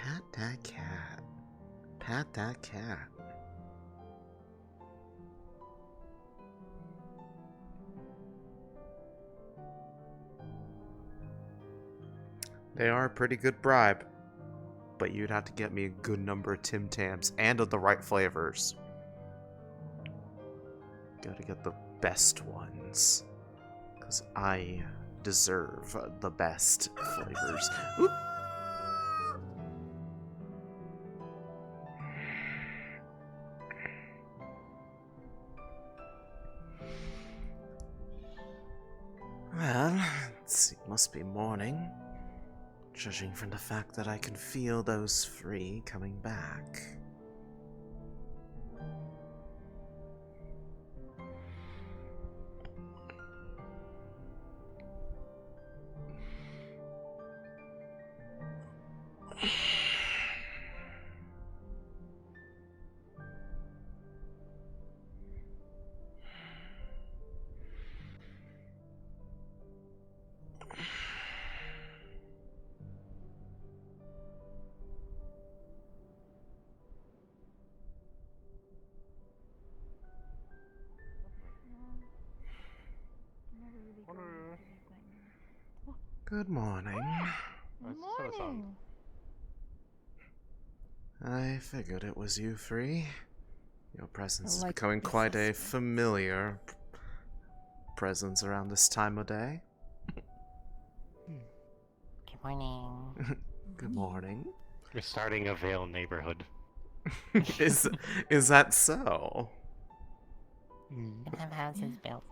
Pat that cat. Pat that cat. They are a pretty good bribe, but you'd have to get me a good number of Tim Tams and of the right flavors. Gotta get the best ones, because I deserve the best flavors. Oop. Well, it must be morning, judging from the fact that I can feel those three coming back. Good morning. Good morning. I figured it was you three. Your presence is Like becoming the quite a suspect. familiar presence around this time of day. Good morning. Good morning. We're starting a Vale neighborhood. Is that so? We have houses built.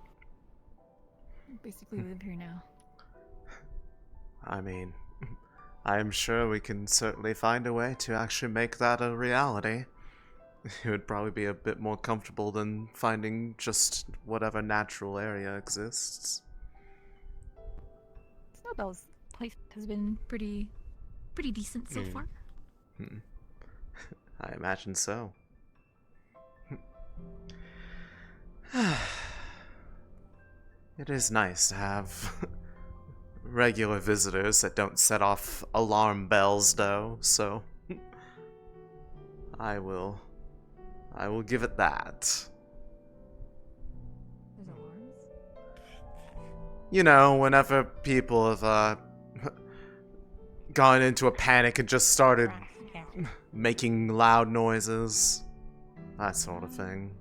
Basically live here now. I mean, I'm sure we can certainly find a way to actually make that a reality. It would probably be a bit more comfortable than finding just whatever natural area exists. Snowbell's place has been pretty decent so far. I imagine so. It is nice to have regular visitors that don't set off alarm bells, though, so I will give it that. There's alarms. You know, whenever people have gone into a panic and just started making loud noises, that sort of thing.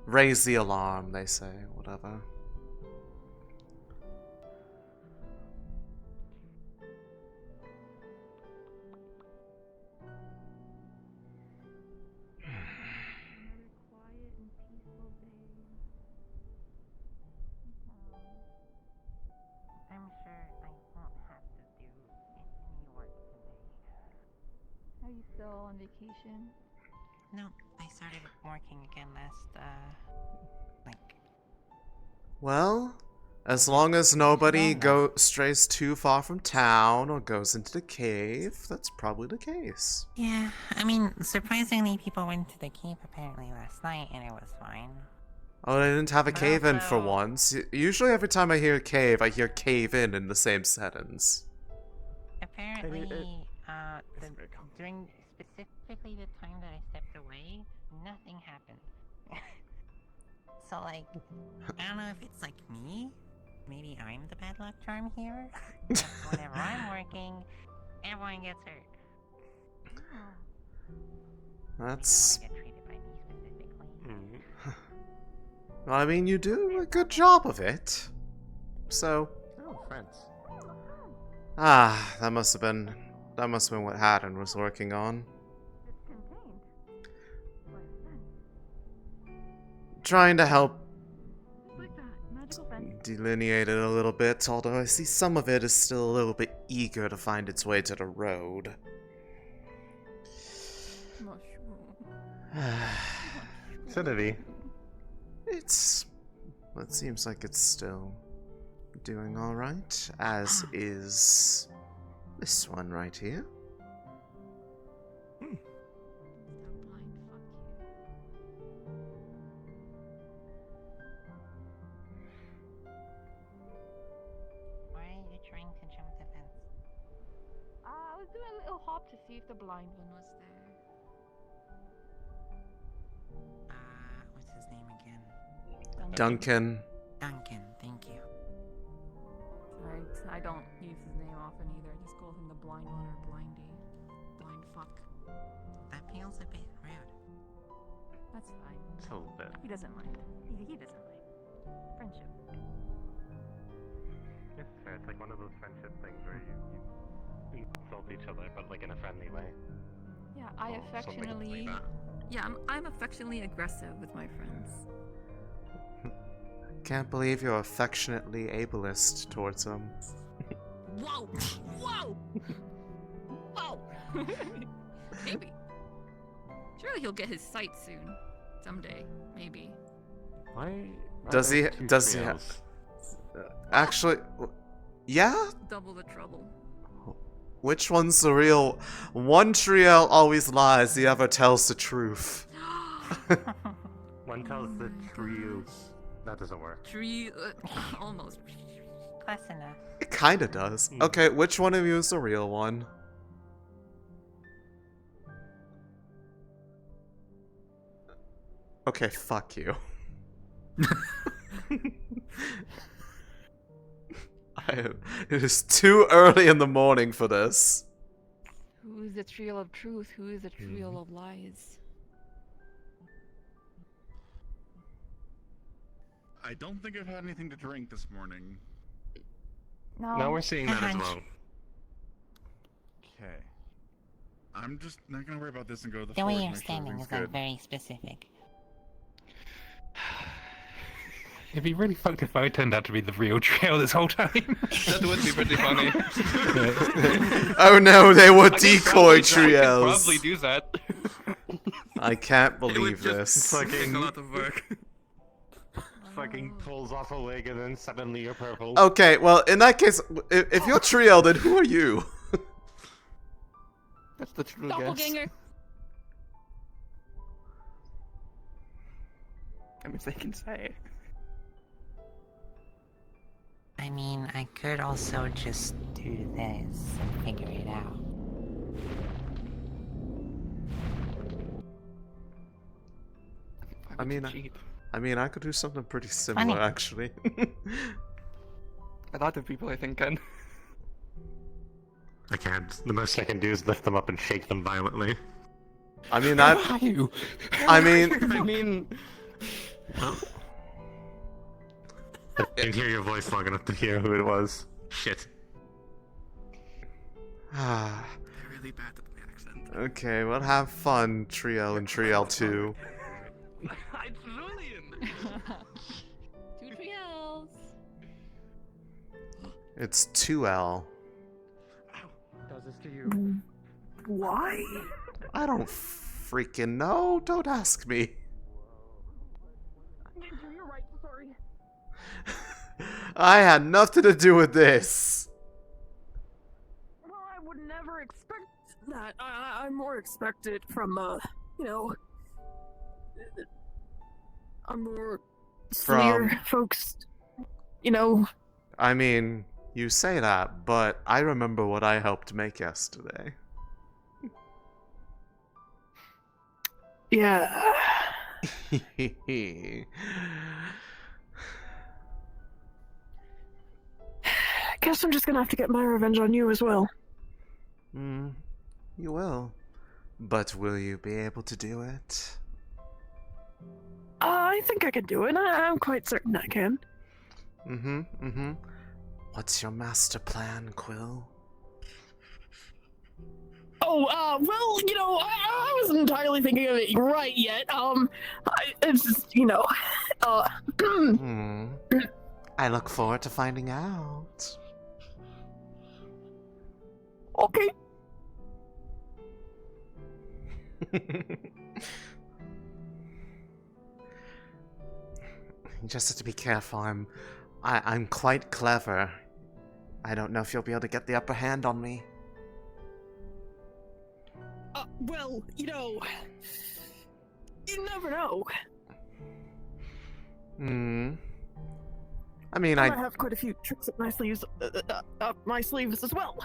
Raise the alarm, they say, whatever. I'm sure I won't have to do any work today. Are you still on vacation? No, I started working again last, Well, as long as nobody strays too far from town or goes into the cave, that's probably the case. Yeah, I mean, surprisingly, people went to the cave apparently last night, and it was fine. Oh, they didn't have a But cave-in for also- once. Usually every time I hear cave, I hear cave-in in the same sentence. Apparently, during specifically the time that I stepped away, nothing happened. So, like, I don't know if it's like me. Maybe I'm the bad luck charm here. But whenever I'm working, everyone gets hurt. That's... They never get treated by me specifically. Well, I mean, you do a good job of it. So... Oh, friends. Ah, that must have been what Haddon was working on. It's contained. Trying to help Just like that. Magical fence. delineate it a little bit, although I see some of it is still a little bit eager to find its way to the road. Acidity. It seems like it's still doing alright, as is this one right here. Why are you trying to jump the fence? I was doing a little top to see if the blind one was there. What's his name again? Duncan. Duncan, thank you. Right. I don't use his name often either. I just call him the blind one or blindy. Blind fuck. That feels a bit rude. That's fine. It's a little bit. He doesn't mind. He doesn't mind. Friendship. It's fair. It's like one of those friendship things where you insult each other, but like in a friendly way. Yeah, I Or something affectionately. like that. Yeah, I'm affectionately aggressive with my friends. Can't believe you're affectionately ableist towards him. Whoa! Whoa! Whoa! Maybe. Surely he'll get his sight soon. Someday. Maybe. Why? Does he? Does he? Actually, yeah. Double the trouble. Which one's the real? One trio always lies. The other tells the truth. One tells the truth. That doesn't work. Tree. Almost. Close enough. It kinda does. Okay, which one of you is the real one? Okay, fuck you. It is too early in the morning for this. Who is the trio of truth? Who is the trio of lies? I don't think I've had anything to drink this morning. No. Now we're seeing that as Hunch. well. Okay. I'm just not gonna worry about this and go to the The floor way to you're make sure standing everything's is like good. very specific. It'd be really fucked if I turned out to be the real trio this whole time. That would be pretty funny. Oh no, they were I could decoy probably- I could trios. probably do that. I can't It would believe just this. take a lot of work. Fucking pulls off a leg and then suddenly you're purple. Okay, well, in that case, if you're trio, then who are you? That's the true guess. Doppelganger. I mean, they can say. I mean, I could also just do this and figure it out. I mean, cheat. I could do something pretty similar, Funny. actually. A lot of people, I think, can. I can't. The most I can do is lift them up and shake them violently. I mean, How I are you? I mean- I mean, I didn't hear your voice long enough to hear who it was. Shit. Ah, they're really bad at my accent. okay, well, have fun, trio and trio 2. It's Julian. Two trios. It's 2L. Does this to you? Why? I don't freaking know. Don't ask me. You're right. Sorry. I had nothing to do with this. Well, I would never expect that. I more expect it from, you know, a more severe folks, you know. I mean, you say that, but I remember what I helped make yesterday. Yeah. Guess I'm just gonna have to get my revenge on you as well. You will. But will you be able to do it? I think I can do it. I'm quite certain I can. What's your master plan, Quill? Oh, well, you know, I wasn't entirely thinking of it right yet. It's just, you know, I look forward to finding out. okay. Just have to be careful. I'm quite clever. I don't know if you'll be able to get the upper hand on me. Well, you know, you never know. I mean, I have quite a few tricks up my sleeves as well.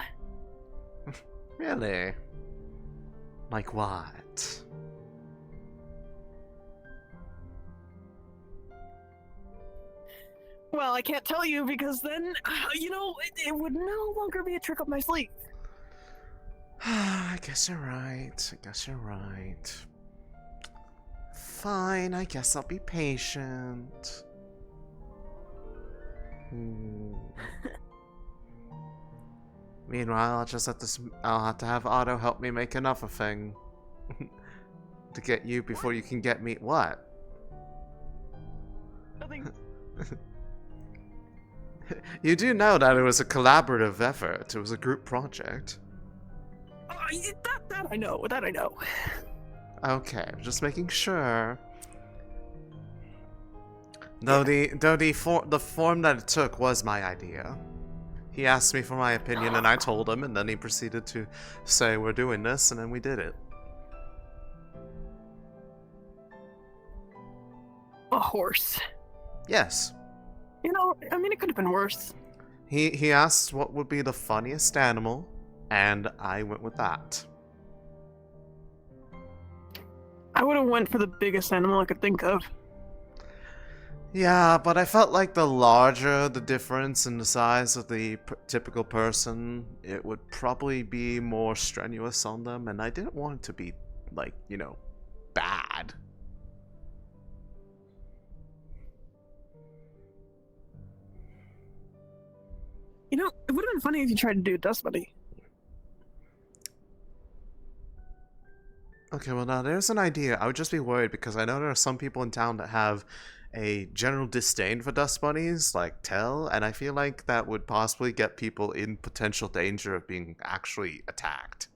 Really? Like what? Well, I can't tell you because then, it would no longer be a trick up my sleeve. I guess you're right. I guess you're right. Fine, I guess I'll be patient. Meanwhile, I'll have to have Otto help me make another thing. To get you before you can get me. What? Nothing. You do know that it was a collaborative effort. It was a group project. That I know. That I know. Okay, just making sure. Though the form that it took was my idea. He asked me for my opinion and I told him, and then he proceeded to say we're doing this, and then we did it. A horse. Yes. It could have been worse. He asked what would be the funniest animal, and I went with that. I would have went for the biggest animal I could think of. Yeah, but I felt like the larger the difference in the size of the typical person, it would probably be more strenuous on them, and I didn't want it to be, like, bad. It would have been funny if you tried to do a dust bunny. Okay, well now there's an idea. I would just be worried because I know there are some people in town that have a general disdain for dust bunnies, like Tell, and I feel like that would possibly get people in potential danger of being actually attacked.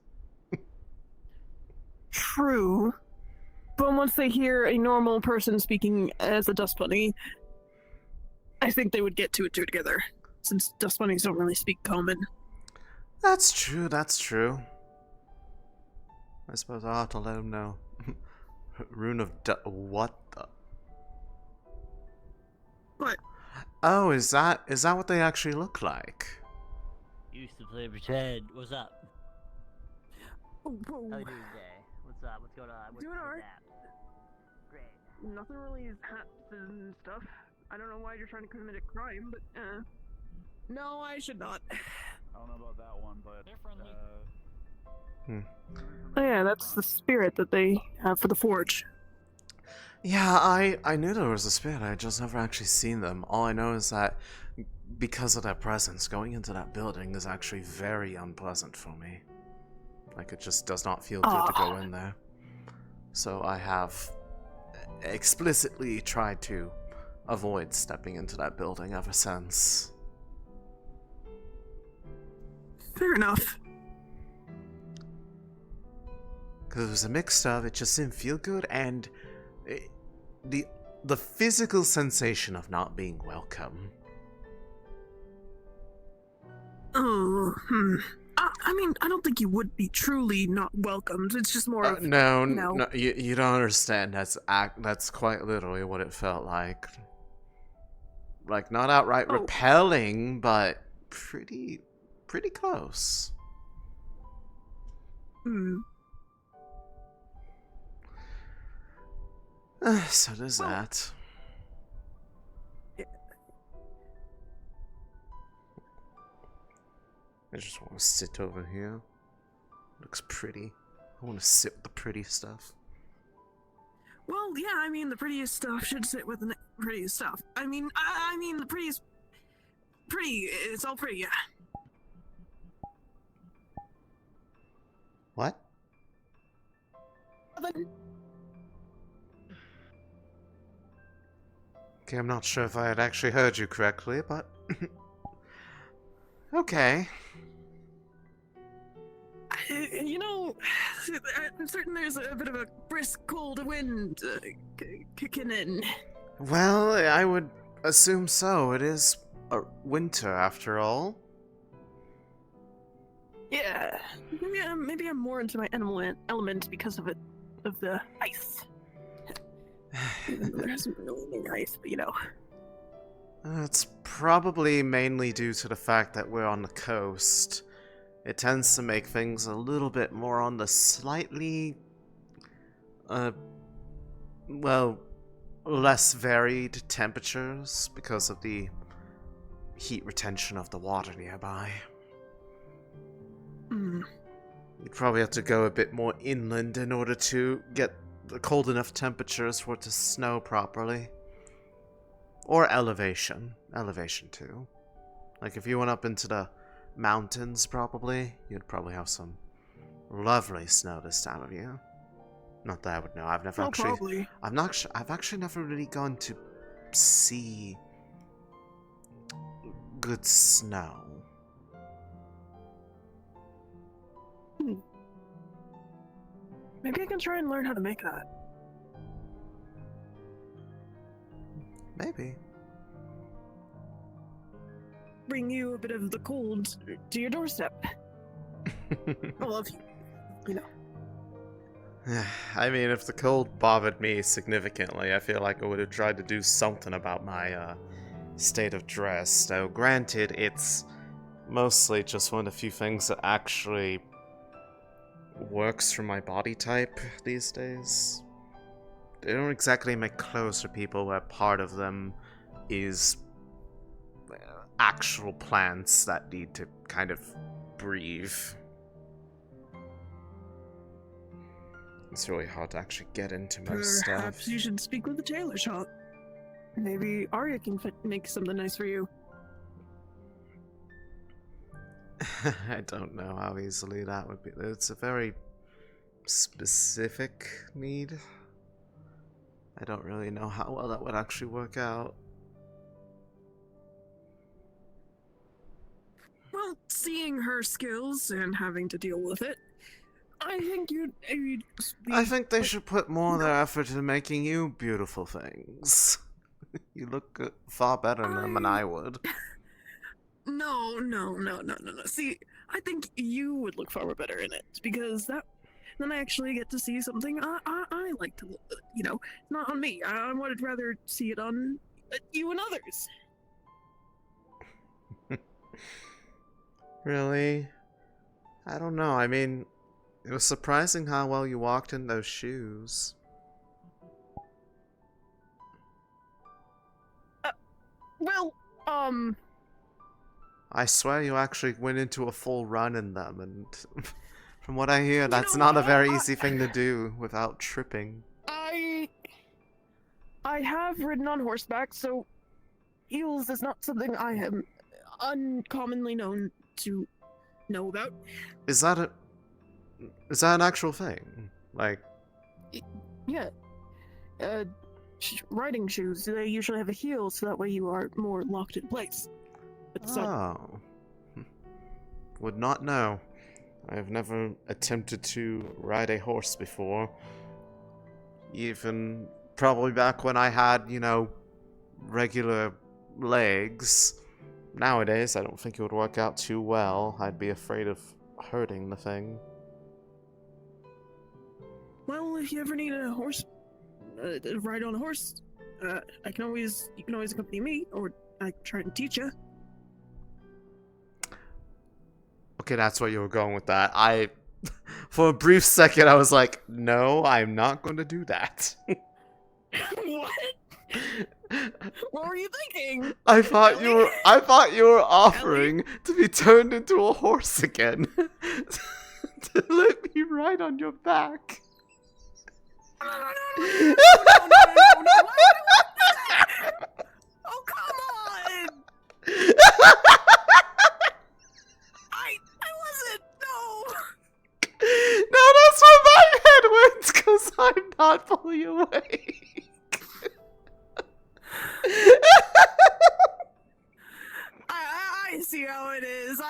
True. But once they hear a normal person speaking as a dust bunny, I think they would get two and two together, since dust bunnies don't really speak common. That's true, that's true. I suppose I'll have to let him know. Rune of what the? What? Oh, is that what they actually look like? Used to play pretend. What's up? Oh, How you whoa. doing today? What's up? What's going on? Doing alright. Great. Nothing really is and stuff. I don't know why you're trying to commit a crime, but, no, I should not. I don't know about that one, but They're friendly. Oh yeah, that's the spirit that they have for the forge. Yeah, I knew there was a spirit, I just never actually seen them. All I know is that because of their presence, going into that building is actually very unpleasant for me. Like, it just does not feel good to go in there. So I have explicitly tried to avoid stepping into that building ever since. Fair enough. Because it was a mix of, it just didn't feel good, and the physical sensation of not being welcome. Oh, I don't think you would be truly not welcomed. It's just more of No, no. You don't understand. That's quite literally what it felt like. Like, not outright repelling, but pretty close. So there's that. Yeah. I just want to sit over here. Looks pretty. I want to sit with the pretty stuff. Well, yeah, the prettiest stuff should sit with the prettiest stuff. I mean, the prettiest... Pretty, it's all pretty, yeah. What? Nothing. Okay, I'm not sure if I had actually heard you correctly, but... Okay. I'm certain there's a bit of a brisk cold wind kicking in. Well, I would assume so. It is winter, after all. Yeah, maybe I'm more into my element because of the ice. Even though there hasn't really been ice, but It's probably mainly due to the fact that we're on the coast. it tends to make things a little bit more on the slightly, well, less varied temperatures because of the heat retention of the water nearby. You'd probably have to go a bit more inland in order to get the cold enough temperatures for it to snow properly. Or elevation. Elevation too. Like if you went up into the mountains probably, you'd probably have some lovely snow this time of year. Not that I would know. I've never Probably. I've actually never really gone to see good snow. Maybe I can try and learn how to make that. Maybe. Bring you a bit of the cold to your doorstep. Well, if you know. I mean, if the cold bothered me significantly, I feel like I would have tried to do something about my state of dress. Though, granted, it's mostly just one of the few things that actually works for my body type these days. They don't exactly make clothes for people where part of them is actual plants that need to kind of breathe. It's really hard to actually get into most stuff. Perhaps you should speak with the tailor shop. Maybe Arya can make something nice for you. I don't know how easily that would be. It's a very specific need. I don't really know how well that would actually work out. Well, seeing her skills and having to deal with it, I think you'd I think they should put more of their effort into making you beautiful things. You look far better in them than I would. No. See, I think you would look far better in it because then I actually get to see something I like to, not on me. I would rather see it on you and others. Really? I don't know. I mean, it was surprising how well you walked in those shoes. I swear you actually went into a full run in them, and from what I hear, that's not a very easy thing to do without tripping. I have ridden on horseback, so heels is not something I am uncommonly known to know about. Is that an actual thing? Like, Yeah. Riding shoes, they usually have a heel, so that way you are more locked in place. oh. Would not know. I have never attempted to ride a horse before. Even probably back when I had, regular legs. Nowadays, I don't think it would work out too well. I'd be afraid of hurting the thing. Well, if you ever need a horse, ride on a horse, you can always accompany me, or I can try and teach you. Okay, that's where you were going with that. For a brief second, I was like, no, I'm not going to do that. What? What were you thinking? I thought you were offering to be turned into a horse again. To let me ride on your back. No. Oh, come on! I wasn't. No. No, that's where my head went, because I'm not fully awake. I see how it is.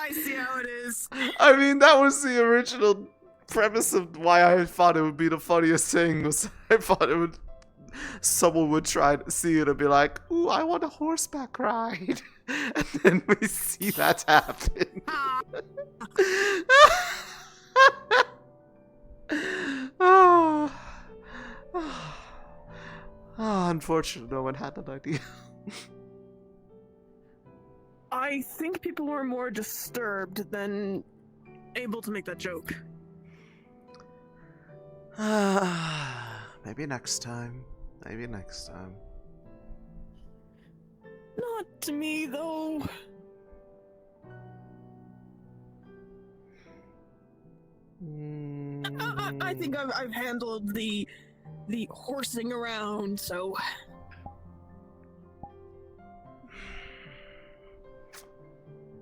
I mean, that was the original premise of why I thought it would be the funniest thing. Was I thought someone would try to see it and be like, "Ooh, I want a horseback ride," and then we see that happen. Unfortunately, no one had that idea. I think people were more disturbed than able to make that joke. Maybe next time. Maybe next time. Not to me, though. I think I've handled the horsing around, so.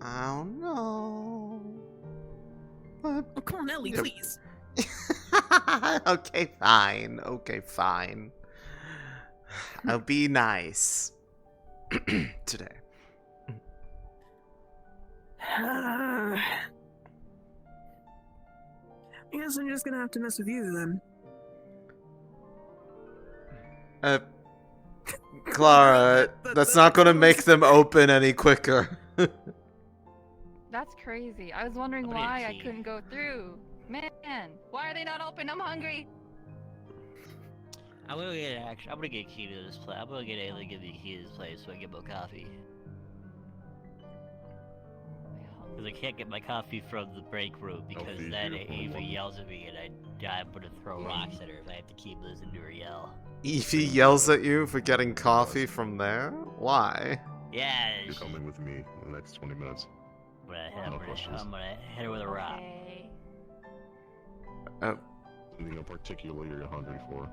I don't know. But Oh, come on, Ellie, please. okay, fine. Okay, fine. I'll be nice today. I guess I'm just gonna have to mess with you then. Clara, that's not gonna make them open any quicker. That's crazy. I was wondering Somebody why I key. couldn't go through. Man, why are they not open? I'm hungry. I'm gonna get a key to this place. I'm gonna get Ayla to give me a key to this place so I can get more coffee. Because I can't get my coffee from the break room because feed then you. Ava yells at me and I'm gonna throw rocks at her if I have to keep listening to her yell. Evie yells at you for getting coffee from there? Why? Yeah, You're coming with me in the next 20 minutes. No questions. I'm gonna hit her with a rock. Okay. Something in particular you're hungry for.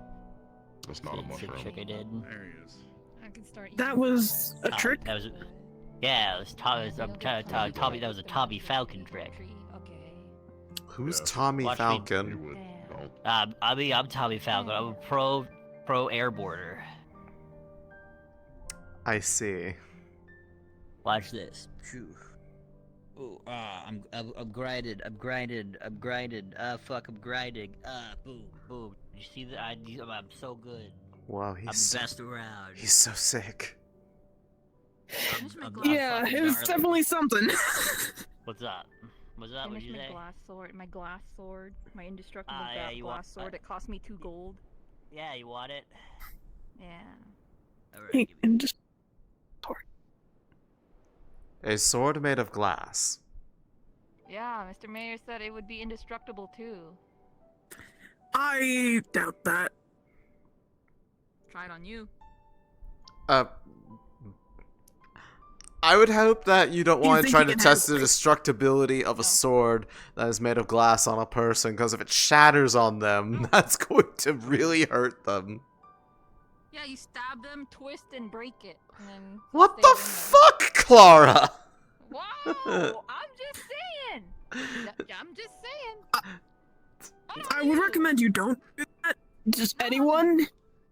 It's not a See the mushroom. trick I did? There he is. I can start. That eating was a Oh, trick. That was, yeah, it was Tommy. I'm trying to tell Tommy that was a Tommy Falcon trick. Okay. Who's Yeah. Tommy Watch me- You Falcon? would. Damn. Don't. I'm Tommy Falcon. I'm a pro airboarder. I see. Watch this. Phew. Ooh, I'm grinded. I'm grinded. Fuck, I'm grinding. Boom, boom. You see that? I'm so good. Wow, I'm the best around. he's so sick. I'm Yeah, fucking it was gnarly. definitely something. What's up? What's up? What'd Finish you say? my glass sword, my indestructible Yeah, you glass want- sword. It cost me 2 gold. Yeah, you want it? Yeah. Alright, Hey, give me. and just A sword made of glass. Yeah, Mr. Mayor said it would be indestructible too. I doubt that. Try it on you. I would hope that you don't You want to think try you to can test the handle it? destructibility of a sword that is made of glass on a person, because if it shatters on them, that's going to really hurt them. Yeah, you stab them, twist, and break it. And then What stay the in there. fuck, Clara? Wow! I'm just saying! I'm just saying! I would recommend you don't do that. Just anyone.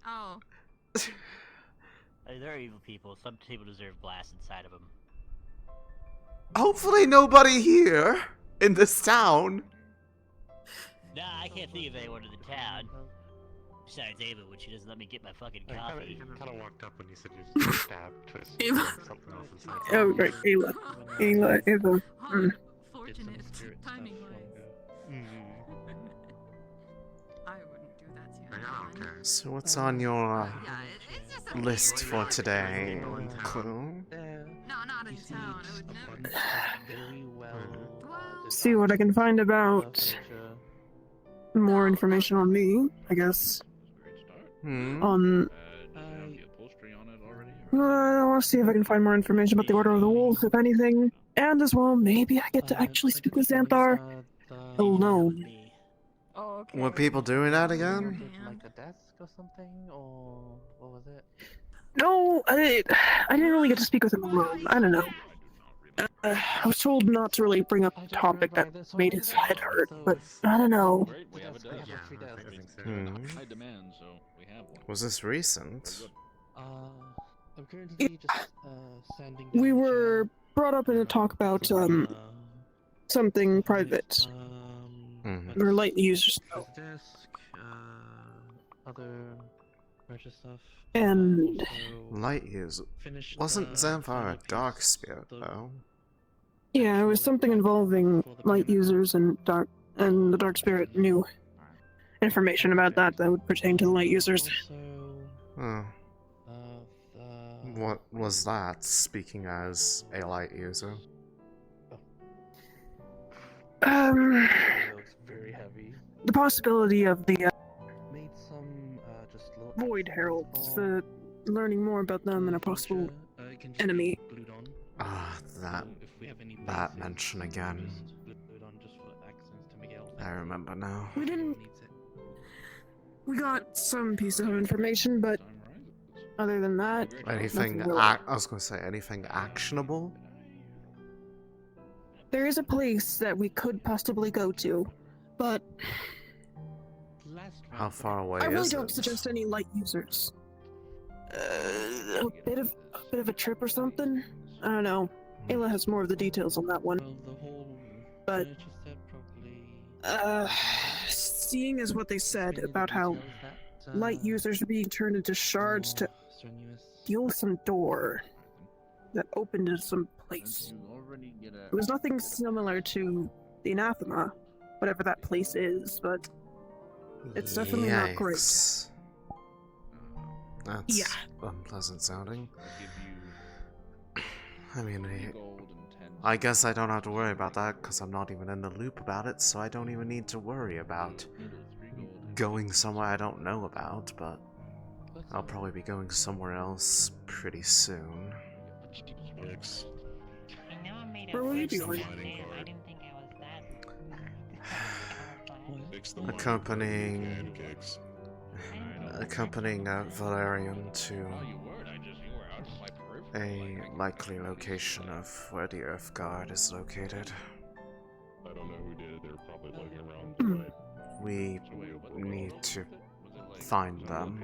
Oh. They're evil people. Some people deserve blast inside of them. Hopefully nobody here in this town. Nah, I can't think of anyone in the town. Besides Ava, when she doesn't let me get my fucking coffee. You kind of walked up when you said you stabbed twist. Ava. Something else inside. Oh, right, Ayla. Ayla. Mm. Fortunate timing wise. I wouldn't do that to you. Yeah, okay. So what's on your Yeah, it's just a list theory. for today, Clue? No, not in town. I would never. Very well. Well, See what I can find about more information on me, I guess. Hmm? On. The upholstery on it already? I want to see if I can find more information about the Order of the Wolf, if anything. And as well, maybe I get to actually speak with Xanthar alone. oh, okay. What people doing that again? Hand. a desk or something, or what was it? No, I didn't really get to speak with him alone. I don't know. I was told not to really bring up a topic that made his head hurt, but I don't know. Great, we have a desk. Yeah, I think so. Hmm. High demand, so we have one. Was this recent? I'm currently just sanding. We were brought up in a talk about something private. Mhm. Or light users. Desk, other precious stuff. And Light use. Finished, Wasn't Xanthar a final dark piece, spirit, the- though? yeah, it was something involving light users and the dark spirit knew information about that would pertain to the light users. Also, Oh. the What was that, speaking as a light user? It looks very heavy. The possibility of the Made some just little Void accents Heralds, on learning more about them and a possible furniture. It can just enemy. be glued on. Ah, that So if we have any that bases, mention we can again. just glue it on just for accents to make it all I remember now. We didn't. needs it. We got some piece of information, but other than that, Anything? nothing really. I was gonna say anything actionable. There is a place that we could possibly go to, but How far away I really is don't it? suggest any light users. A bit of a trip or something. I don't know. Ayla has more of the details on that one. Well, the whole But furniture set probably. seeing as what they said Explaining the about how details that, light users are being turned into shards to more strenuous. deal with some door that opened to some place. It was nothing similar to the anathema, whatever that place is, but it's definitely not great. Yikes. That's Yeah. unpleasant sounding. I mean, I guess I don't have to worry about that because I'm not even in the loop about it, so I don't even need to worry about going somewhere I don't know about, but I'll probably be going somewhere else pretty soon. Yikes. I know I made Where will you be first going? impression. I didn't think I was that. Fix the Accompanying pancakes. Valerian to a likely location of where the Earth Guard is located. I don't know who did it. They were probably looking around Hmm. tonight. We need to find them,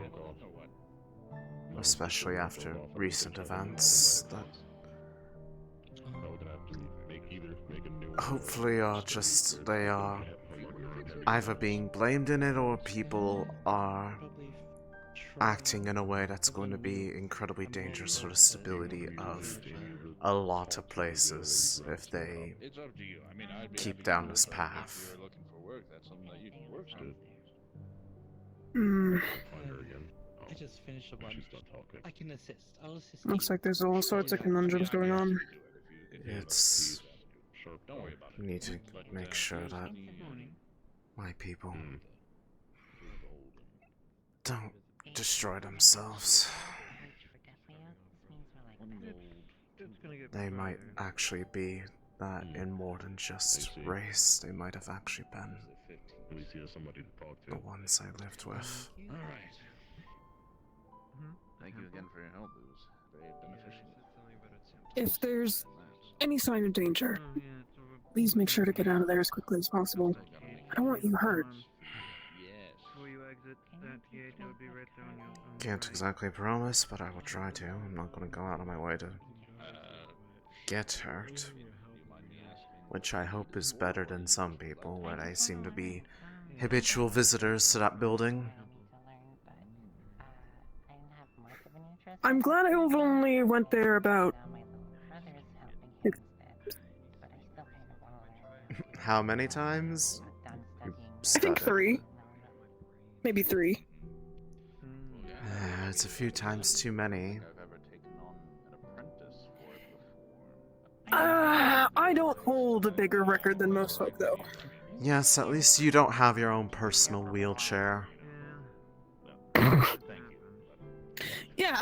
especially after recent events that We're gonna have to make a new. hopefully they are either being blamed in it or people are acting in a way that's going to be incredibly dangerous for the stability of a lot of places if they keep down this path. Hmm. Find her again. Oh, I just finished a bunch. she's not talking. I can assist. I'll assist. Looks you. like there's all sorts of conundrums going on. It's Sharp. need to make sure that my people Hmm. don't destroy themselves. They might actually be that in more than just race. They might have actually been At least he has somebody to talk the to. ones I lived with. Alright. Thank you again for your help. It was very beneficial. If there's any sign of danger, please make sure to get out of there as quickly as possible. I don't want you hurt. Can't exactly promise, but I will try to. I'm not going to go out of my way to get hurt. Which I hope is better than some people, where they seem to be habitual visitors to that building. I'm glad I only went there about How many times? I think 3. Maybe 3. It's a few times too many. I don't hold a bigger record than most folk, though. Yes, at least you don't have your own personal wheelchair. Yeah.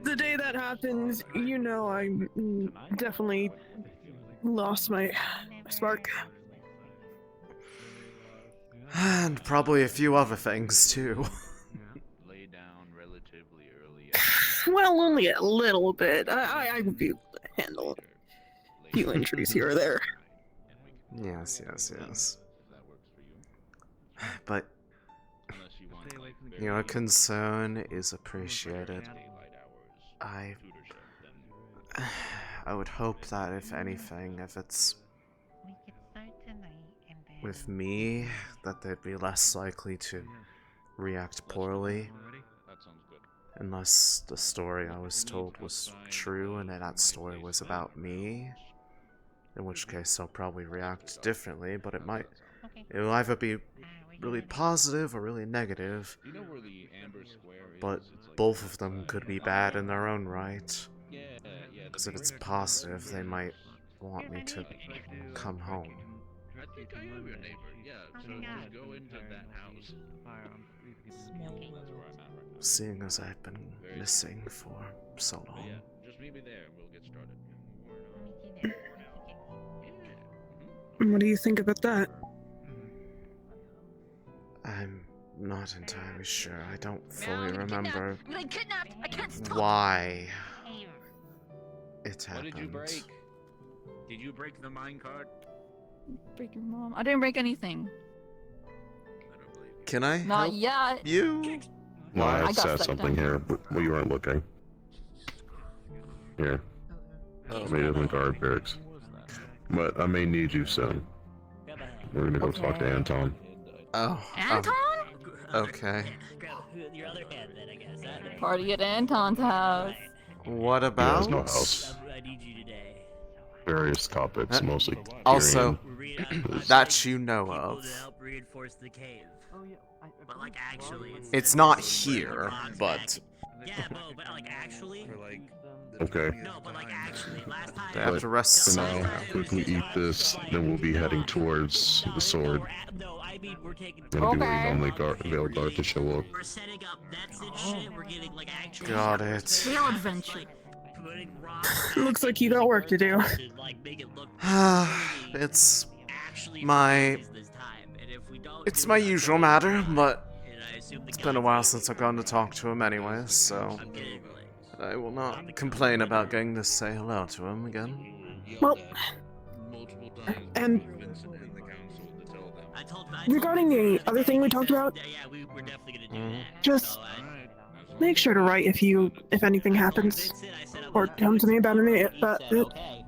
The day that happens, you know, I definitely lost my spark. And probably a few other things, too. Lay down relatively early. Well, only a little bit. I would be able to handle a few injuries here or there. Yes. But your concern is appreciated. I would hope that if anything, if it's with me, that they'd be less likely to react poorly. Unless the story I was told was true and that story was about me. In which case I'll probably react differently, but it'll either be really positive or really negative. But both of them could be bad in their own right. Because if it's positive, they might want me to come home. I think I am your neighbor. Yeah, so just go into that house. Seeing as I've been missing for so But long. yeah, just meet me there and we'll get started. What do you think about that? I'm not entirely sure. I don't No, fully I'm getting remember kidnapped. I'm getting kidnapped. I can't stop. why it What happened. did you break? Did you break the minecart? Break your mom. I didn't break anything. I don't believe you. Can I Not help yet. you? No, I I got said stuck something down. here, but well, you weren't looking. Here. I made it in the guard barracks. But I may need you soon. We're gonna go talk to Okay. Anton. Oh. Anton? Okay. Grab your other hand then, I guess. Party at Anton's house. What He has about? no house. I need you today. Various topics, mostly. Also, Tyrion. that you know of. To help reinforce the cave. But like actually, It's not here, but yeah, but like actually. Okay. No, but like actually, last time. they have to rest For some. now, if we eat this, then we'll be heading towards the sword. No, I mean we're taking. We'll be waiting Okay. on the Vale guard to show up. We're setting up nets and shit. We're getting like actual. Got it. Real adventure. Putting rocks. Looks like you got work to do. Like make it look. It's Actually my this time. And if we don't it's do my it, usual matter, but and I assume the it's been a while since I've gone to talk to him anyway, so I'm getting like. I will not complain about getting to say hello to him again. Well, Multiple times. and Vincent and the council to tell them. I told regarding the other thing we talked about, Yeah, we're definitely gonna do Mhm. that. just So make sure to write if anything happens, or come to me about it. But okay.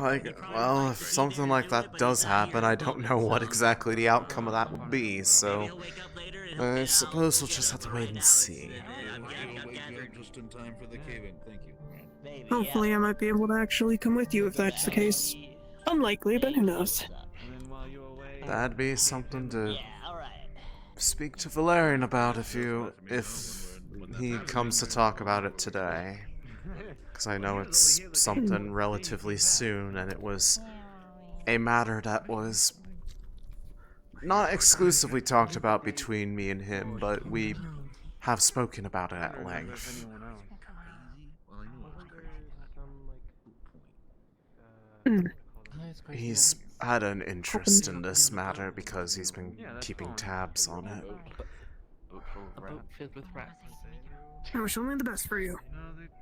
Like, well, if something like that does happen, I don't know what exactly the outcome of that will be, so I suppose we'll just have to wait and see. Just in time for the cave-in. Thank you. hopefully, I might be able to actually come with you if that's the case. Unlikely, but who knows? That'd be something to speak to Valerian about if he comes to talk about it today. Because I know it's something relatively soon, and it was a matter that was not exclusively talked about between me and him, but we have spoken about it at length. He's had an interest in this matter because he's been keeping tabs on it. A boat filled with rats. I wish only the best for you.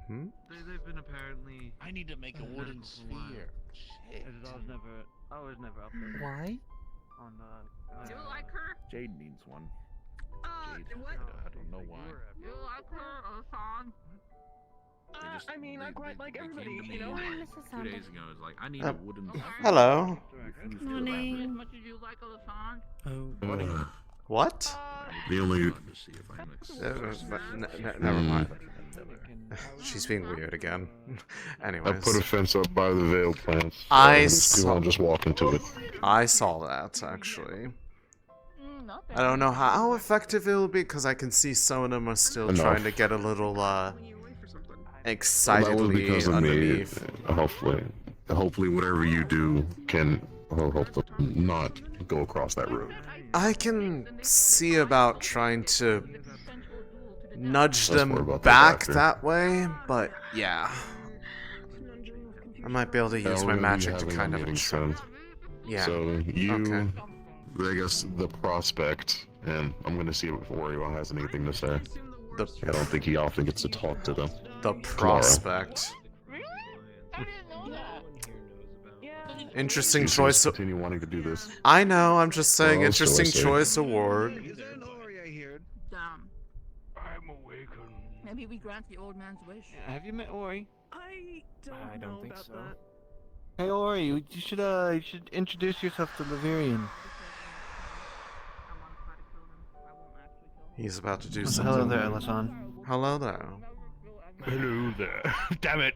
Hmm? They've been apparently. I need to make a wooden sphere. Shit. I was never up there. Why? On Do you like her? Jade needs one. Jade. what? I don't know why. Do you like her, Elisande? I mean, I quite like everybody, you know? 2 days ago, it was like, I need Uh, a wooden sphere. Hello. As much as you like Elisande? What? The only To see if I can accept Never mind. She's being weird again. I Anyways, put a fence up by the Vale plants. I You saw- want to just walk into it. I saw that actually. Not I don't know how effective it'll be because I can see some of them are still Enough. trying to get a little Well, that was excitedly because of underneath. me. Hopefully, whatever you do can help them not go across that road. I can see about trying to nudge Let's worry them about that back after. that way, but yeah. I might be able to Yeah, use we're my gonna be magic to having kind a of meeting try. soon. Yeah. So you, Okay. I guess the prospect, and I'm gonna see if Wario has anything to say. The I don't think he often gets to talk to them. the prospect. Interesting He's choice. gonna continue wanting to do this. I know. I'm just saying. Well, so I Interesting say. choice award. Dumb. I'm awakened. Maybe we grant the old man's wish. Have you met Ori? I don't, don't know think about so. that. Hey Ori, you should introduce yourself to Laverian. I want to try to kill him. I won't actually kill him. He's about to do Hello something. there, Elisande. Hello there. Hello there. Damn it.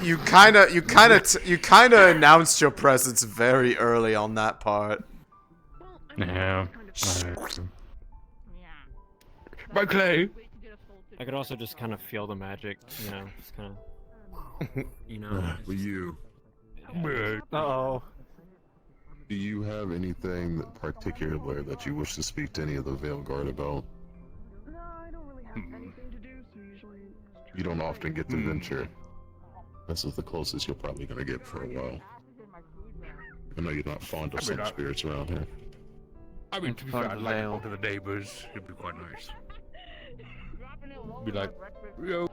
You kind of announced your presence very early on that part. Yeah. Yeah. My clay. Wait to get a full I could also just kind of feel the magic, you know, just kind of, you know. For you, Uh-oh. do you have anything particular that you wish to speak to any of the Vale Guard about? No, I don't really have anything to do, so usually. You don't often get to venture. This is the closest you're probably gonna get for a while. I know you're not fond of some spirits around here. I mean, to be fair, I'd like to talk to the neighbors. It'd be quite nice. Be like, yo,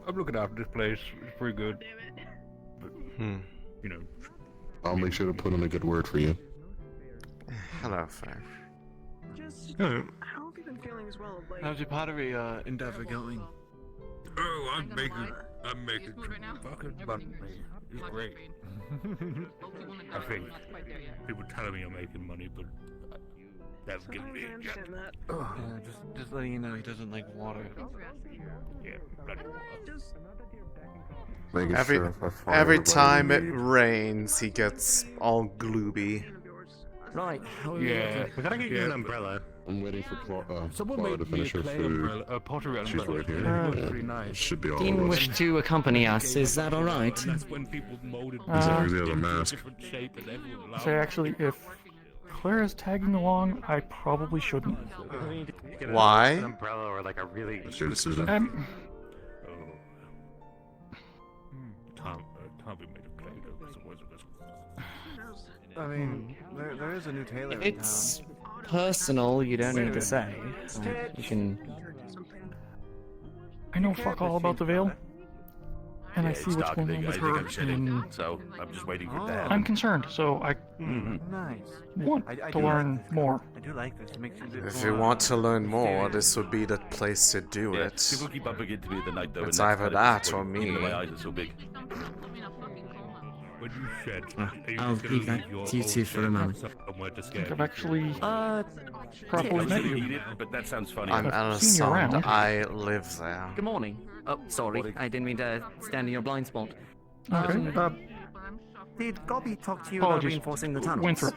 I'm looking after this place. It's pretty good. But, you know. I'll make sure to put in a good word for you. Hello, Faye. Just Hello. how have you been feeling as well? Like, How's your pottery endeavor going? Oh, I'm making fucking money. It's great. I think people telling me I'm making money, but that's giving me a job. Yeah, just letting you know he doesn't like water. Yeah, bloody water. Making Every sure if I find every everybody time you it need. rains, he gets all glooby. Right. Yeah. We gotta get you an umbrella. I'm waiting for Someone Clara made to me a finish her clay food. umbrella, a pottery She's umbrella. right here. It Yeah. was pretty nice. Should be all Dean of us. wished to accompany us, is that alright? That's when people molded As long as he has a mask. different shape and everyone allowed So actually, if Clara's tagging along, I probably shouldn't. Get Why? An umbrella or like a really. That's your decision. Can't be made of clay though, because otherwise it goes. I mean, there is a new tailor in It's town. personal, you don't need to say. You can... I know fuck all about the Vale, and I see what's going on with her, and So I'm just waiting for that. I'm concerned, so I Nice. want I to do learn like more. I do like this. It makes it a bit If more, you want to learn more, mysterious. this would be the place to do it. People keep bumping into me at the night though. It's and that's either kinda that or disappointing, even though me. My eyes are so big. When you shed, are you I'll just gonna leave that leave your to you old two for a shed moment. somewhere to I scare think I've me? actually properly I met shouldn't you. eat it, but that sounds funny. I'm I've seen you around. Elisande. I live there. Good morning. Oh, sorry, I didn't mean to stand in your blind spot. Okay, Did Gobby talk to you about apologies. reinforcing the tunnels? Winthrop.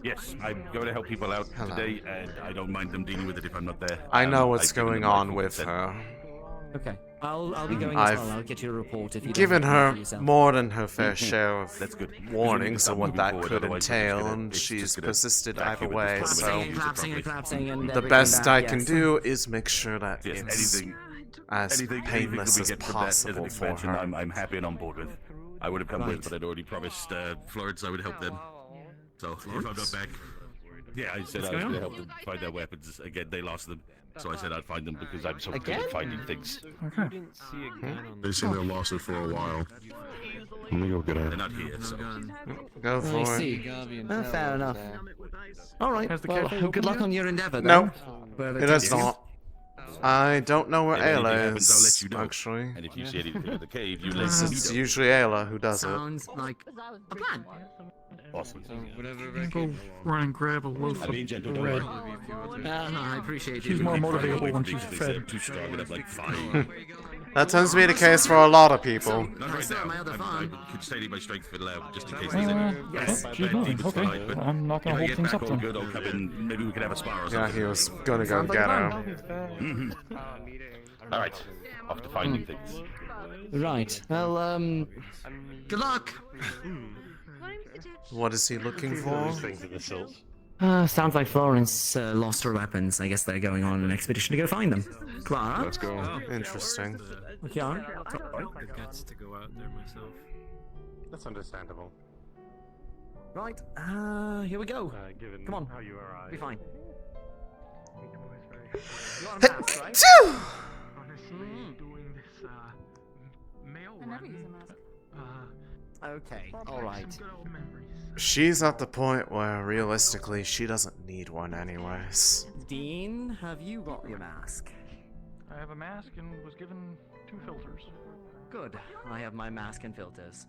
Yes, I'm going to help people out Hello. today, and I don't mind them dealing with it if I'm not there. I know what's I've given going them my on full with consent. her. Okay, I'll be going I've as well. I'll get you a report if you Given don't have her for yourself. more than her fair share That's of good. warnings Stop on what moving that forward, could otherwise we're just entail, gonna- and it's she's just gonna persisted either vacuum at way, this so point. Clapping and collapsing and collapsing and the everything best that, I yes. can do is make sure that Yes, it's anything as anything painless we as get from that as an possible for expansion, her. I'm happy and on board with. I would have come Right. with, but I'd already promised Florence I would help them. So if I'm not back, yeah, I said I was going to help them find their weapons. Again, they lost them, so I said I'd find them because I'm so good Again? at finding things. Okay. They seem to have lost it for a while. Let me go get They're her. not here, so. Go I for it. see. Fair enough. Alright, Has the well, cafe good luck opened on your endeavor then. No, Wherever it takes is you. not. I don't know where If anything Ayla happens, I'll let is, you know. actually. And if you see anything in the cave, you let It's me know. usually Ayla who does it. Sounds like a plan. Awesome. Go run and grab a loaf I'm of being gentle, don't bread. worry. I appreciate She's you. more motivated when Because she's they said fed. I'm too strong and I'm like, fine. That tends to be the case for a lot of people. Not right still now. have my other I'm farm. sustaining my strength for now, just in case there's any Yes. bad She's moving. demons Okay, tonight, but I'm not if gonna I hold get things back up all then. good, I'll come in. Maybe we can have a spar or Yeah, something. he was gonna go Sounds like a get plan. her. All right, off to finding things. Right. Well, good luck. What is he looking for? Things in the sills. Sounds like Florence lost her weapons. I guess they're going on an expedition to go find them. Clara? Let's go. Interesting. Okay. The guts to go out there myself. That's understandable. Right. Here we go. Given Come on. how you are, Be fine. You're on mask, right? Honestly, doing this mail I never use a mask. Okay. All right. She's at the point where realistically she doesn't need one anyways. Dean, have you got your mask? I have a mask and was given 2 filters. Good. I have my mask and filters.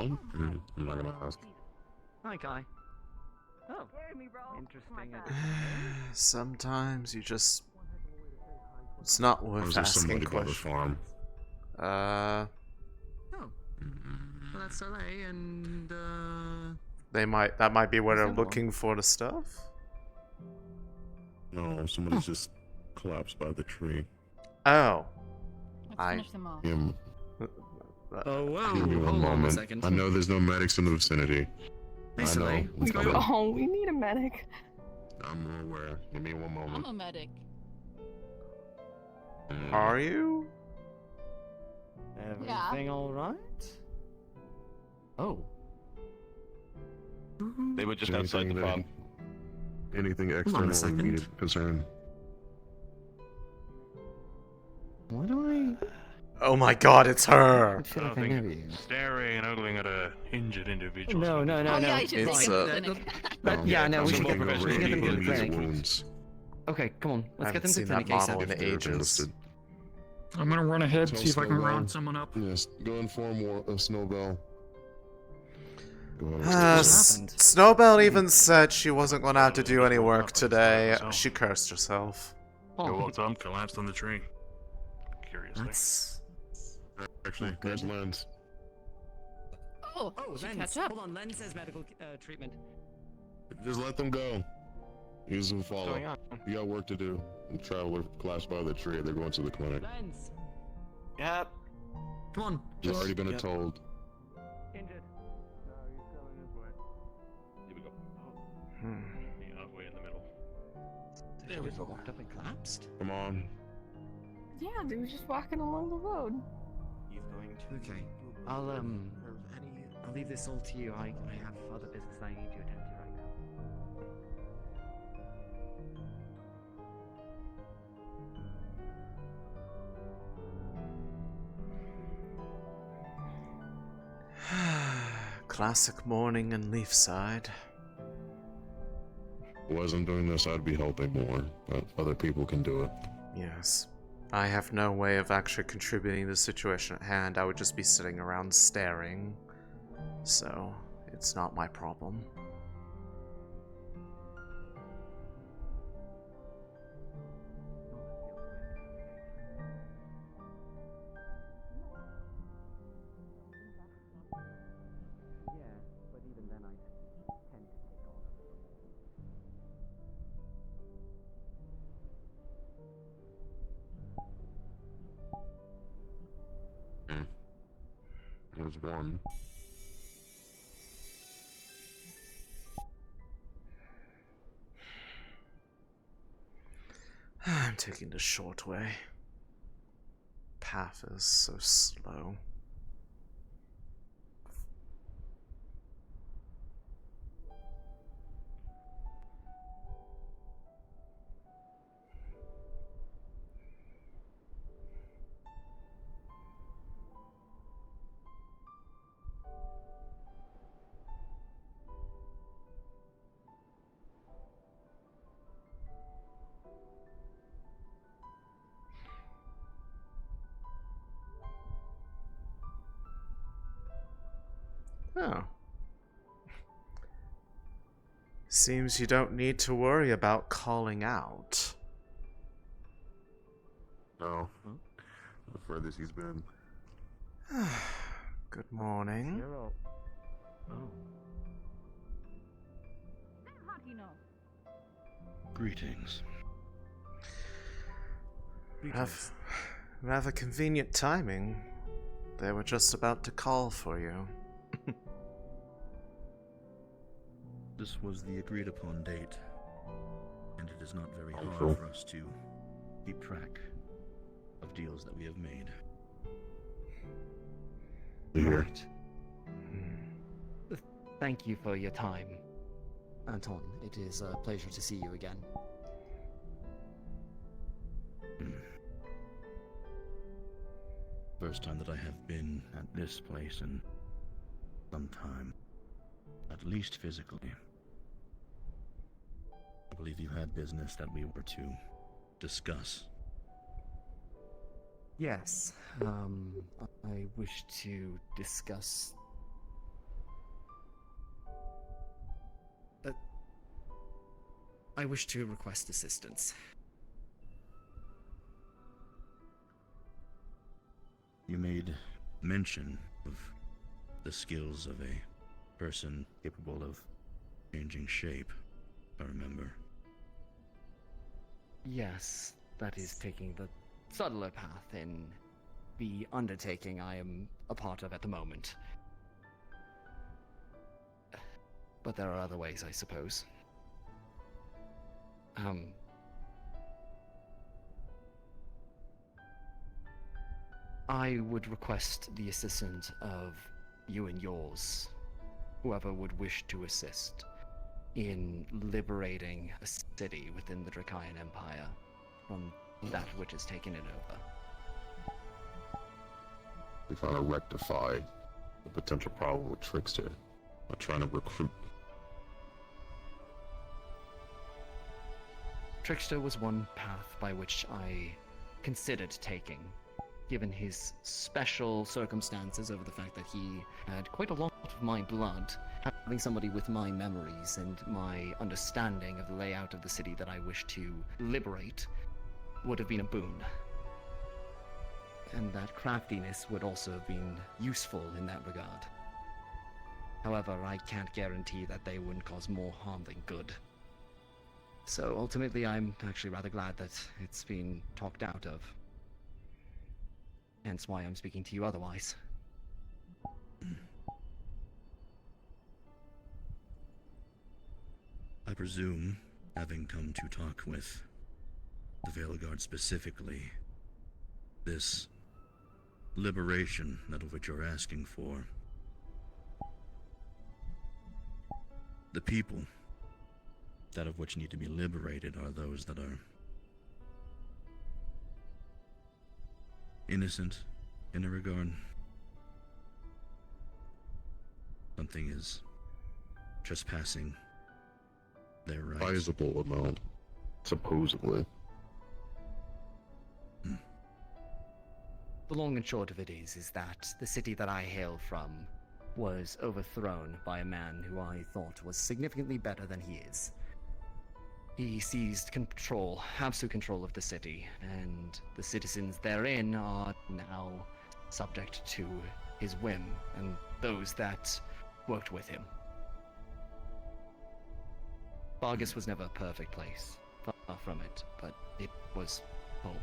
know. I'm not gonna ask. Hi, Kai. Oh, interesting. Sometimes you just... It's not Or worth is there asking somebody by the questions. farm? Oh. Well, that's LA, and That might be where Is they're there looking for the stuff? No, somebody's just collapsed by the tree. Oh. Finish them off. Him. oh wow! Give me one Hold on a moment. second. I know there's no medics in the vicinity. I know. It's coming. Oh, we need a medic. I'm aware. Give me one I'm moment. a medic. Are you? Everything all right? Oh. They were just Anything outside the that- farm. Anything on a external of second. immediate concern? Why do Oh my god, it's her! I feel I like don't I know think you? staring and ogling at a injured individual. No, no, no, Oh, no. yeah, I should It's, take him to the clinic. Yeah, no, we should Something get over them to the immediate clinic. wounds. Okay, come on. Let's get them to the I clinic haven't seen that model ASAP. in If they're ages. enlisted. I'm gonna run ahead, Tell see if I can Snowball. round someone up. Yes, go inform Snowbell. Go ahead. happened? Snowbell even said she wasn't going to have to do any work today. She cursed herself. Your old Tom collapsed on the tree. Curiously. That's... Actually, there's Lens. Oh, Oh, should Lens. catch up. Hold on, Lens says medical treatment. Just let them go. Use them What's follow. going on? You got work to do. The traveler collapsed by the tree. They're going to the clinic. Lens. Yep. Come on. You've already been Yep. told. Injured. Here we go. Hmm. Yeah, halfway in the middle. There we go. Walked up and collapsed. Come on. Yeah, they were just walking along the road. He's going to... Okay. I'll leave this all to you. I have other business I need to attend to right now. Classic morning in Leefside. Wasn't doing this, I'd be helping more, but other people can do it. Yes. I have no way of actually contributing to the situation at hand. I would just be sitting around staring. So, it's not my problem. Yeah, but even then I tend to take all of it. There's one. I'm taking the short way. Path is so slow. Oh. Seems you don't need to worry about calling out. No. The furthest he's been. Good morning. Zero. Oh. How do you know? Greetings. Rather convenient timing. They were just about to call for you. This was the agreed upon date, and it is not very hard Cool. for us to keep track of deals that we have made. Here. Right. Thank you for your time, Anton. It is a pleasure to see you again. First time that I have been at this place in some time. At least physically. I believe you had business that we were to discuss. Yes. I wish to discuss I wish to request assistance. You made mention of the skills of a person capable of changing shape, if I remember. Yes, that is taking the subtler path in the undertaking I am a part of at the moment. But there are other ways, I suppose. I would request the assistance of you and yours, whoever would wish to assist, in liberating a city within the Dracaean Empire from that which has taken it over. We're trying to rectify the potential problem with Trickster. By trying to recruit. Trickster was one path by which I considered taking, given his special circumstances over the fact that he had quite a lot of my blood. Having somebody with my memories and my understanding of the layout of the city that I wish to liberate would have been a boon. And that craftiness would also have been useful in that regard. However, I can't guarantee that they wouldn't cause more harm than good. So ultimately, I'm actually rather glad that it's been talked out of. Hence why I'm speaking to you otherwise. I presume, having come to talk with the Vale Guard specifically, this liberation that of which you're asking for, the people that of which need to be liberated are those that are innocent in a regard. Something is trespassing their rights. Sizable amount, supposedly. The long and short of it is that the city that I hail from was overthrown by a man who I thought was significantly better than he is. He seized control, absolute control of the city, and the citizens therein are now subject to his whim and those that worked with him. Vargas was never a perfect place, far from it, but it was home.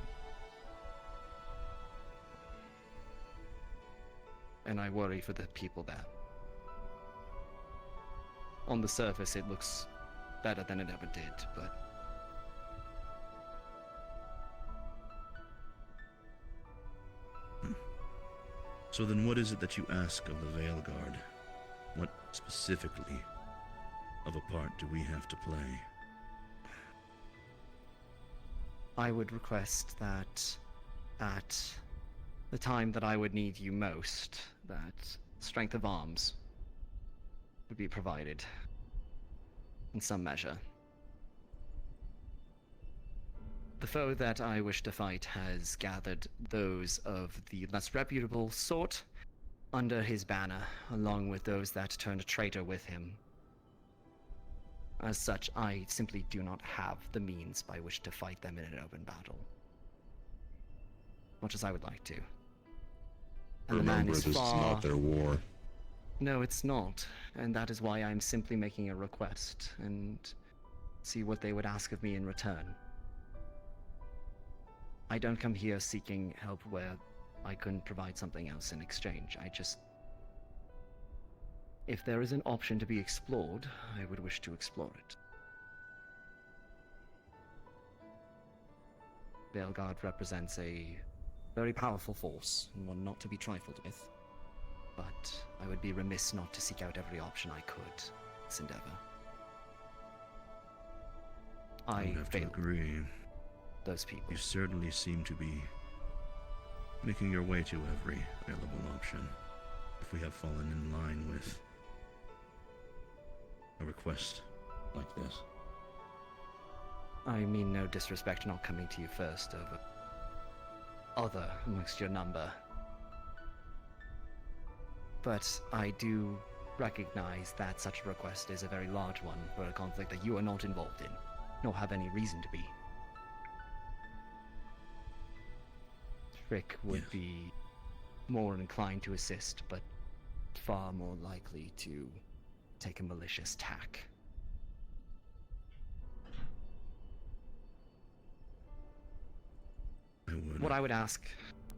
And I worry for the people there. On the surface, it looks better than it ever did, but... So then what is it that you ask of the Vale Guard? What specifically of a part do we have to play? I would request that at the time that I would need you most, that strength of arms would be provided in some measure. The foe that I wish to fight has gathered those of the less reputable sort under his banner, along with those that turned traitor with him. As such, I simply do not have the means by which to fight them in an open battle. Much as I would like to. And Remember, the man this is is not their war. No, it's not, and that is why I'm simply making a request, and see what they would ask of me in return. I don't come here seeking help where I couldn't provide something else in exchange. If there is an option to be explored, I would wish to explore it. Vale Guard represents a very powerful force, and one not to be trifled with. But I would be remiss not to seek out every option I could in this endeavor. I would have to agree. Those people. You certainly seem to be making your way to every available option. If we have fallen in line with a request like this. I mean no disrespect not coming to you first over other amongst your number. But I do recognize that such a request is a very large one for a conflict that you are not involved in. nor have any reason to be. Frick would be more inclined to assist, but far more likely to take a malicious tack. What I would ask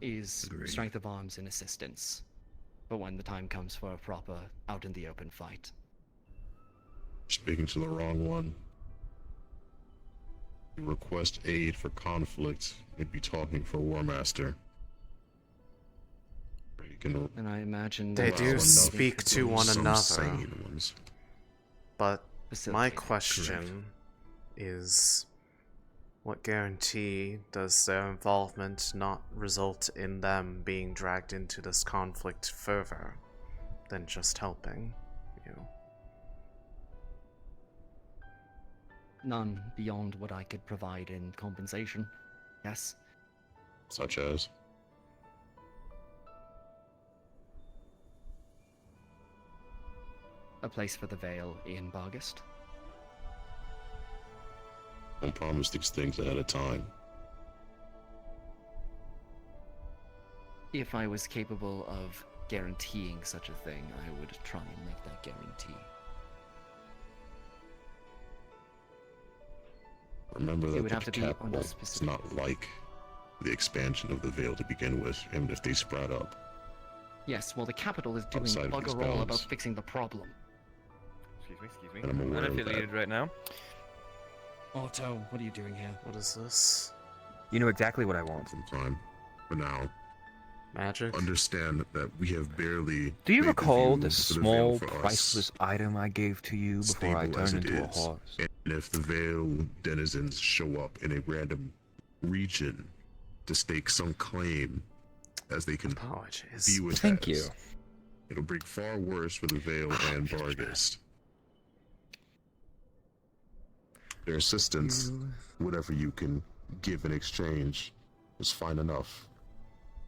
is strength of arms and assistance, but when the time comes for a proper out-in-the-open fight. Speaking to the wrong one. You request aid for conflict, you'd be talking for War Master. And I imagine they do speak to one another. Ones. But my question is, what guarantee does their involvement not result in them being dragged into this conflict further than just helping you? None beyond what I could provide in compensation, yes. Such as? A place for the Vale in Bargast. Don't promise these things ahead of time. If I was capable of guaranteeing such a thing, I would try and make that guarantee. Remember that the capital is not like the expansion of the Vale to begin with, even if they spread up. Yes, well, the capital is doing bugger all about fixing the problem. Excuse me. And I'm aware of Unaffiliated that. right now. Otto, what are you doing here? What is this? You know exactly what I want. Some time. For now. Magic? Understand that we have barely... Do you made recall view the to small, Vale for us priceless item I gave to you before I stable as turned it into a is. horse? And if the Vale denizens show up in a random region to stake some claim as they can view it Thank you. It'll bring far worse for the Vale and Bargast. Their assistance, whatever you can give in exchange, is fine enough.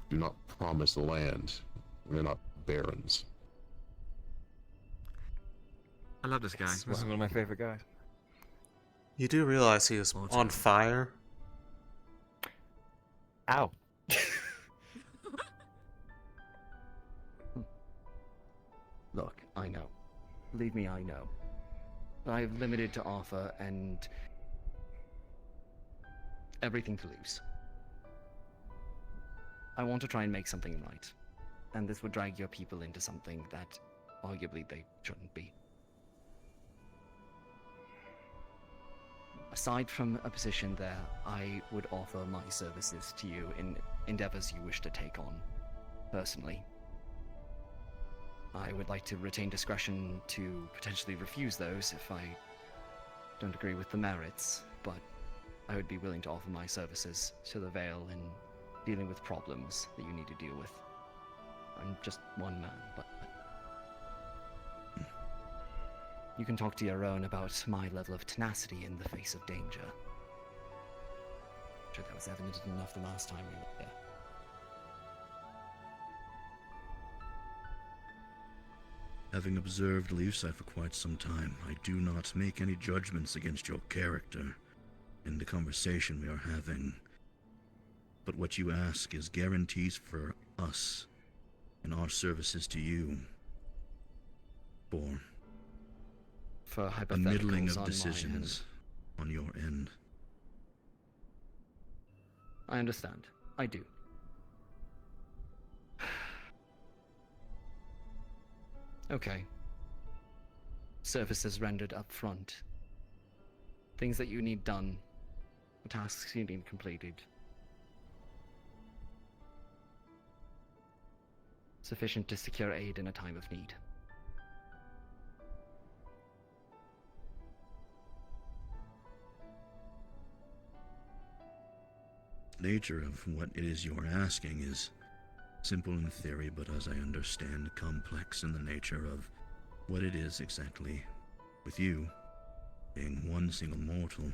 Do not promise the land. We're not barons. I love this guy. This is one of my favorite guys. You do realize he is on fire? Ow. Look, I know. Believe me, I know. But I have limited to offer and everything to lose. I want to try and make something right. And this would drag your people into something that arguably they shouldn't be. Aside from a position there, I would offer my services to you in endeavors you wish to take on, personally. I would like to retain discretion to potentially refuse those if I don't agree with the merits, but I would be willing to offer my services to the Vale in dealing with problems that you need to deal with. I'm just one man, but you can talk to your own about my level of tenacity in the face of danger. I'm sure that was evident enough the last time we were there. Having observed Leefside for quite some time, I do not make any judgments against your character in the conversation we are having. But what you ask is guarantees for us and our services to you. For a middling hypotheticals of on decisions on your end. I understand. I do. Okay. Services rendered up front. Things that you need done. Tasks you need completed. Sufficient to secure aid in a time of need. Nature of what it is you're asking is simple in theory, but as I understand, complex in the nature of what it is exactly. With you, being one single mortal.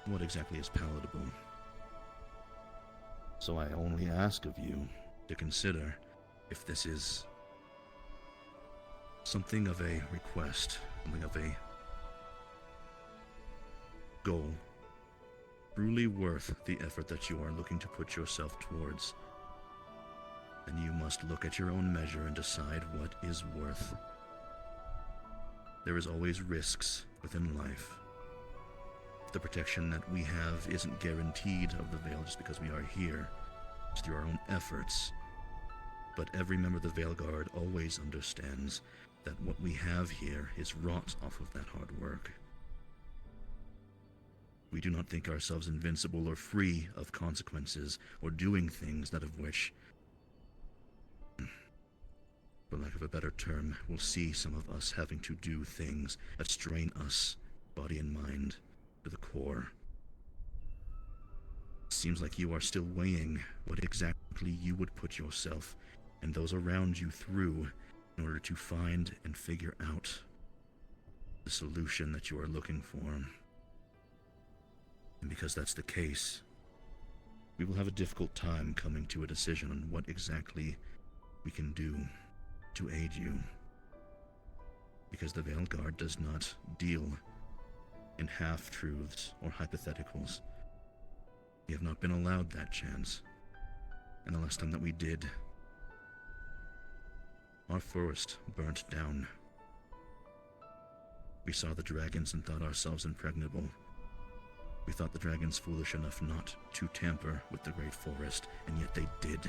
What exactly is palatable? So I only ask of you to consider if this is something of a request, something of a goal, truly worth the effort that you are looking to put yourself towards, then you must look at your own measure and decide what is worth. There is always risks within life. The protection that we have isn't guaranteed of the Vale just because we are here. It's through our own efforts. But every member of the Vale Guard always understands that what we have here is wrought off of that hard work. We do not think ourselves invincible or free of consequences or doing things that of which, for lack of a better term, we'll see some of us having to do things that strain us, body and mind, to the core. It seems like you are still weighing what exactly you would put yourself and those around you through in order to find and figure out the solution that you are looking for. And because that's the case, we will have a difficult time coming to a decision on what exactly we can do to aid you. Because the Vale Guard does not deal in half-truths or hypotheticals. We have not been allowed that chance. And the last time that we did, our forest burnt down. We saw the dragons and thought ourselves impregnable. We thought the dragons foolish enough not to tamper with the great forest, and yet they did,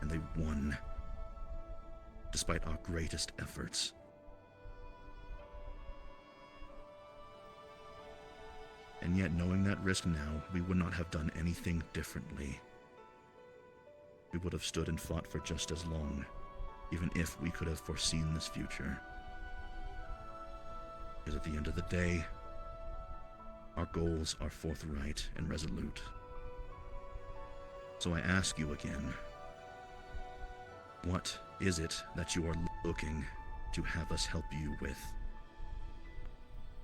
and they won, despite our greatest efforts. And yet, knowing that risk now, we would not have done anything differently. We would have stood and fought for just as long, even if we could have foreseen this future. Because at the end of the day, our goals are forthright and resolute. So I ask you again, what is it that you are looking to have us help you with?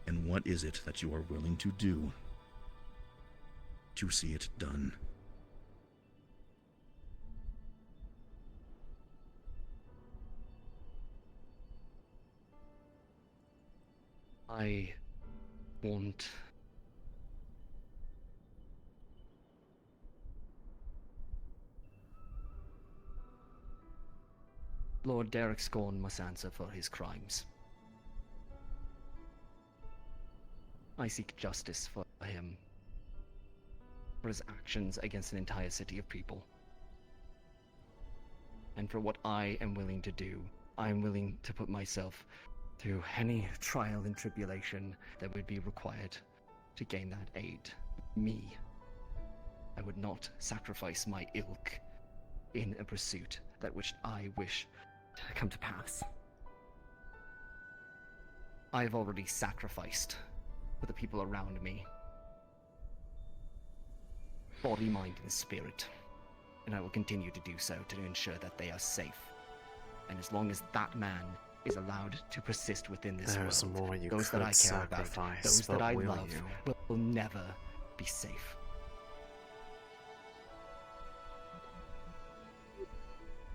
And what is it that you are willing to do to see it done? I want Lord Derek Scorn must answer for his crimes. I seek justice for him, for his actions against an entire city of people. And for what I am willing to do, I am willing to put myself through any trial and tribulation that would be required to gain that aid. Me. I would not sacrifice my ilk in a pursuit that which I wish to come to pass. I have already sacrificed for the people around me. Body, mind, and spirit. And I will continue to do so to ensure that they are safe. And as long as that man is allowed to persist within this There's world, more you those that could I care about, sacrifice, those that but I will love, you? will never be safe.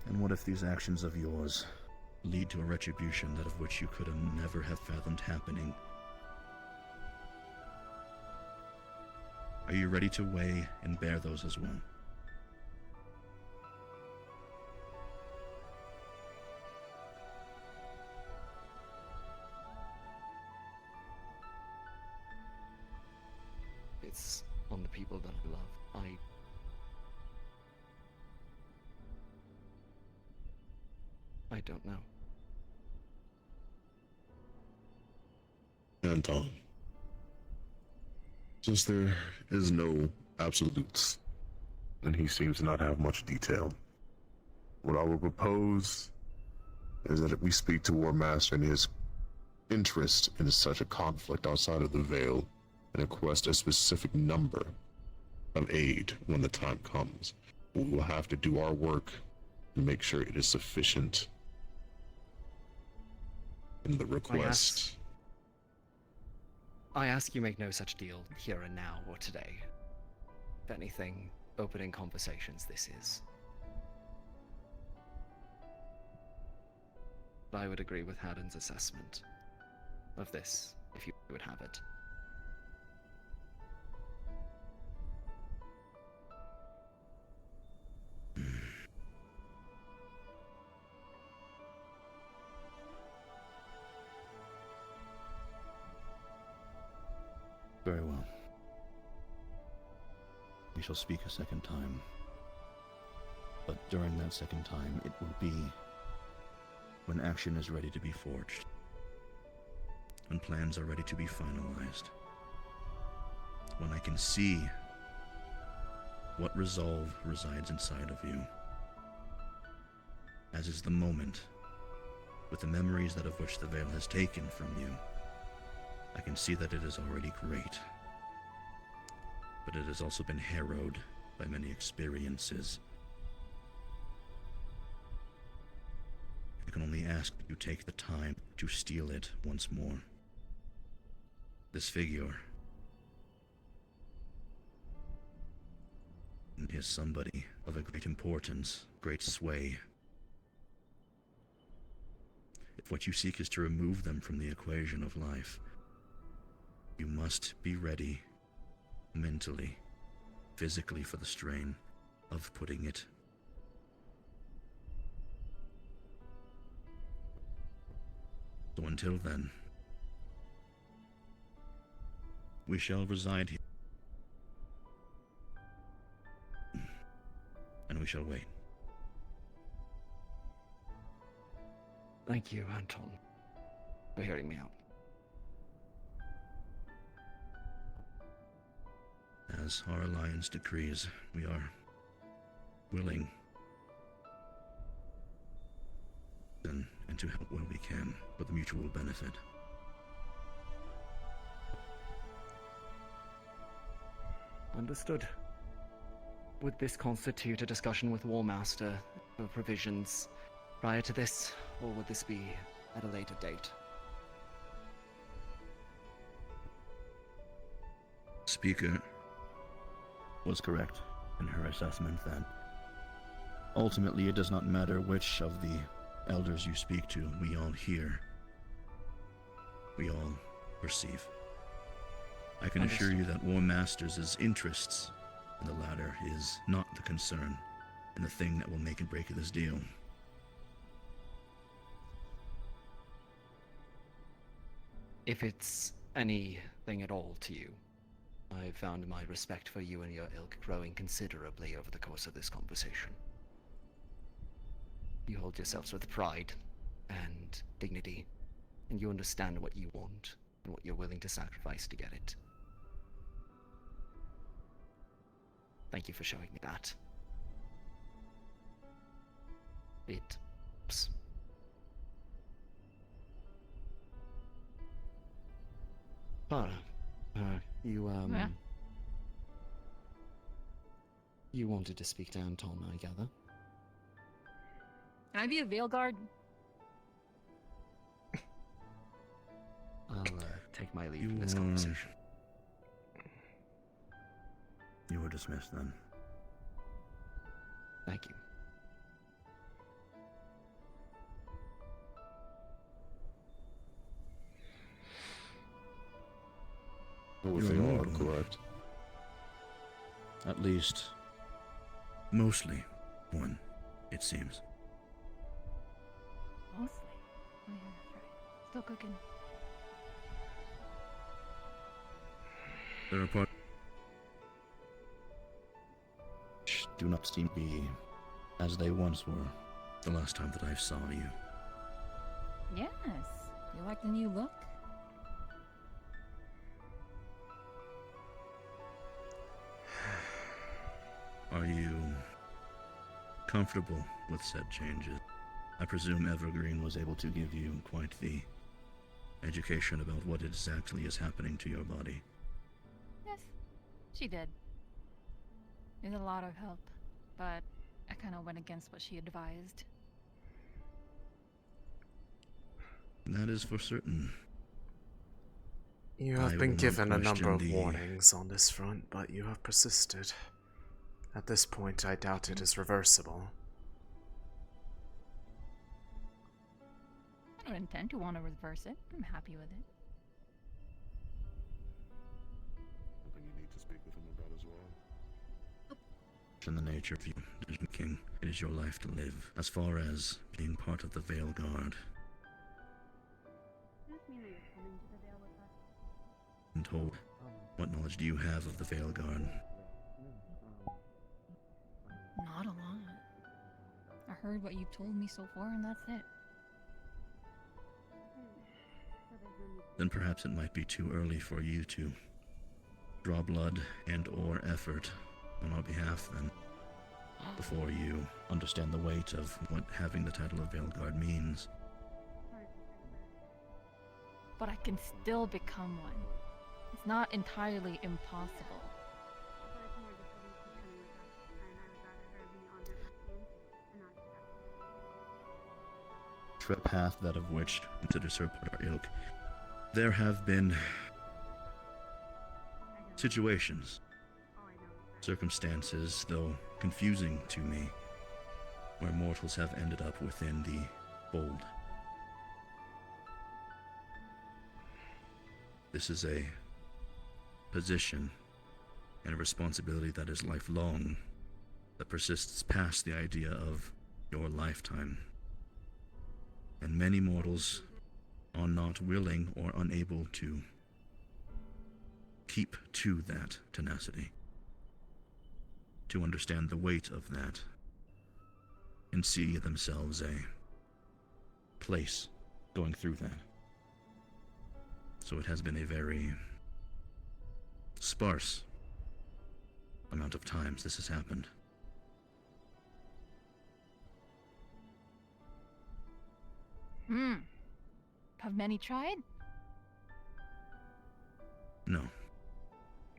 And what if these actions of yours lead to a retribution that of which you could never have fathomed happening? Are you ready to weigh and bear those as well? It's on the people that I love. I don't know. Anton, since there is no absolutes, and he seems to not have much detail, what I will propose is that if we speak to War Master and his interest in such a conflict outside of the Vale, and request a specific number of aid when the time comes, we will have to do our work and make sure it is sufficient in the request. I ask you make no such deal here and now or today. If anything, opening conversations this is. but I would agree with Haddon's assessment of this, if you would have it. Very well. We shall speak a second time. But during that second time, it will be when action is ready to be forged. When plans are ready to be finalized. When I can see what resolve resides inside of you. As is the moment, with the memories that of which the Vale has taken from you, I can see that it is already great. But it has also been harrowed by many experiences. I can only ask that you take the time to steal it once more. This figure is somebody of a great importance, great sway. If what you seek is to remove them from the equation of life, you must be ready, mentally, physically, for the strain of putting it. So until then, we shall reside here. And we shall wait. Thank you, Anton, for hearing me out. As our alliance decrees, we are willing and to help when we can for the mutual benefit. Understood. Would this constitute a discussion with Warmaster for provisions prior to this, or would this be at a later date? Speaker was correct in her assessment that ultimately it does not matter which of the elders you speak to, we all hear. We all perceive. I can assure you that War Masters' interests in the latter is not the concern and the thing that will make and break this deal. If it's anything at all to you, I've found my respect for you and your ilk growing considerably over the course of this conversation. You hold yourselves with pride and dignity, and you understand what you want and what you're willing to sacrifice to get it. Thank you for showing me that. It helps. Clara, Yeah? You wanted to speak to Anton, I gather? Can I be a Vale guard? I'll take my leave from this conversation. You are dismissed then. Thank you. Everything all correct. At least, mostly one, it seems. Mostly. Oh, yeah, that's right. Still cooking. There are parts which do not seem to be as they once were the last time that I saw you. Yes. You like the new look? Are you comfortable with said changes? I presume Evergreen was able to give you quite the education about what exactly is happening to your body. Yes, she did. There's a lot of help, but I kind of went against what she advised. That is for certain. You have I been will not given a number of question the- warnings on this front, but you have persisted. At this point, I doubt it is reversible. don't intend to want to reverse it. I'm happy with it. Something you need to speak with him about as well. In the nature of you, Dungeon King, it is your life to live. As far as being part of the Vale Guard, I'm told, what knowledge do you have of the Vale Guard? Not a lot. I heard what you've told me so far, and that's it. Then perhaps it might be too early for you to draw blood and or effort on our behalf then, before you understand the weight of what having the title of Vale Guard means. But I can still become one. It's not entirely impossible. For a path that of which considers her part of our ilk, there have been situations, circumstances, though confusing to me, where mortals have ended up within the fold. This is a position and a responsibility that is lifelong, that persists past the idea of your lifetime. And many mortals are not willing or unable to keep to that tenacity, to understand the weight of that, and see themselves a place going through that. So it has been a very sparse amount of times this has happened. Have many tried? No,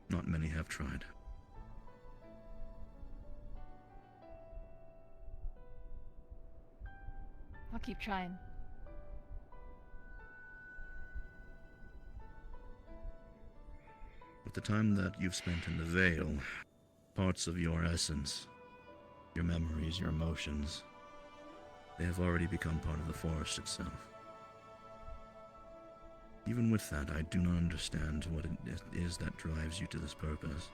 not many have tried. I'll keep trying. With the time that you've spent in the Vale, parts of your essence, your memories, your emotions, they have already become part of the forest itself. Even with that, I do not understand what it is that drives you to this purpose.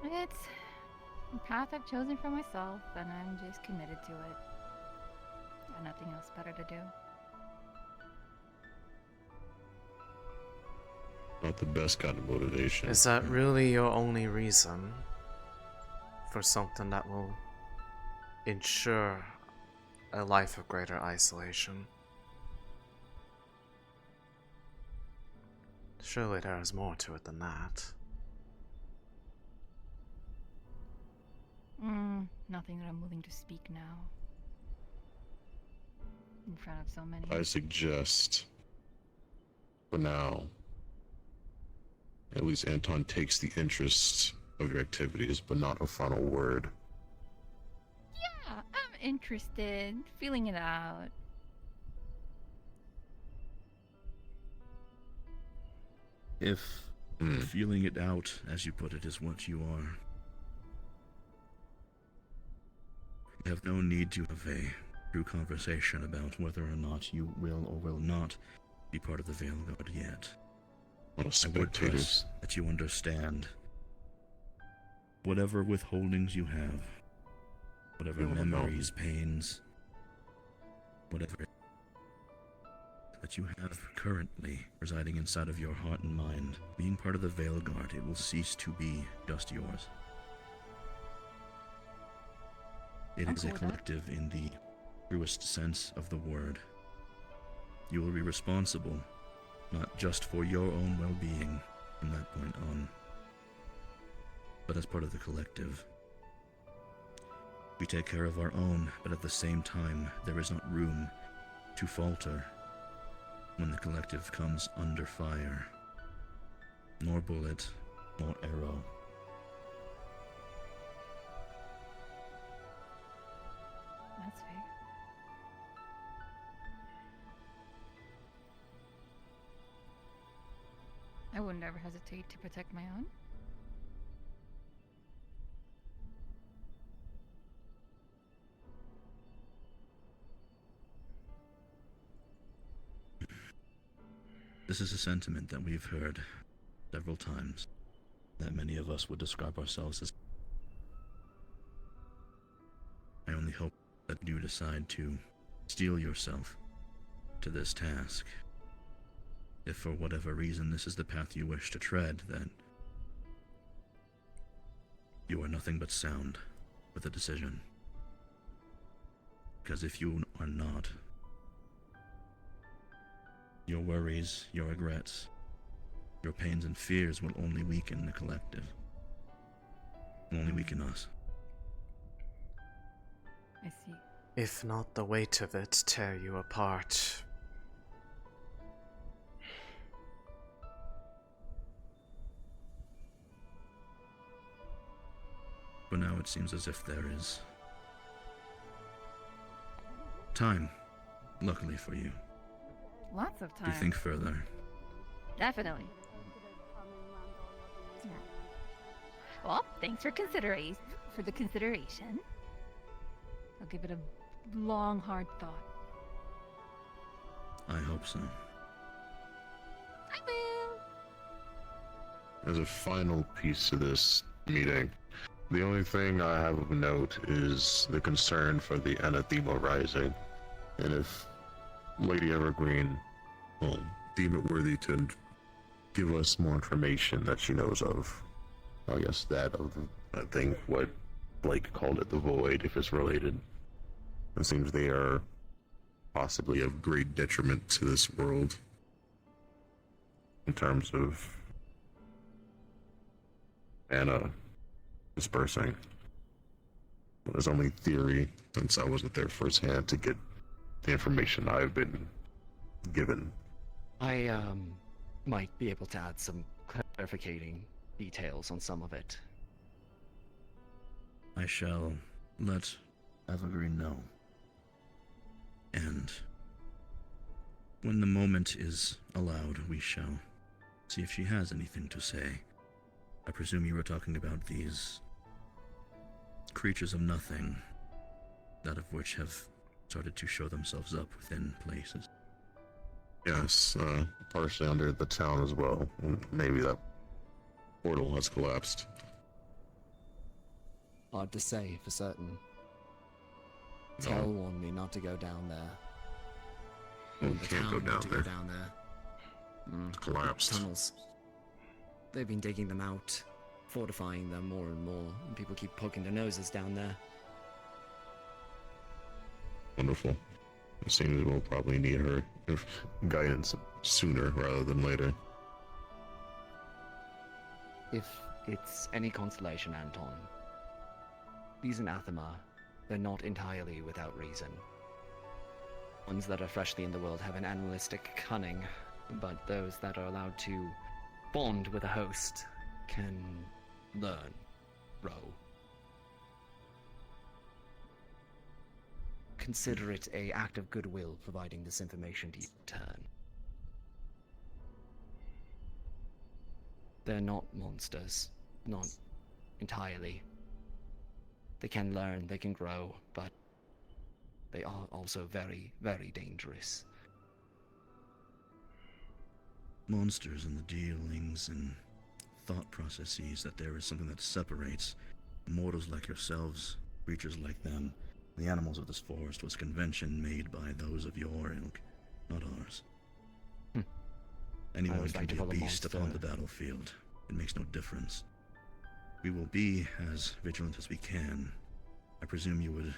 It's a path I've chosen for myself, and I'm just committed to it. Got nothing else better to do. Not the best kind of motivation. Is that really your only reason for something that will ensure a life of greater isolation? Surely there is more to it than that. Nothing that I'm willing to speak now. In front of so many. I suggest, for now, at least Anton takes the interest of your activities, but not a final word. Yeah, I'm interested. Feeling it out. If feeling it out, as you put it, is what you are, you have no need to have a true conversation about whether or not you will or will not be part of the Vale Guard yet. What a I would spectators. press that you understand whatever withholdings you have, whatever Feel the memories, pains, whatever that you have currently residing inside of your heart and mind, being part of the Vale Guard, it will cease to be just yours. It is a collective in the truest sense of the word. You will be responsible not just for your own well-being from that point on, but as part of the collective. We take care of our own, but at the same time, there is not room to falter when the collective comes under fire. Nor bullet, nor arrow. That's fair. I wouldn't ever hesitate to protect my own. This is a sentiment that we've heard several times, that many of us would describe ourselves as. I only hope that you decide to steel yourself to this task. If for whatever reason this is the path you wish to tread, then you are nothing but sound with a decision. Because if you are not, your worries, your regrets, your pains and fears will only weaken the collective. Will only weaken us. I see. If not the weight of it tear you apart. For now it seems as if there is time, luckily for you, Lots of time. to think further. Definitely. Well, thanks for the consideration. I'll give it a long, hard thought. I hope so. I will. As a final piece to this meeting, the only thing I have of note is the concern for the anathema rising, and if Lady Evergreen will deem it worthy to give us more information that she knows of. I guess that of, I think, what Blake called it, the Void, if it's related. It seems they are possibly of great detriment to this world in terms of mana dispersing. But it's only theory, since I wasn't there firsthand to get the information I've been given. I might be able to add some clarificating details on some of it. I shall let Evergreen know. And when the moment is allowed, we shall see if she has anything to say. I presume you were talking about these creatures of nothing, that of which have started to show themselves up within places. Yes, partially under the town as well. And maybe that portal has collapsed. Hard to say for certain. No. Tell warned me not to go down there. You The can't go town down not to there. go down there. It's collapsed. Tunnels. They've been digging them out, fortifying them more and more, and people keep poking their noses down there. Wonderful. It seems we'll probably need her guidance sooner rather than later. If it's any consolation, Anton, these anathema, they're not entirely without reason. Ones that are freshly in the world have an animalistic cunning, but those that are allowed to bond with a host can learn, grow. Consider it an act of goodwill providing this information to you in return. They're not monsters, not entirely. They can learn, they can grow, but they are also very, very dangerous. Monsters and the dealings and thought processes, that there is something that separates mortals like yourselves, creatures like them, the animals of this forest, was a convention made by those of your ilk, not ours. Anyone can be a beast upon the battlefield. It makes no difference. We will be as vigilant as we can. I presume you would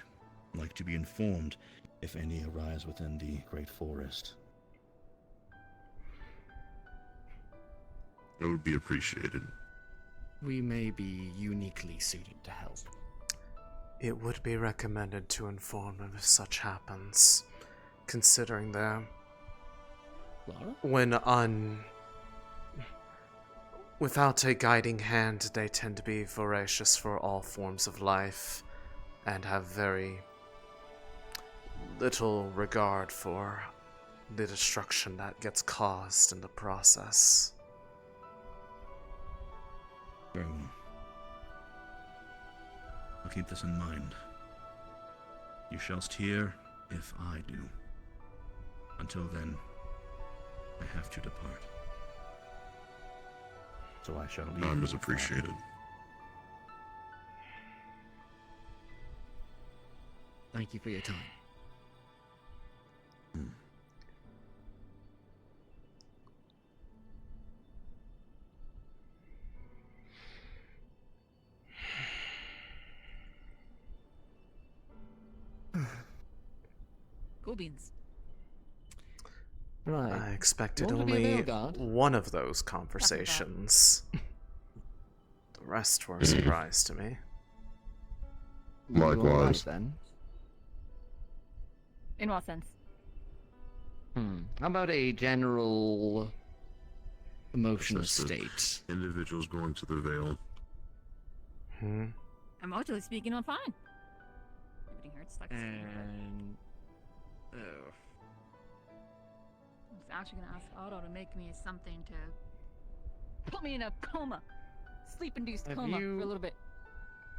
like to be informed if any arise within the great forest. It would be appreciated. We may be uniquely suited to help. It would be recommended to inform if such happens, considering that without a guiding hand, they tend to be voracious for all forms of life and have very little regard for the destruction that gets caused in the process. Very well. I'll keep this in mind. You shall steer if I do. Until then, I have to depart. So I shall leave. Time is appreciated. Thank you for your time. Cool beans. Right. I expected You want to be a only Vale guard? one of those conversations. The rest were a surprise to me. You all right, Likewise. then. In what sense? How about a general emotional Assess the state? Individuals going to the Vale. Emotionally speaking, I'm fine. Everything hurts like And I was actually gonna ask Otto to make me something to put me in a coma, sleep-induced Have coma you- for a little bit.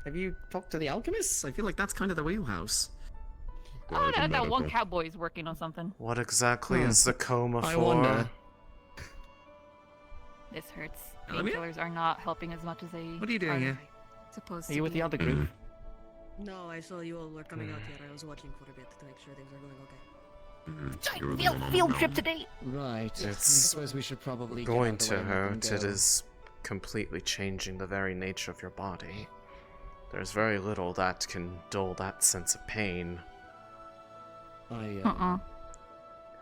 have you talked to the alchemists? I feel like that's kind of the wheelhouse. Oh, that one cowboy is working on something. What exactly is the coma I for? wonder. This hurts. Olivia? Painkillers are not helping as much as they. What are you doing here? Supposed Are to you with be. the other group? No, I saw you all were coming out here. I was watching for a bit to make sure things are going okay. You're the one on the Field trip mountain. today. Right. I It's suppose we should probably get going out the to way and let them hurt. It go. is completely changing the very nature of your body. There's very little that can dull that sense of pain.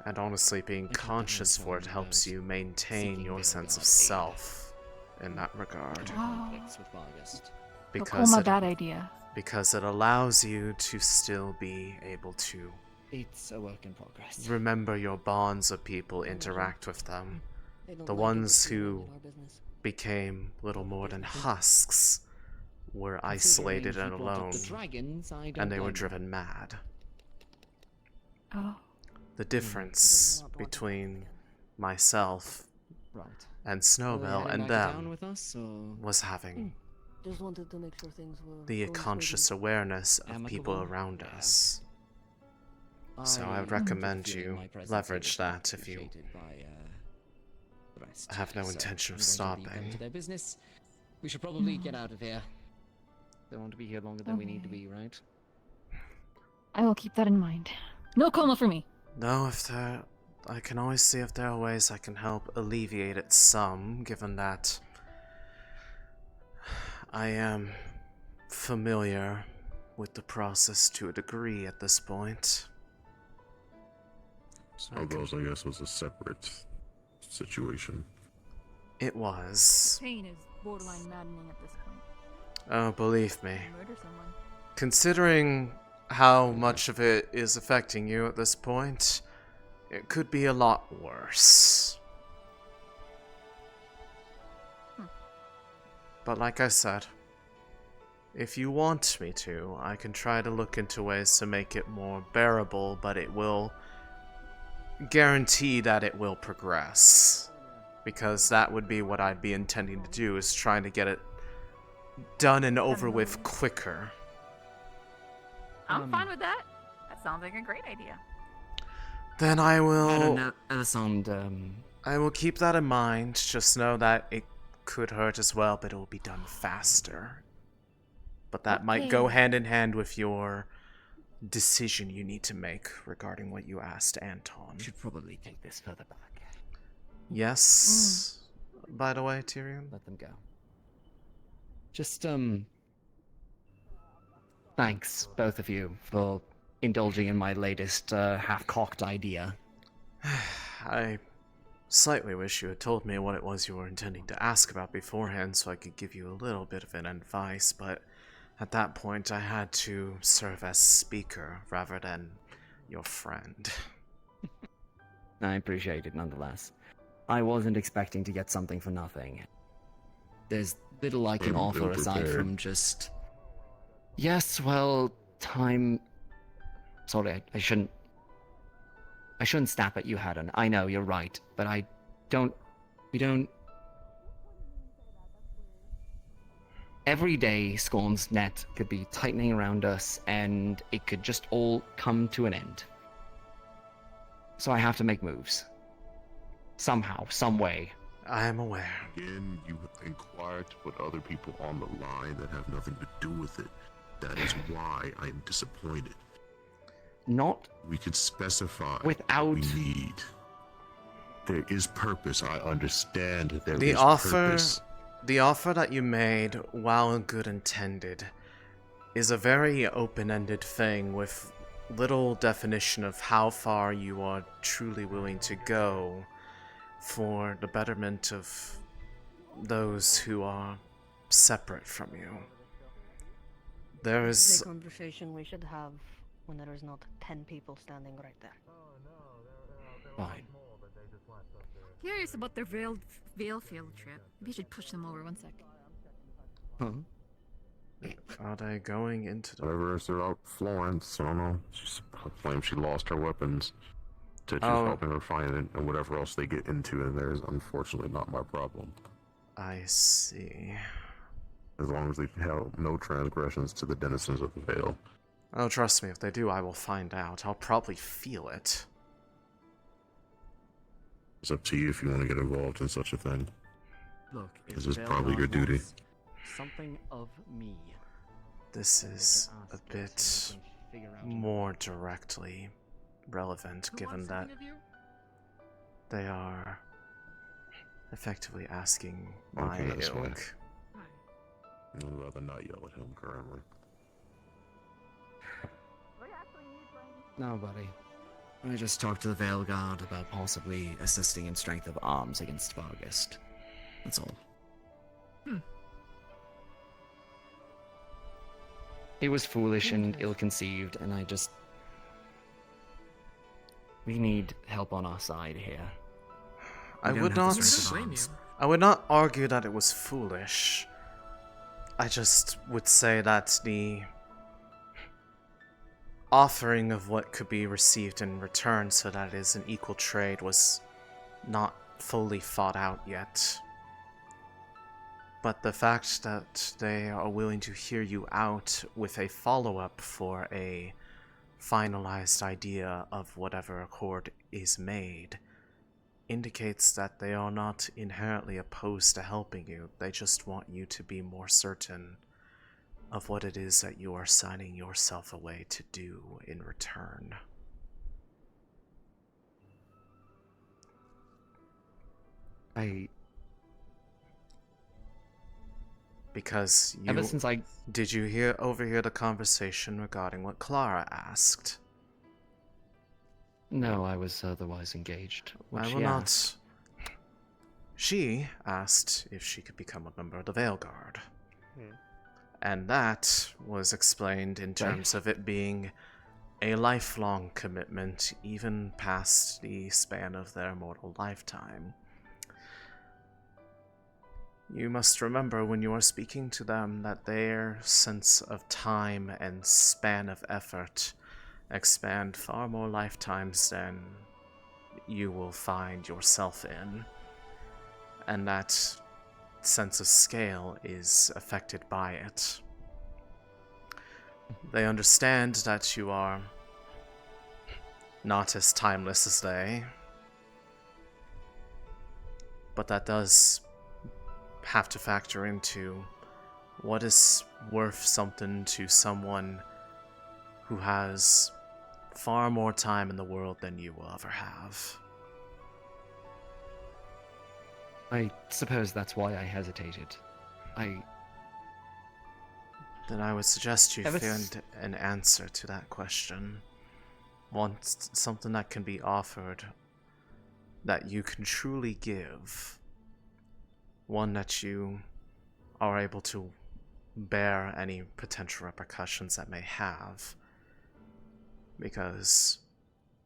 And honestly, being conscious for it helps you maintain your sense of self in that regard. Conflicts with Vargas. Because coma, it, bad idea. because it allows you to still be able to It's a work in progress. remember your bonds of people, interact with them. They don't The like it ones if we who mind our business. became little more than husks were isolated and Considering he brought up alone, the dragons, I don't and they were blame him. driven mad. Oh. The difference between myself Right. and Are Snowbell they and heading back down them with us, or? was having Just wanted to make sure things were the going conscious awareness of people Amicable? around us. So I would recommend you leverage that if you have no intention of I'm going to leave them stopping. to their business. We should probably get out of here. Don't want to be here longer than we need to be, right? I will keep that in mind. No coma for me. No, I can always see if there are ways I can help alleviate it some, given that I am familiar with the process to a degree at this point. Snowbells, I guess, was a separate situation. It was. Pain is borderline maddening at this point. Oh, believe me. Murder someone. Considering how much of it is affecting you at this point, it could be a lot worse. But like I said, if you want me to, I can try to look into ways to make it more bearable, but it will guarantee that it will progress. Because that would be what I'd be intending to do, is trying to get it done and over with quicker. I'm fine with that. That sounds like a great idea. Then I will... I don't know, Elisande, I will keep that in mind. Just know that it could hurt as well, but it will be done faster. But that might go Okay. hand in hand with your decision you need to make regarding what you asked Anton. should probably take this further back. Yes. By the way, Tyrion? Let them go. Just, thanks, both of you, for indulging in my latest, half-cocked idea. I slightly wish you had told me what it was you were intending to ask about beforehand so I could give you a little bit of an advice, but at that point I had to serve as speaker rather than your friend. I appreciate it nonetheless. I wasn't expecting to get something for nothing. There's little I can Ill offer aside prepared. from just... Yes, well, time... Sorry, I shouldn't snap at you, Haddon. I know, you're right, but we don't... Every day, Scorn's net could be tightening around us, and it could just all come to an end. So I have to make moves. Somehow, some way. I am aware. Again, you inquire to put other people on the line that have nothing to do with it. That is why I am disappointed. Not. We could specify without. What we need. There is purpose. I understand that there is The offer, purpose. the offer that you made, while good intended, is a very open-ended thing with little definition of how far you are truly willing to go for the betterment of those who are separate from you. There is a conversation we should have when there is not 10 people standing right there. Fine. Curious about their Vale field trip. Maybe you should push them over 1 sec. Huh? Are they going into the... Whatever is throughout Florence, I don't know. She claims she lost her weapons. She's Oh. helping her find it, and whatever else they get into in there is unfortunately not my problem. I see. As long as they have no transgressions to the denizens of the Vale. Oh, trust me, if they do, I will find out. I'll probably feel it. It's up to you if you want to get involved in such a thing. Look, This is probably your duty. Something of me. This is a bit more directly relevant, given that they are effectively asking my Okay, that's fine. ilk. I'd rather not yell at him currently. No, buddy. I just talked to the Vale Guard about possibly assisting in strength of arms against Vargas. That's all. It was foolish and ill-conceived, and I just... We need help on our side here. I We would don't have not. the strength of arms. I would not argue that it was foolish. I just would say that the offering of what could be received in return so that it is an equal trade was not fully thought out yet. But the fact that they are willing to hear you out with a follow-up for a finalized idea of whatever accord is made indicates that they are not inherently opposed to helping you. They just want you to be more certain of what it is that you are signing yourself away to do in return. Because you... Ever since I... Did you overhear the conversation regarding what Clara asked? No, I was otherwise engaged. What I she will asked. not... She asked if she could become a member of the Vale Guard. And that was explained in terms of it being a lifelong commitment, even past the span of their mortal lifetime. You must remember when you are speaking to them that their sense of time and span of effort expand far more lifetimes than you will find yourself in. And that sense of scale is affected by it. They understand that you are not as timeless as they, but that does have to factor into what is worth something to someone who has far more time in the world than you will ever have. I suppose that's why I hesitated. Then I would suggest you Ever find an answer to that question. Want something that can be offered, that you can truly give. One that you are able to bear any potential repercussions that may have. Because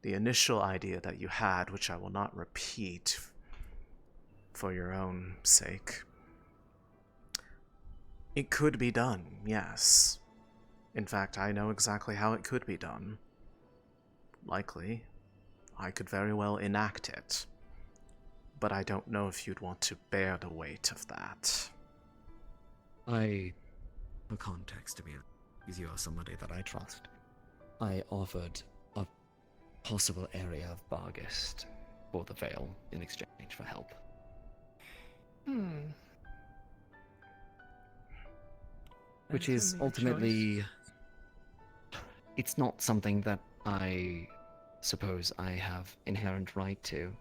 the initial idea that you had, which I will not repeat for your own sake, it could be done, yes. In fact, I know exactly how it could be done. Likely, I could very well enact it. But I don't know if you'd want to bear the weight of that. For context, to be because you are somebody that I trust, I offered a possible area of Bargist for the Vale in exchange for help. Which is ultimately... It's not something that I suppose I have inherent right to.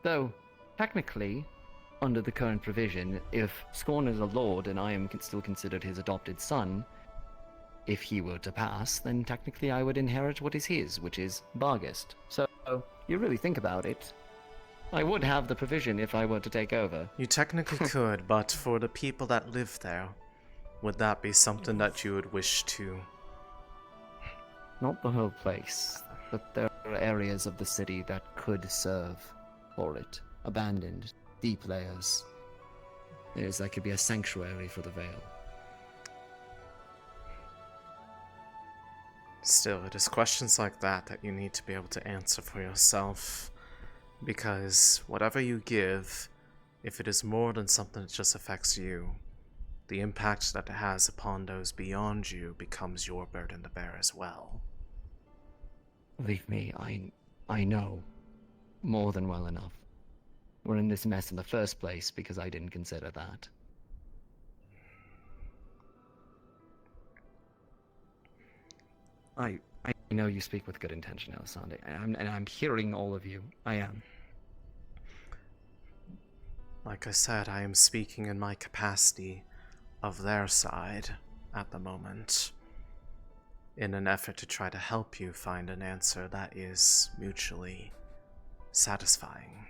Though, technically, under the current provision, if Scorn is a lord and I am still considered his adopted son, if he were to pass, then technically I would inherit what is his, which is Barghest. So, you really think about it, I would have the provision if I were to take over. You technically could, but for the people that live there, would that be something that you would wish to? Not the whole place, but there are areas of the city that could serve for it. Abandoned, deep layers. That could be a sanctuary for the Vale. Still, it is questions like that that you need to be able to answer for yourself. Because whatever you give, if it is more than something that just affects you, the impact that it has upon those beyond you becomes your burden to bear as well. Believe me, I know more than well enough. We're in this mess in the first place because I didn't consider that. I know you speak with good intention, Elisande, and I'm hearing all of you. I am. Like I said, I am speaking in my capacity of their side at the moment, in an effort to try to help you find an answer that is mutually satisfying.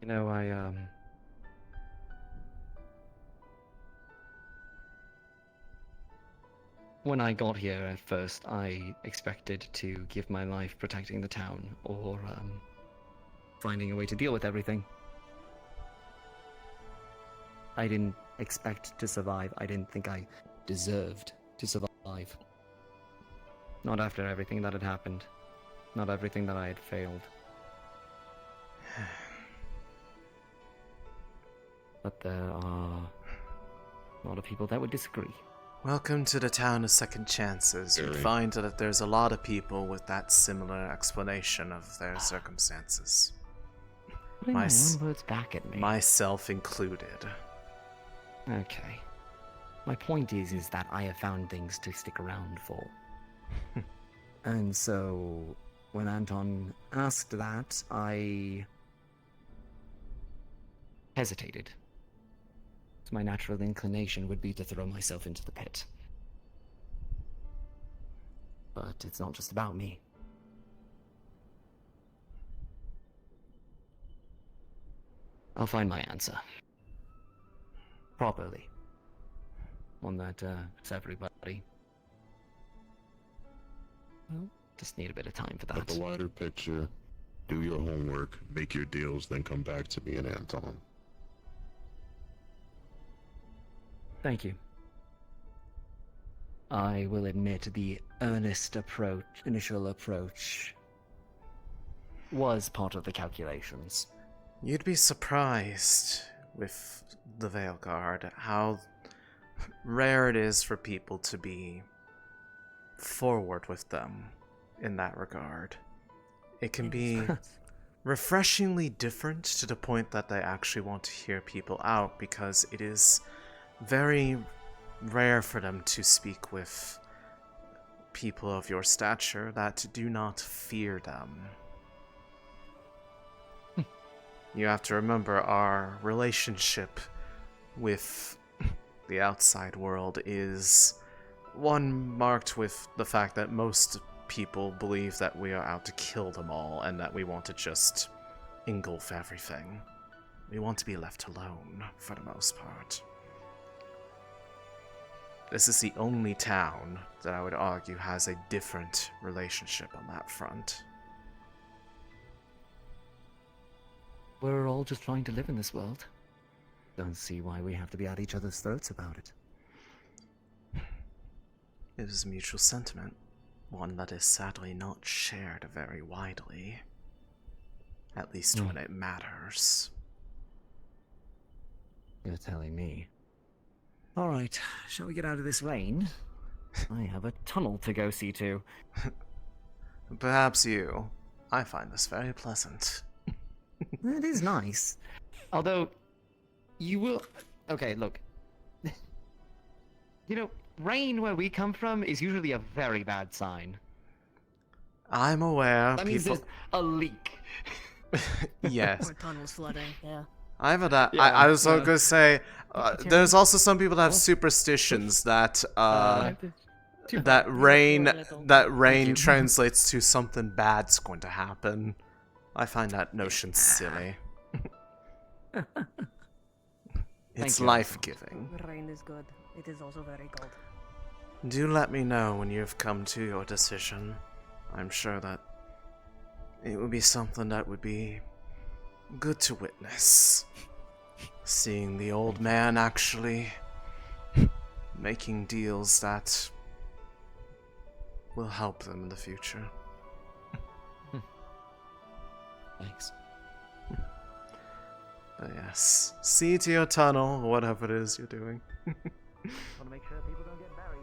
You know, when I got here at first, I expected to give my life protecting the town, or, finding a way to deal with everything. I didn't expect to survive. I didn't think I deserved to survive. Not after everything that had happened. Not everything that I had failed. But there are a lot of people that would disagree. Welcome to the town of second chances. You'd find that there's a lot of people with that similar explanation of their circumstances. Putting my own words back at me. Myself included. Okay. My point is that I have found things to stick around for. And so, when Anton asked that, I hesitated. My natural inclination would be to throw myself into the pit. But it's not just about me. I'll find my answer. Properly. One that fits everybody. Well, just need a bit of time for that. At the wider picture, do your homework, make your deals, then come back to me and Anton. Thank you. I will admit the earnest initial approach was part of the calculations. You'd be surprised with the Vale Guard how rare it is for people to be forward with them in that regard. It can be refreshingly different to the point that they actually want to hear people out, because it is very rare for them to speak with people of your stature that do not fear them. You have to remember, our relationship with the outside world is one marked with the fact that most people believe that we are out to kill them all and that we want to just engulf everything. We want to be left alone, for the most part. This is the only town that I would argue has a different relationship on that front. We're all just trying to live in this world. Don't see why we have to be at each other's throats about it. It is a mutual sentiment, one that is sadly not shared very widely. At least when it matters. You're telling me. Alright, shall we get out of this rain? I have a tunnel to go see to. Perhaps you. I find this very pleasant. It is nice. Although, you will... Okay, look. You know, rain where we come from is usually a very bad sign. I'm aware. That means there's a leak. Yes. Or tunnels flooding, yeah. I've had that. Yeah, I was yeah. going to say, there's also some people that have superstitions that that rain translates to something bad's going to happen. I find that notion silly. It's you. life-giving. Rain is good. It is also very cold. Do let me know when you've come to your decision. I'm sure that it would be something that would be good to witness. Seeing the old man actually making deals that will help them in the future. Thanks. But yes, see to your tunnel, whatever it is you're doing. Want to make sure people don't get buried.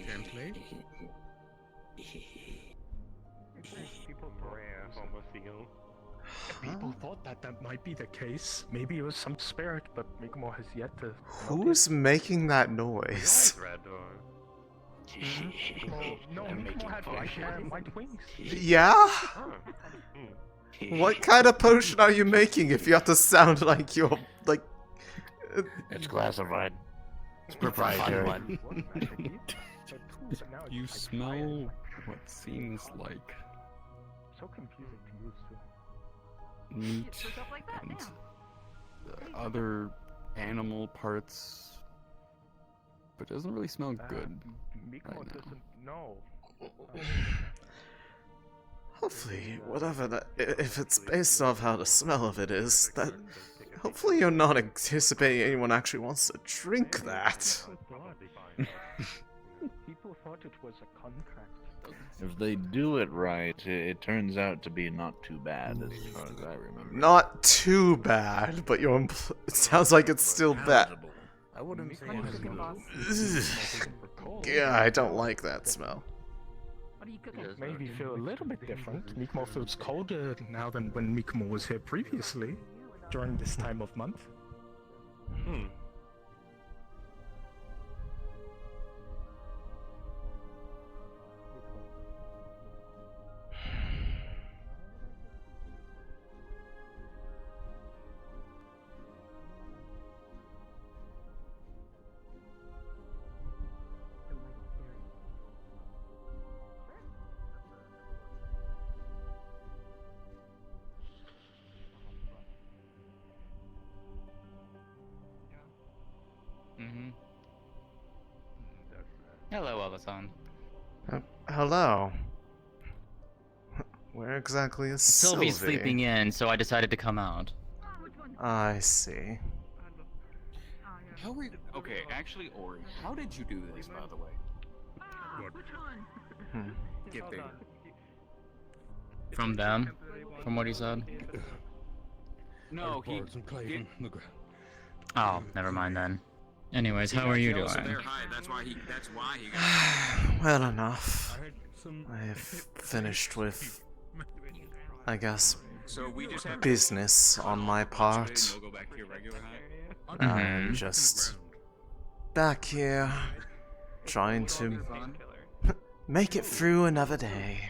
Gently. People prayer almost feel. People thought that that might be the case. Maybe it was some spirit, but Migmore has yet to. Who's making that noise? Red or... Well, no, Migmore had white hair and white wings. Yeah? What kind of potion are you making if you have to sound like you're, like... It's classified. It's proprietary. You smell what seems like So confusing to use too. meat and other animal parts, but it doesn't really smell good Migmore right now. doesn't know. Hopefully, whatever that... If it's based off how the smell of it is, that... Hopefully you're not anticipating anyone actually wants to drink that. People thought it was a contract. If they do it right, it turns out to be not too bad, as far as I remember. Not too bad, but you're it sounds like it's still bad. I wouldn't say it's Yeah, I don't like that smell. It made me feel a little bit different. Migmore feels colder now than when Migmore was here previously, during this time of month. Hello, Elisande. Hello. Where exactly is Sylvie's Sylvie? sleeping in, so I decided to come out. I see. How were you... Okay, actually, Ori, how did you do this, by the way? Get there. From them? From what he said? No, he... Oh, never mind then. Anyways, how are you doing? That's why he got... Well enough. I have finished with I guess, So we just have business on my part. We'll go back to your regular high. I'm just back here, trying to make it through another day.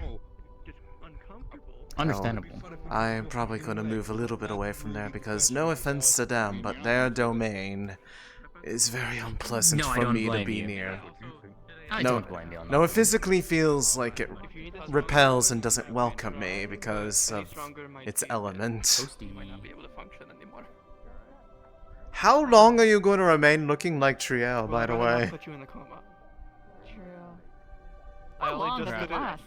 Understandable. I'm probably gonna move a little bit away from there because, no offense to them, but their domain is very unpleasant for me to be near. I don't blame you on that. No, it physically feels like it repels and doesn't welcome me because of its element. How long are you going to remain looking like Triel, by the way? True. I How long only does just it did it. last?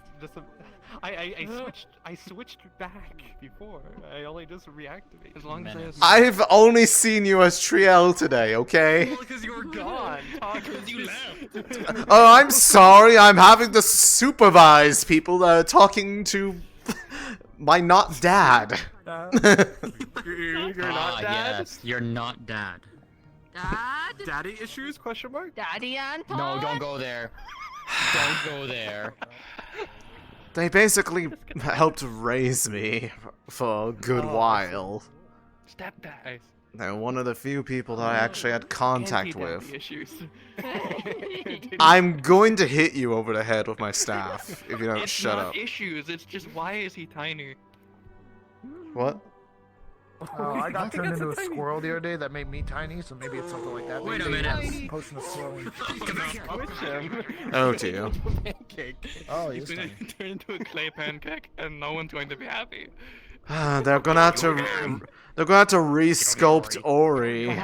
I switched back before. I only just reactivated. As long as I have I've only seen you as Triel today, okay? Well, because you were gone. Because you left. Oh, I'm sorry, I'm having to supervise people that are talking to my not dad. You're not dad? Yes, you're not dad. Dad? Daddy issues? Question mark? Daddy Anton? No, don't go there. Don't go there. They basically helped raise me for a good while. Stepdad. They're one of the few people that I actually had contact Anti-daddy with. issues. I'm going to hit you over the head with my staff if you don't It's shut not up. issues, it's just why is he tiny? What? Oh, I got turned into a squirrel the other day that made me tiny, so maybe it's something like that. Wait a Maybe minute. Potion of swirling. Oh dear. Oh, He's he's gonna tiny. turn into a clay pancake, and no one's going to be happy. They're gonna have to. They're gonna have to re-sculpt Ori.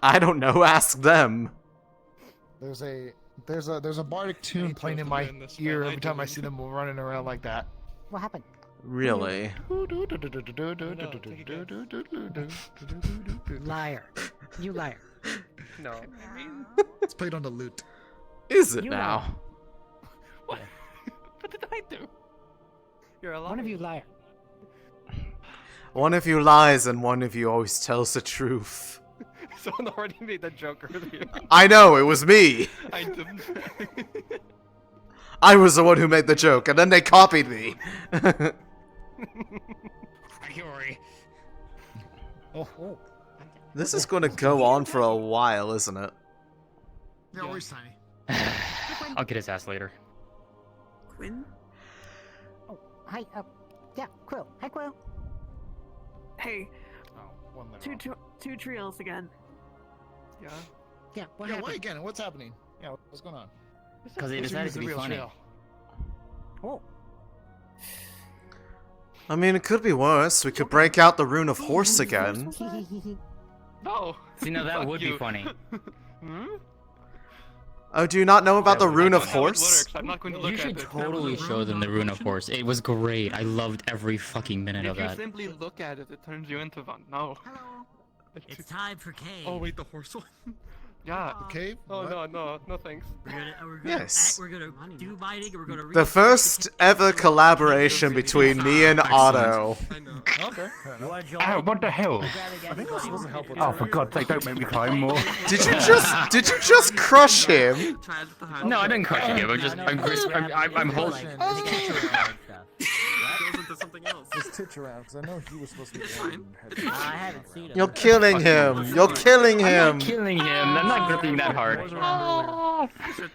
I don't know. Ask them. There's a bardic tune playing in my ear every time I see them running around like that. What happened? Really? Liar. You liar. No. It's played on the lute. Is it You now? What did I do? You're a liar. One of you liar. One of you lies and one of you always tells the truth. Someone already made that joke earlier. I know, it was me. I didn't. I was the one who made the joke, and then they copied me. Oh. This is going to go on for a while, isn't it? Yeah, Ori's tiny. I'll get his ass later. Quinn? Oh, hi. Yeah, Quill. Hi, Quill. Hey, One letter off. two trios again. Yeah. Yeah, what Yeah, happened? why again? What's happening? Yeah, what's going on? Because they What's decided to be the real funny. trail? Oh. I mean, it could be worse. We could break out the rune of horse again. No. See, now that Fuck would be you. funny. Hmm? Oh, do you not know about the rune of That's how it horse? works. I'm not going to look You should at it. totally show them the rune of horse. It was great. I loved every fucking minute If of you that. simply look at it, it turns you into one. No. Hello. It's time for cave. Oh wait, the horse one. Yeah. The cave? Oh What? no thanks. We're gonna Yes. we're gonna do mining. We're gonna The first ever collaboration between me and Otto. Okay. Oh, what the hell? I think this doesn't help with Oh, for God's sake, don't make me cry more. Did you just crush him? No, I didn't crush you. I'm holding. Just titch around, because I know he was supposed to be the one who had I haven't seen him. You're killing him. You're killing I'm him. not killing him. I'm not gripping that hard.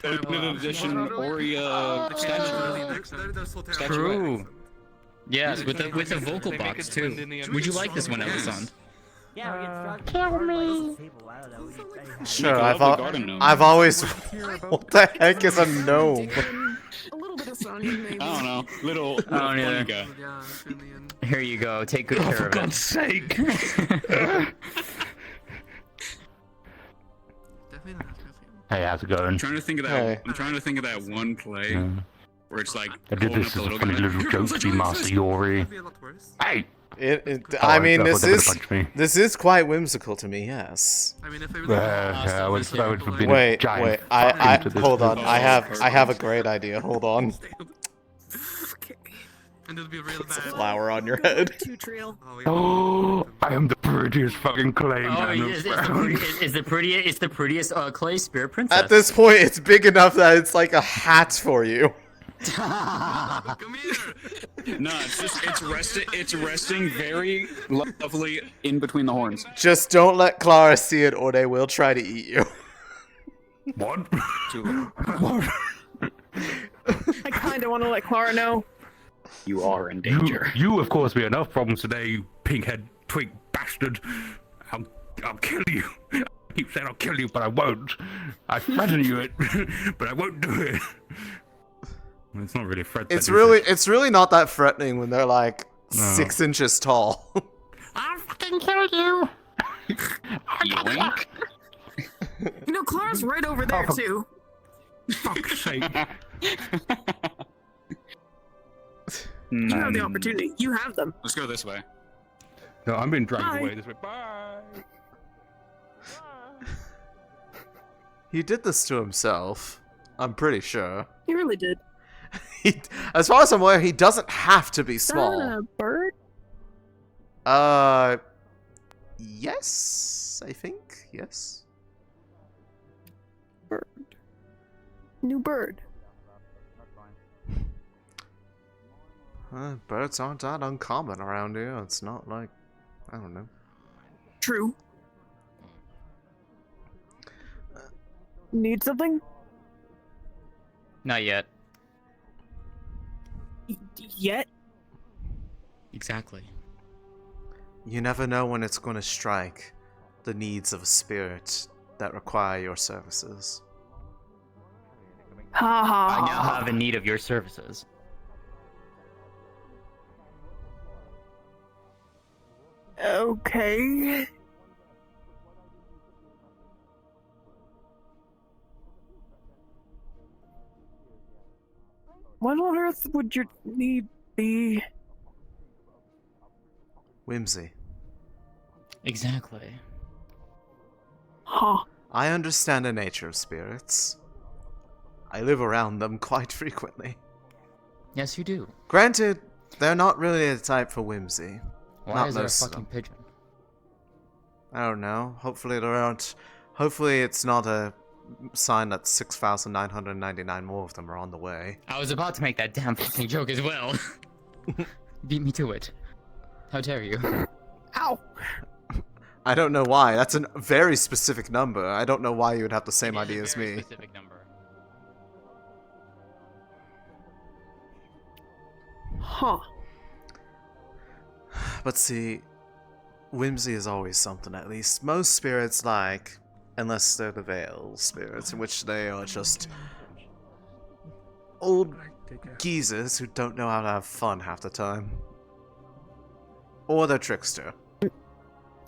Limited edition Ori statue. True. Yes, with the vocal box too. Would you like this one, Elisande? Yeah, we're getting Kill me. Sure, Make a lovely garden gnome. I've always. What the heck is a gnome? A little bit of Sonya, maybe. I don't know. Little I don't either. guy. Here you go. Take good care For of God's it. sake! Hey, how's it going? I'm trying to think of that. Hey. I'm trying to think of that one play Yeah. where it's like I did holding this up as the a little funny guy. little Like, joke to you, Master Yori. Hey! I Oh, mean, that this was a bit of is punch me. this is quite whimsical to me. Yes. I mean, if it was Yeah, I would have been a Wait, giant wait. fuck I into this hold on. business. I have a great idea. Hold on. and it'd be real It's a bad. flower on your head. Two trio. Oh, I am the prettiest fucking clay Oh, man is the prettiest clay spirit princess. At this point, it's big enough that it's like a hat for you. Come here. No, it's resting very lovely in between the horns. Just don't let Clara see it, or they will try to eat you. What? I kind of want to let Clara know. You are in danger. You have caused me enough problems today, you pink-head twig bastard. I'll kill you. I keep saying I'll kill you, but I won't. I threaten you, but I won't do it. It's not really a threat. It's really not that threatening when they're like 6 inches tall. I'll fucking kill you. Yoink. You know, Clara's right over there too. Fuck's sake. You have the opportunity. You have them. Let's go this way. No, I'm being dragged Bye. away this way. Bye. He did this to himself. I'm pretty sure. He really did. As far as I'm aware, he doesn't have to be Is that small. a bird? Yes, I think. Yes. Bird. New bird. Birds aren't that uncommon around here. It's not like, I don't know. True. Need something? Not yet. Yet? Exactly. You never know when it's going to strike the needs of a spirit that require your services. Ha ha. I now have a need of your services. Okay. What on earth would your need be? Whimsy. Exactly. Huh. I understand the nature of spirits. I live around them quite frequently. Yes, you do. Granted, they're not really the type for whimsy. Why Not is there a most of fucking them. pigeon? I don't know. Hopefully there aren't. Hopefully it's not a sign that 6,999 more of them are on the way. I was about to make that damn fucking joke as well. Beat me to it. How dare you? Ow! I don't know why. That's a very specific number. I don't know why you would have the same idea as me. Specific number. Huh. But see, whimsy is always something, at least. Most spirits like, unless they're the Vale spirits, in which they are just old geezers who don't know how to have fun half the time. Or they're trickster.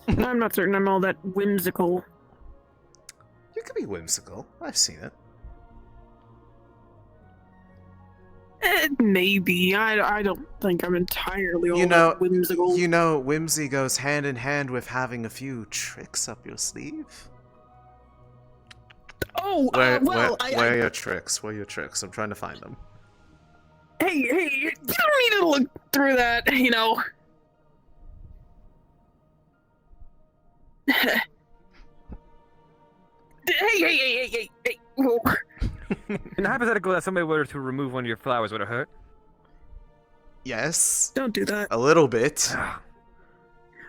I'm not certain I'm all that whimsical. You can be whimsical. I've seen it. Maybe. I don't think I'm entirely all You know, that whimsical. you know, whimsy goes hand in hand with having a few tricks up your sleeve. Oh, Where are your tricks? Where are your tricks? I'm trying to find them. Hey, you don't need to look through that, you know. Hey. Whoa. In the hypothetical that somebody were to remove one of your flowers, would it hurt? Yes. Don't do that. A little bit.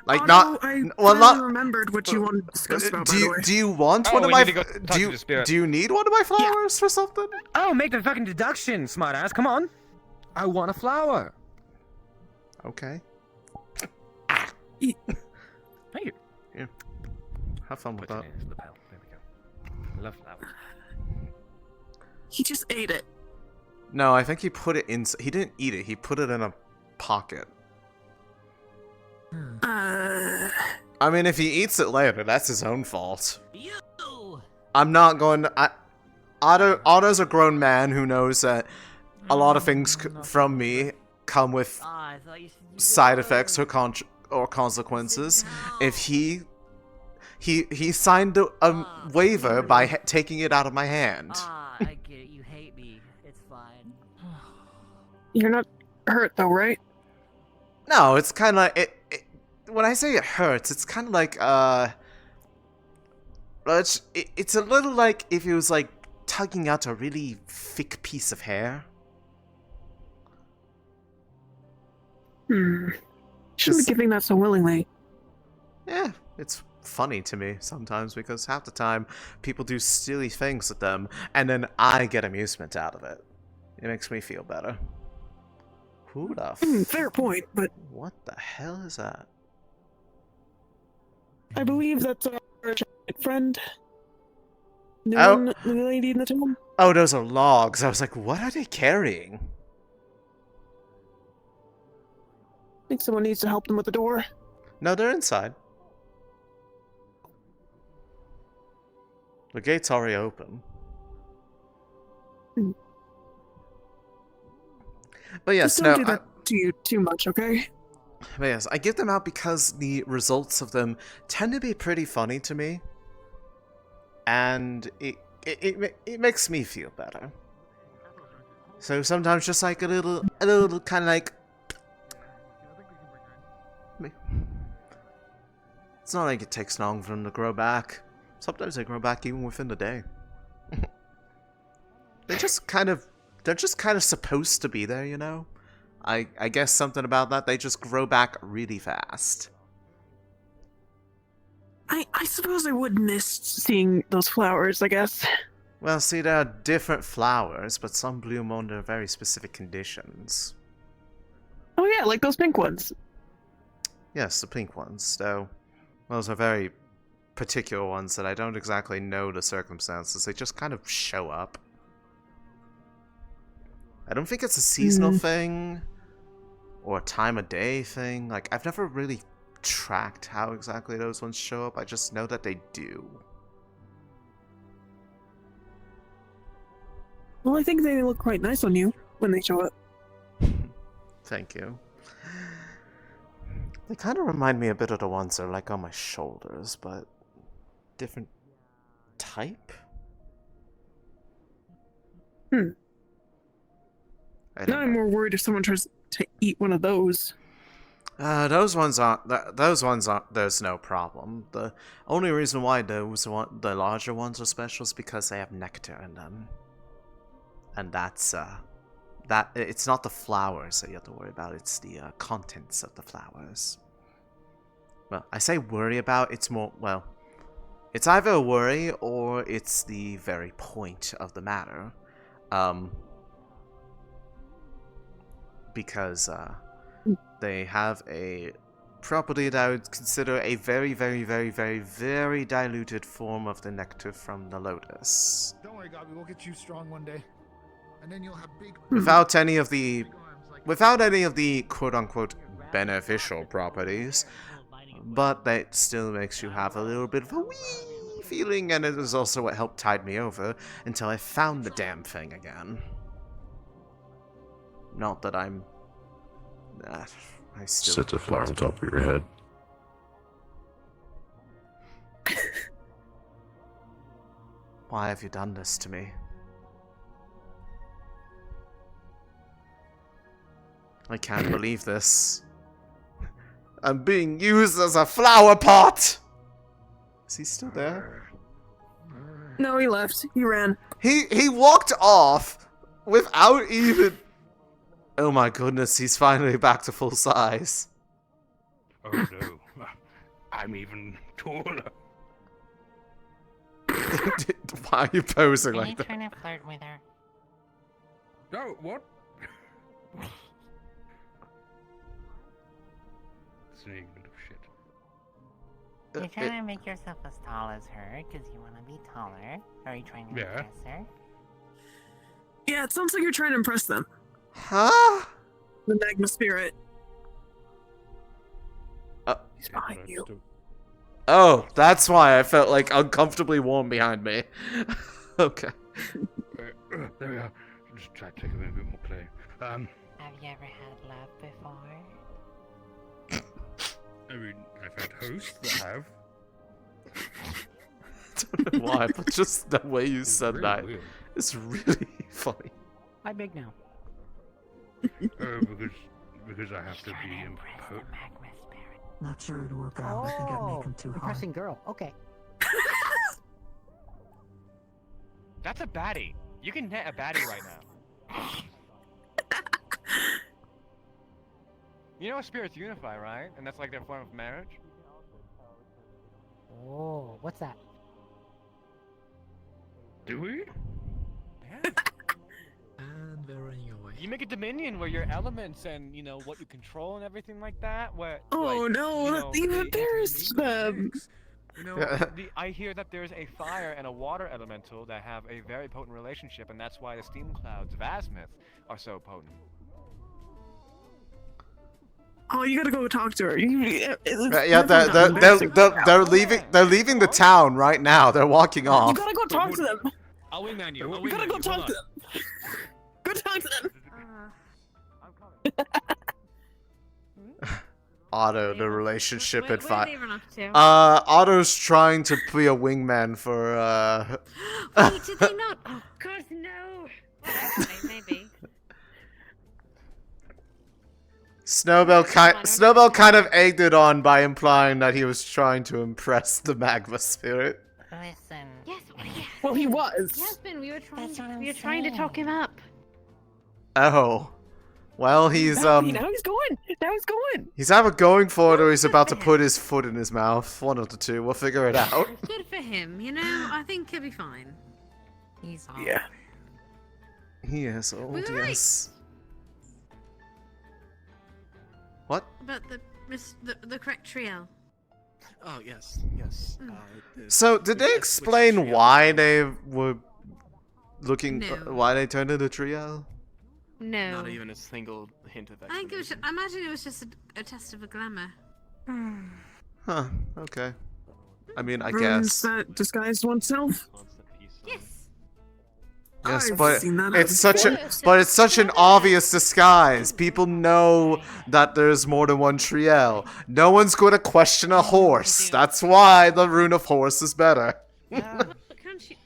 Like Otto, not. I well, finally not. remembered what you wanted to discuss about, by Do the you way. do you want Oh, one of we my? need to go talk Do to you the spirit. do you need one of my flowers for something? Oh, make the fucking deduction, smartass. Come on. I want a flower. Okay. Thank you. Yeah. Have fun with that. There we go. I love flowers. He just ate it. No, I think he put it in. He didn't eat it. He put it in a pocket. I mean, if he eats it later, that's his own fault. I'm not going to... Otto's a grown man who knows that a lot of things from me come with side effects or consequences. If he signed a waiver by taking it out of my hand. I get it. You hate me. It's fine. You're not hurt though, right? No, it's kind of when I say it hurts, it's kind of like it's a little like if it was like tugging out a really thick piece of hair. Shouldn't be giving that so willingly. Yeah, it's funny to me sometimes because half the time people do silly things with them and then I get amusement out of it. It makes me feel better. Who the fair point, but what the hell is that? I believe that's our friend. Oh. The lady in the tomb. Oh, those are logs. I was like, what are they carrying? I think someone needs to help them with the door. No, they're inside. The gate's already open. But yes, Just don't do that to you too much, okay? But yes, I give them out because the results of them tend to be pretty funny to me. And it makes me feel better. So sometimes just like a little kind of like... It's not like it takes long for them to grow back. Sometimes they grow back even within the day. They're just kind of supposed to be there, you know? I guess something about that, they just grow back really fast. I suppose I would miss seeing those flowers, I guess. Well, see, there are different flowers, but some bloom under very specific conditions. Oh yeah, like those pink ones. Yes, the pink ones, though. Those are very particular ones that I don't exactly know the circumstances. They just kind of show up. I don't think it's a seasonal thing or a time of day thing. Like, I've never really tracked how exactly those ones show up. I just know that they do. Well, I think they look quite nice on you when they show up. Thank you. They kind of remind me a bit of the ones that are like on my shoulders, but different type? Now I'm more worried if someone tries to eat one of those. Those ones aren't. There's no problem. The only reason why the larger ones are special is because they have nectar in them, and that's it's not the flowers that you have to worry about. It's the contents of the flowers. Well, I say worry about. It's more it's either a worry or it's the very point of the matter, because they have a property that I would consider a very, very, very, very, very diluted form of the nectar from the lotus. Don't worry, Gabby, we'll get you strong one day. And then you'll have big... Without any of the quote-unquote beneficial properties, but that still makes you have a little bit of a wee feeling, and it is also what helped tide me over until I found the damn thing again. Not that I'm... I still... Set the flower on top of your head. Why have you done this to me? I can't believe this. I'm being used as a flower pot! Is he still there? No, he left. He ran. He walked off without even... Oh my goodness, he's finally back to full size. Oh no, I'm even taller. Why are you posing like that? Trying to flirt with her. No, what? Sneaking little shit. You're trying to make yourself as tall as her because you want to be taller. Are you trying to impress her? Yeah, it sounds like you're trying to impress them. Huh? The magma spirit. He's behind you. Oh, that's why I felt like uncomfortably warm behind me. Okay. There we are. Just try to take a bit more play. Have you ever had love before? I mean, I've had hosts that have. I don't know why, but just the way you said really that weird. is really funny. How big now? Because I have to be imposed. Not sure it'll work out. I think I'd make him too hard. Impressing girl. Okay. That's a baddie. You can hit a baddie right now. You know spirits unify, right? And that's like their form of marriage? Oh, what's that? Do we? Yeah. And they're running away. You make a dominion where your elements and, you know, what you control and everything like that, where... Oh like, no, you know, you've embarrassed them. You know, I hear that there's a fire and a water elemental that have a very potent relationship, and that's why the steam clouds of Azimuth are so potent. Oh, you gotta go talk to her. Yeah, they're leaving. They're leaving the town right now. They're walking You off. gotta go talk to them. I'll wingman you. You gotta go talk to them. Go talk to them. Otto, the relationship What are advice. they run up to? Otto's trying to be a wingman for Wait, did they not? Oh God, no. Okay, maybe. Snowbell kind of egged it on by implying that he was trying to impress the magma spirit. Listen. Yes, yes. Well, he was. Yes, Ben, we were trying to talk him up. Oh. Well, he's Now he's going. Now he's going. he's either going for it or he's about to put his foot in his mouth. One of the two. We'll figure it out. Good for him, you know? I think he'll be fine. He's old. Yeah. He is old, We were right. yes. What? About the correct trio. Oh yes, yes. So, did they explain why they were looking, No. why they turned into a trio? No. Not even a single hint of I think it was. I imagine it was just a test of a glamour. Huh, okay. I mean, I Ruins guess. that disguised oneself. Yes. Yes, I've but seen that it's before. such such an obvious disguise. People know that there's more than one Triel. No one's going to question a horse. That's why the rune of horse is better. Can't you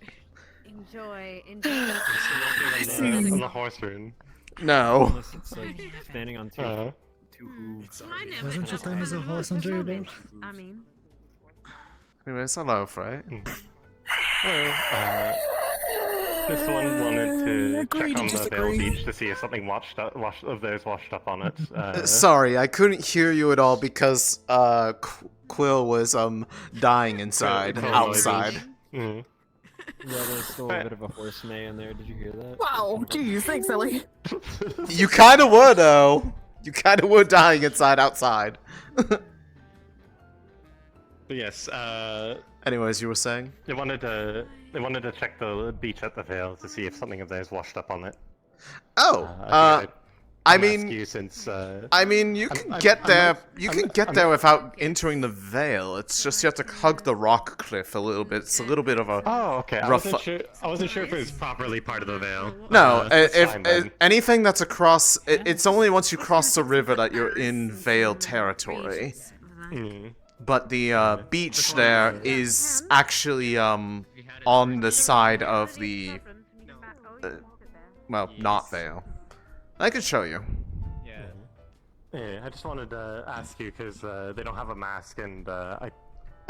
enjoy? On the horse rune. No. Unless it's like standing on two hooves. Wasn't your time as a horse on Dryad? I mean. Anyways, hello, right? This one wanted to Agree check to on the disagree. Vale beach to see if something of theirs washed up on it. Sorry, I couldn't hear you at all because Quill was dying inside, Quill outside. noises. Yeah, there's still a bit of a horse neigh in there. Did you hear that? Wow, geez, thanks, Ellie. You kind of were though. You kind of were dying inside, outside. But yes, Anyways, you were saying? they wanted to check the beach at the Vale to see if something of theirs washed up on it. Oh, I mean, you can get there. You can get there without entering the Vale. It's just you have to hug the rock cliff a little bit. It's a little bit of a okay. I rough. wasn't sure if it was properly part of the Vale. No, That's if fine, then. anything that's across, it's only once you cross the river that you're in Vale territory. But the beach there is actually on the side of the well, not Vale. I could show you. Yeah, I just wanted to ask you because they don't have a mask, and I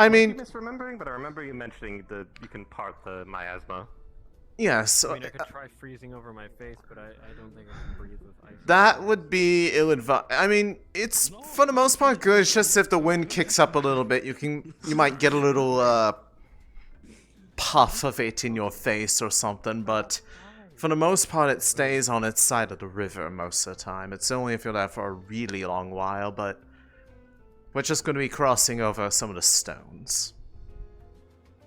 mean, might be misremembering, but I remember you mentioning that you can part the miasma. Yes. I mean, I could try freezing over my face, but I don't think I can breathe with ice. That would be ill-advised. I mean, it's for the most part good. It's just if the wind kicks up a little bit, you might get a little puff of it in your face or something. But for the most part, it stays on its side of the river most of the time. It's only if you're there for a really long while. But we're just going to be crossing over some of the stones.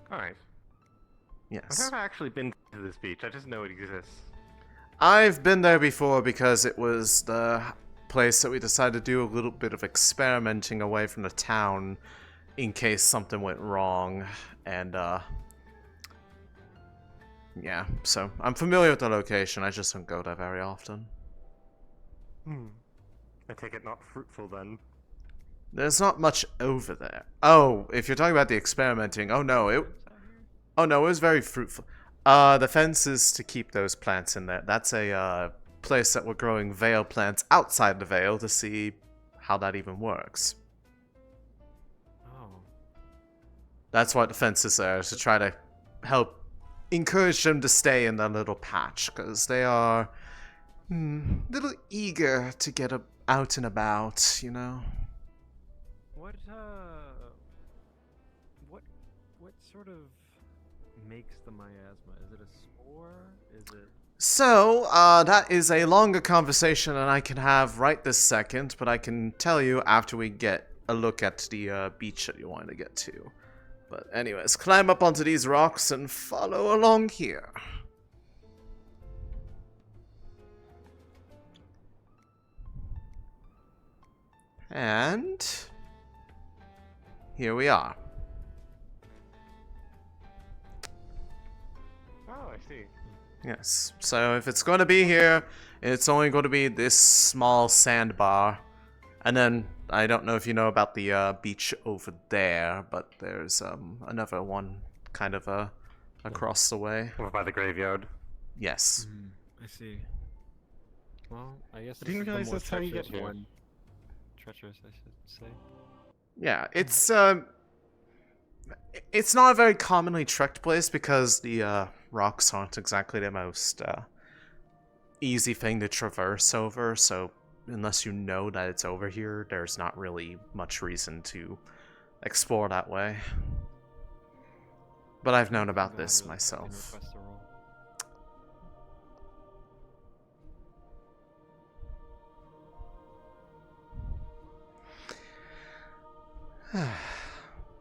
All right. Yes. I've never actually been to this beach. I just know it exists. I've been there before because it was the place that we decided to do a little bit of experimenting away from the town in case something went wrong. And, yeah, so I'm familiar with the location. I just don't go there very often. I take it not fruitful then. There's not much over there. Oh, if you're talking about the experimenting, oh no, it was very fruitful. The fence is to keep those plants in there. That's a place that we're growing Vale plants outside the Vale to see how that even works. Oh. That's why the fence is there, is to try to help encourage them to stay in that little patch, because they are a little eager to get out and about, you know? What sort of makes the miasma? Is it a spore? Is it... So, that is a longer conversation than I can have right this second, but I can tell you after we get a look at the beach that you want to get to. But anyways, climb up onto these rocks and follow along here. And here we are. Oh, I see. Yes, so if it's going to be here, it's only going to be this small sandbar. And then, I don't know if you know about the beach over there, but there's another one kind of across the way. Over by the graveyard. Yes. I see. Well, I guess I didn't this is realize the more that's how you get treacherous here. one. Treacherous, I should say. Yeah, it's not a very commonly trekked place because the rocks aren't exactly the most easy thing to traverse over, so unless you know that it's over here, there's not really much reason to explore that way. But I've known about this myself.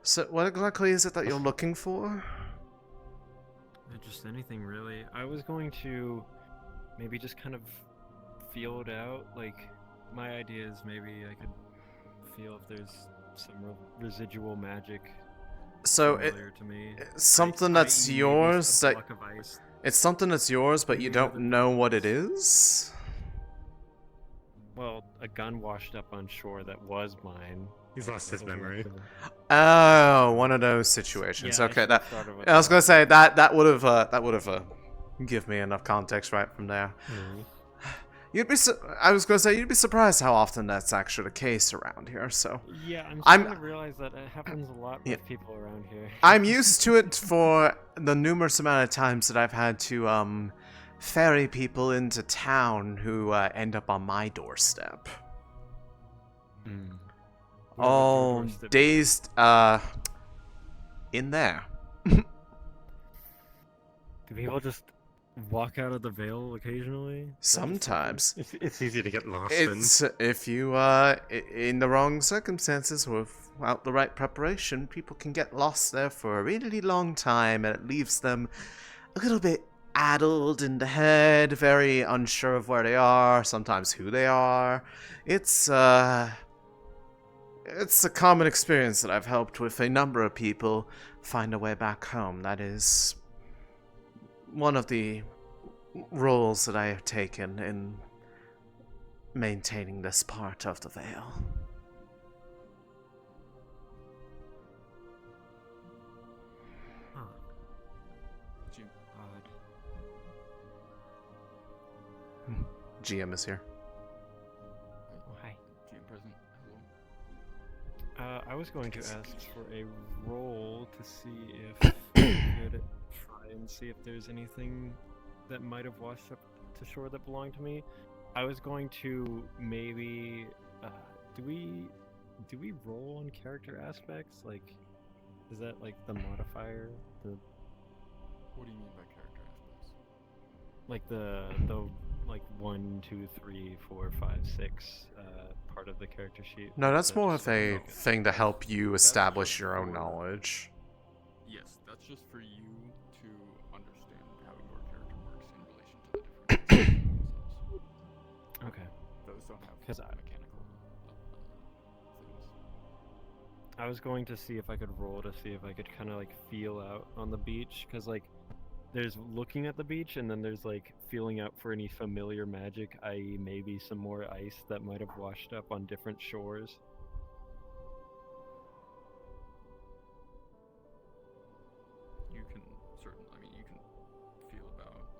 So, what exactly is it that you're looking for? Just anything really. I was going to maybe just kind of feel it out. Like, my idea is maybe I could feel if there's some residual magic. So familiar to me. Something that's yours. It's something that's yours, but you don't know what it is. Well, a gun washed up on shore that was mine. He's lost his memory. Oh, one of those situations. Yeah, I okay, should've started with I was that. gonna say that would have give me enough context right from there. I was gonna say you'd be surprised how often that's actually the case around here. So Yeah, I'm starting to realize that it happens a lot with people around here. I'm used to it for the numerous amount of times that I've had to ferry people into town who end up on my doorstep. All dazed in there. Do people just walk out of the Vale occasionally? Sometimes. It's easy to get lost It's if you in the wrong circumstances or without the right preparation, people can get lost there for a really long time, and it leaves them a little bit addled in the head, very unsure of where they are, sometimes who they are. It's a common experience that I've helped with a number of people find a way back home. That is one of the roles that I have taken in maintaining this part of the Vale. GM is here. Oh, hi. GM present. I was going to ask for a roll to see if I could try and see if there's anything that might have washed up to shore that belonged to me. I was going to maybe do we roll on character aspects? Like, is that like the modifier? What do you mean by character aspects? Like the like 1, 2, 3, 4, 5, 6 part of the character sheet. No, that's That more just of a thing to help you establish your own knowledge. Yes, that's just for you to understand how your character works in relation to the different themselves. Okay. Those don't have 'Cause mechanical things. I was going to see if I could roll to see if I could kind of like feel out on the beach, because like there's looking at the beach and then there's like feeling out for any familiar magic, i.e. maybe some more ice that might have washed up on different shores. You can you can feel about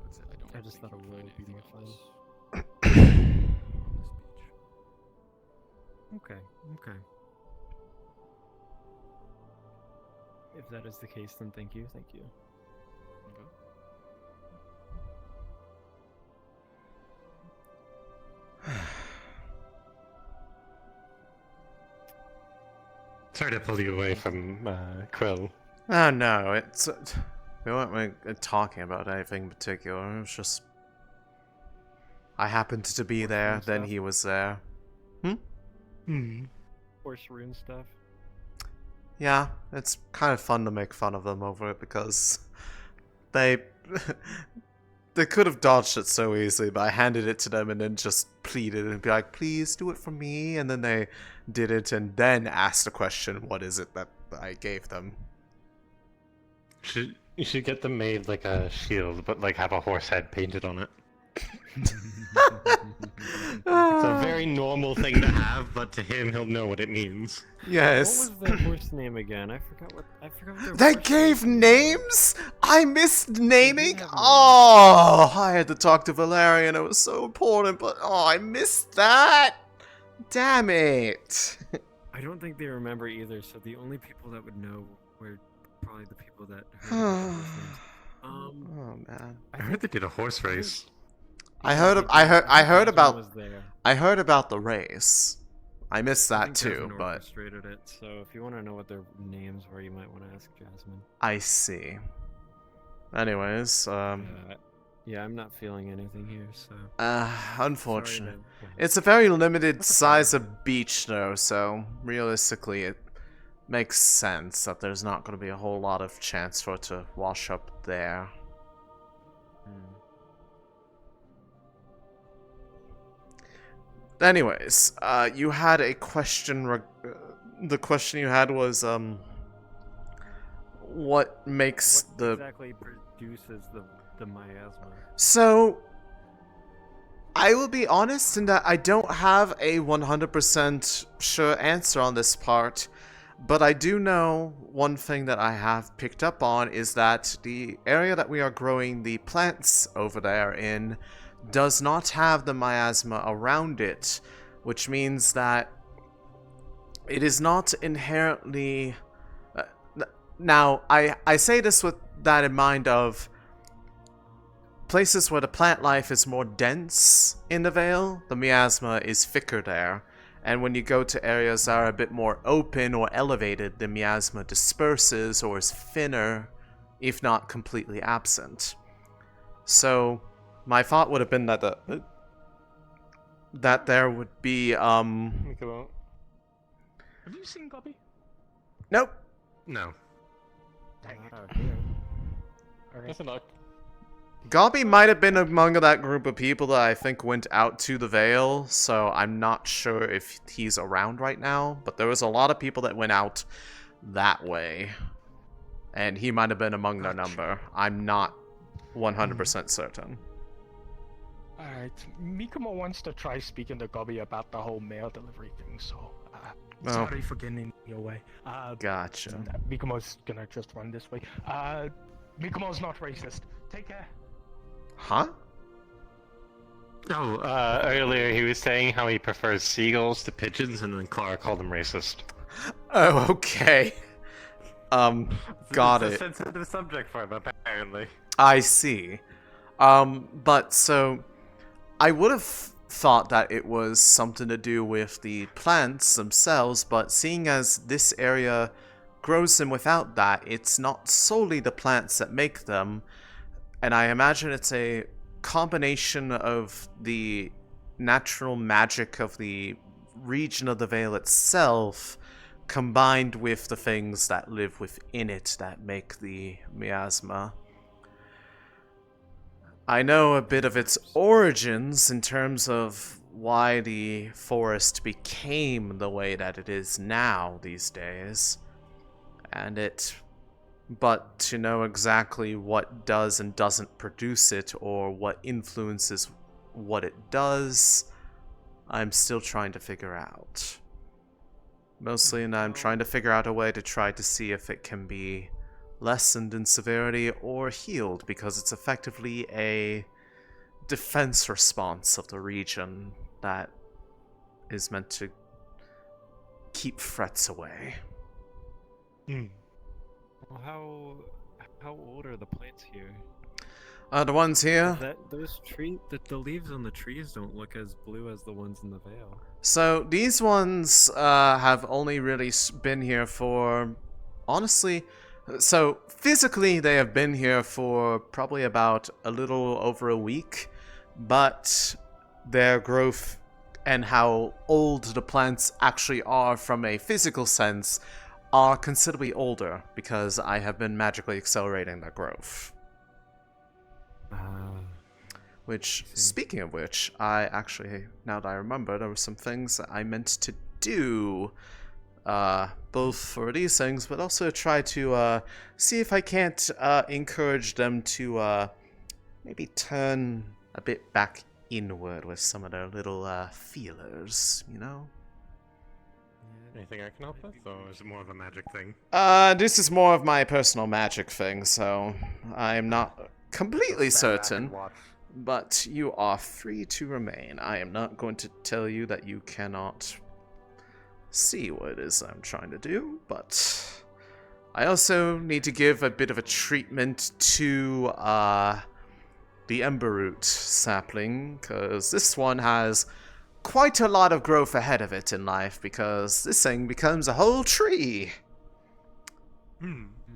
let's say I just thought a roll would be more fun. Okay, okay. If that is the case, then thank you, thank you. Okay. Sorry to pull you away from Quill. Oh no, it's we weren't really talking about anything in particular. It was just I happened to be there, then he was there. Horse rune stuff. Yeah, it's kind of fun to make fun of them over it because they they could have dodged it so easily, but I handed it to them and then just pleaded and be like, please do it for me, and then they did it and then asked the question, what is it that I gave them? You should get them made like a shield, but like have a horse head painted on it. It's a very normal thing to have, but to him, he'll know what it means. Yes. What was the horse name again? I forgot what their They horse gave name names? I missed naming? Oh, I had to talk to Valerian. It was so important, but oh, I missed that. Damn it. I don't think they remember either, so the only people that would know were probably the people that heard about the horse names. Oh man. I heard they did a horse race. I heard about the race. I missed that too, but orchestrated it. So if you want to know what their names were, you might want to ask Jasmine. I see. Anyways, yeah, I'm not feeling anything here, so. Unfortunate. It's a very limited size of beach though, so realistically it makes sense that there's not going to be a whole lot of chance for it to wash up there. Anyways, you had a question. The question you had was, what makes what exactly produces the miasma? So, I will be honest in that I don't have a 100% sure answer on this part, but I do know one thing that I have picked up on is that the area that we are growing the plants over there in does not have the miasma around it, which means that it is not inherently... now, I say this with that in mind of places where the plant life is more dense in the Vale, the miasma is thicker there, and when you go to areas that are a bit more open or elevated, the miasma disperses or is thinner, if not completely absent. So my thought would have been that that there would be Have you seen Gobby? Nope. No. Listen, look. Gobby might have been among that group of people that I think went out to the Vale, so I'm not sure if he's around right now, but there was a lot of people that went out that way, and he might have been among their number. I'm not 100% certain. Alright, Mikomo wants to try speaking to Gobby about the whole mail delivery thing, so sorry for getting in your way. Gotcha. Mikomo's gonna just run this way. Mikomo's not racist. Take care. Huh? Oh, earlier he was saying how he prefers seagulls to pigeons, and then Clara called him racist. Oh, okay. Got it. It's a sensitive subject for him, apparently. I see. But so I would have thought that it was something to do with the plants themselves, but seeing as this area grows them without that, it's not solely the plants that make them, and I imagine it's a combination of the natural magic of the region of the Vale itself combined with the things that live within it that make the miasma. I know a bit of its origins in terms of why the forest became the way that it is now these days. But to know exactly what does and doesn't produce it or what influences what it does, I'm still trying to figure out. Mostly, and I'm trying to figure out a way to try to see if it can be lessened in severity or healed, because it's effectively a defense response of the region that is meant to keep threats away. Well, how old are the plants here? The ones here? The leaves on the trees don't look as blue as the ones in the Vale. So these ones have only really been here for, honestly, so physically they have been here for probably about a little over a week, but their growth and how old the plants actually are from a physical sense are considerably older because I have been magically accelerating their growth. Which, speaking of which, I actually, now that I remember, there were some things that I meant to do, both for these things, but also try to see if I can't encourage them to maybe turn a bit back inward with some of their little feelers, you know? Anything I can help with, or is it more of a magic thing? This is more of my personal magic thing, so I'm not completely certain. But you are free to remain. I am not going to tell you that you cannot see what it is I'm trying to do, but I also need to give a bit of a treatment to the ember root sapling, because this one has quite a lot of growth ahead of it in life, because this thing becomes a whole tree.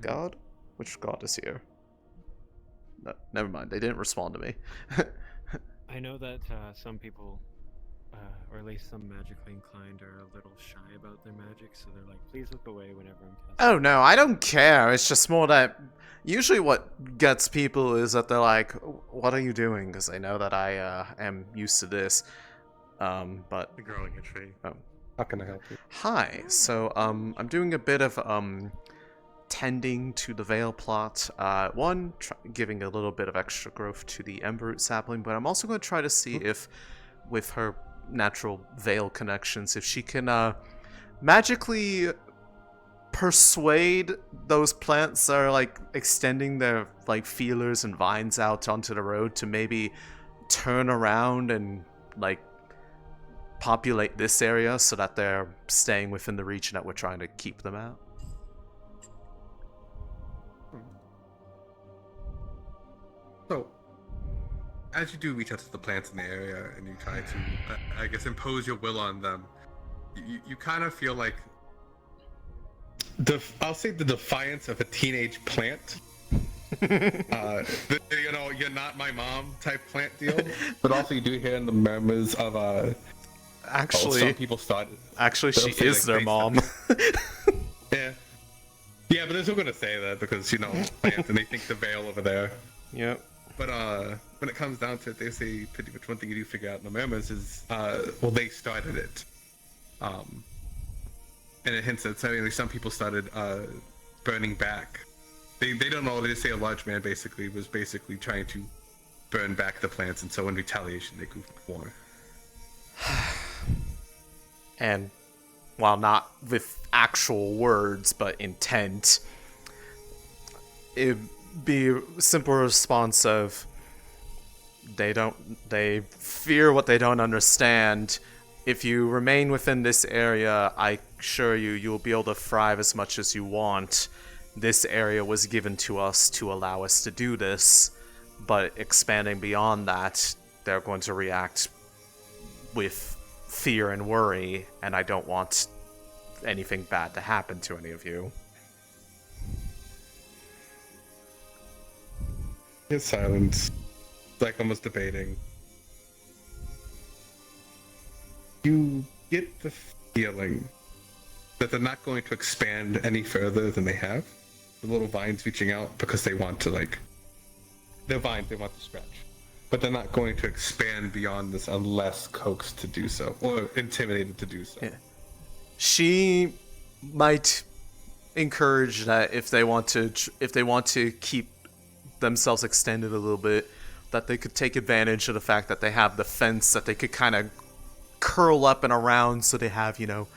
God? Which god is here? No, never mind. They didn't respond to me. I know that some people, or at least some magically inclined, are a little shy about their magic, so they're like, please look away whenever I'm casting. Oh no, I don't care. It's just more that usually what gets people is that they're like, what are you doing? Because they know that I am used to this. But growing a tree. Oh. How can I help you? Hi. So I'm doing a bit of tending to the Vale plot. One, giving a little bit of extra growth to the ember root sapling, but I'm also going to try to see if, with her natural Vale connections, if she can magically persuade those plants that are like extending their like feelers and vines out onto the road to maybe turn around and like populate this area so that they're staying within the region that we're trying to keep them at. So, as you do reach out to the plants in the area and you try to, I guess, impose your will on them, you kind of feel like I'll say the defiance of a teenage plant. You know, you're not my mom type plant deal. But also you do hear in the murmurs of Actually, some people started. Actually, she is their mom. Yeah. Yeah, but they're still gonna say that because, you know, plants and they think the Vale over there. Yep. But when it comes down to it, they say pretty much one thing you do figure out in the murmurs is, well, they started it. And it hints at some people started burning back. They don't know. They just say a large man basically was trying to burn back the plants, and so in retaliation they grew more. And while not with actual words but intent, it'd be a simple response of they fear what they don't understand. If you remain within this area, I assure you, you'll be able to thrive as much as you want. This area was given to us to allow us to do this, but expanding beyond that, they're going to react with fear and worry, and I don't want anything bad to happen to any of you. His silence, like almost debating. You get the feeling that they're not going to expand any further than they have. The little vines reaching out because they want to, like, they're vines, they want to stretch. But they're not going to expand beyond this unless coaxed to do so, or intimidated to do so. Yeah. She might encourage that if they want to keep themselves extended a little bit, that they could take advantage of the fact that they have the fence, that they could kind of curl up and around so they have, you know,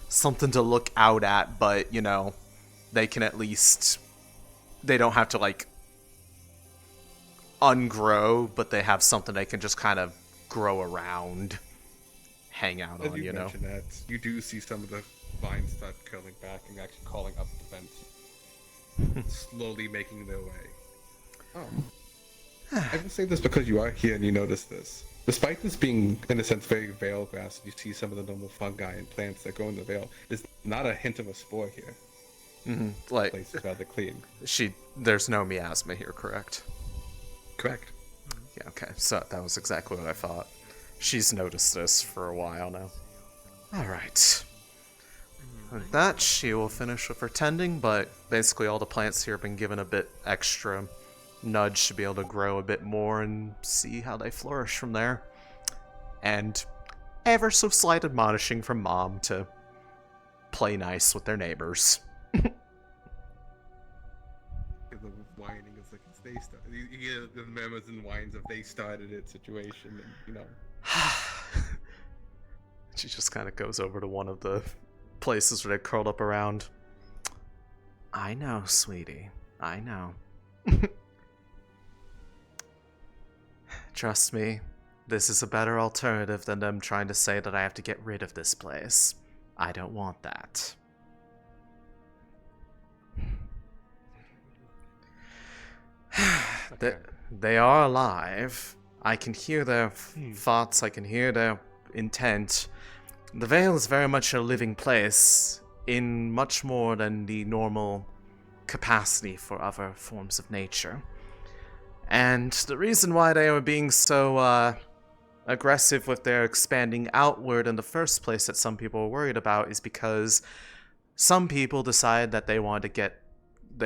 something to look out at, but, you know, they can at least, they don't have to, like, ungrow, but they have something they can just kind of grow around, hang out As on, you you know? mention that, you do see some of the vines start curling back and actually calling up the fence. Slowly making their way. I will say this because you are here and you notice this. Despite this being, in a sense, very Vale grass, you see some of the normal fungi and plants that grow in the Vale. There's not a hint of a spore here. Like, the place is rather clean. There's no miasma here, correct? Correct. Yeah, okay. So that was exactly what I thought. She's noticed this for a while now. Alright. With that, she will finish with her tending, but basically all the plants here have been given a bit extra nudge to be able to grow a bit more and see how they flourish from there. And ever so slight admonishing from Mom to play nice with their neighbors. The whining is like, it's they started. You get the memos and whines of they started it situation, and She just kind of goes over to one of the places where they curled up around. I know, sweetie. I know. Trust me, this is a better alternative than them trying to say that I have to get rid of this place. I don't want that. They are alive. I can hear their thoughts, I can hear their intent. The Vale is very much a living place, in much more than the normal capacity for other forms of nature. And the reason why they are being so aggressive with their expanding outward in the first place that some people are worried about is because some people decided that they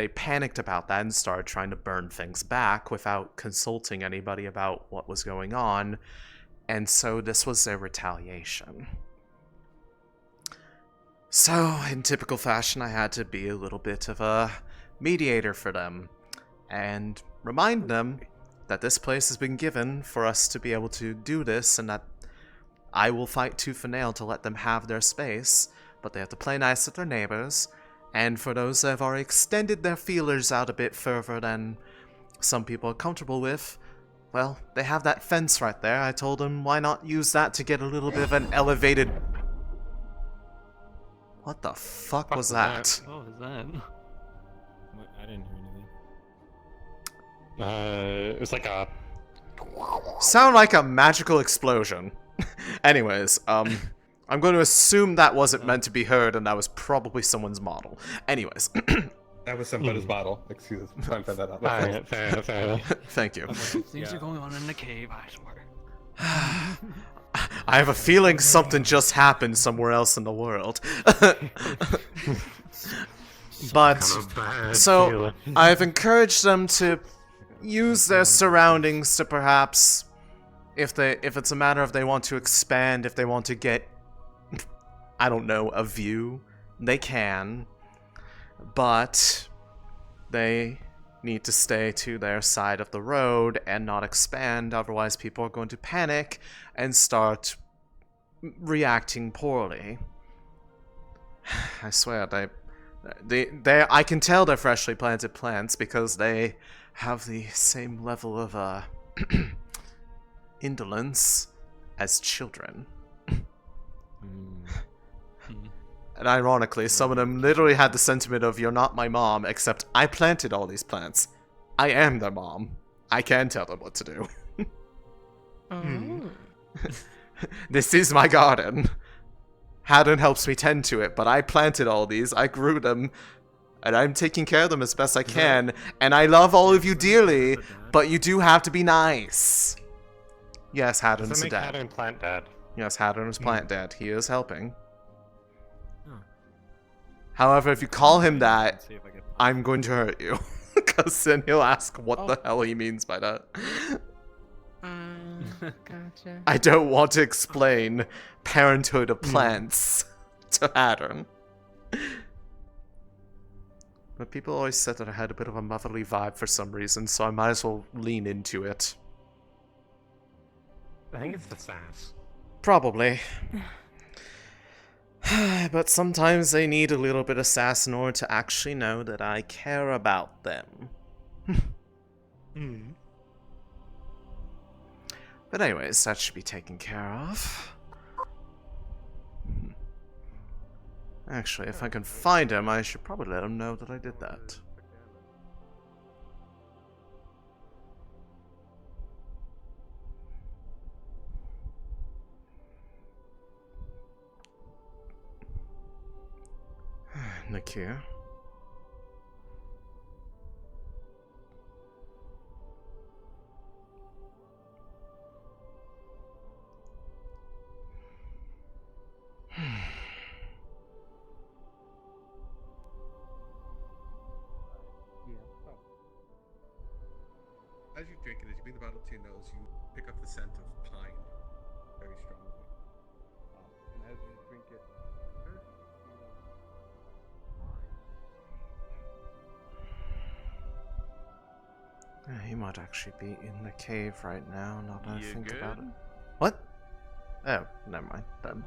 panicked about that and started trying to burn things back without consulting anybody about what was going on, and so this was their retaliation. So, in typical fashion, I had to be a little bit of a mediator for them, and remind them that this place has been given for us to be able to do this, and that I will fight tooth and nail to let them have their space, but they have to play nice with their neighbors. And for those that have already extended their feelers out a bit further than some people are comfortable with, well, they have that fence right there. I told them, why not use that to get a little bit of an elevated... What the fuck was that? What was that? I didn't hear anything. It was like a... Sound like a magical explosion. Anyways, I'm going to assume that wasn't meant to be heard, and that was probably someone's model. Anyways. That was somebody's model. Excuse me. Trying to find that out. Alright, fair enough. Thank you. Things are going on in the cave, I swear. I have a feeling something just happened somewhere else in the world. But, so, I've encouraged them to use their surroundings to perhaps, if it's a matter of they want to expand, if they want to get, I don't know, a view, they can, but they need to stay to their side of the road and not expand, otherwise people are going to panic and start reacting poorly. I swear, I can tell they're freshly planted plants because they have the same level of indolence as children. And ironically, some of them literally had the sentiment of, you're not my mom, except I planted all these plants. I am their mom. I can tell them what to do. This is my garden. Haddon helps me tend to it, but I planted all these, I grew them, and I'm taking care of them as best I can, and I love all of you dearly, but you do have to be nice. Yes, Haddon's Does that make dad. Haddon plant dad? Yes, Haddon is plant dad. He is helping. However, if you call him that, I'm going to hurt you. Because then he'll ask what the hell he means by that. Gotcha. I don't want to explain parenthood of plants to Haddon. But people always said that I had a bit of a motherly vibe for some reason, so I might as well lean into it. I think it's the sass. Probably. But sometimes they need a little bit of sass in order to actually know that I care about them. But anyways, that should be taken care of. Actually, if I can find him, I should probably let him know that I did that. in the queue. As you drink it, as you bring the bottle to your nose, you pick up the scent of pine very strongly. And as you drink it, Yeah, he might actually be in the cave right now, now that I You think good? about it. What? Oh, never mind then.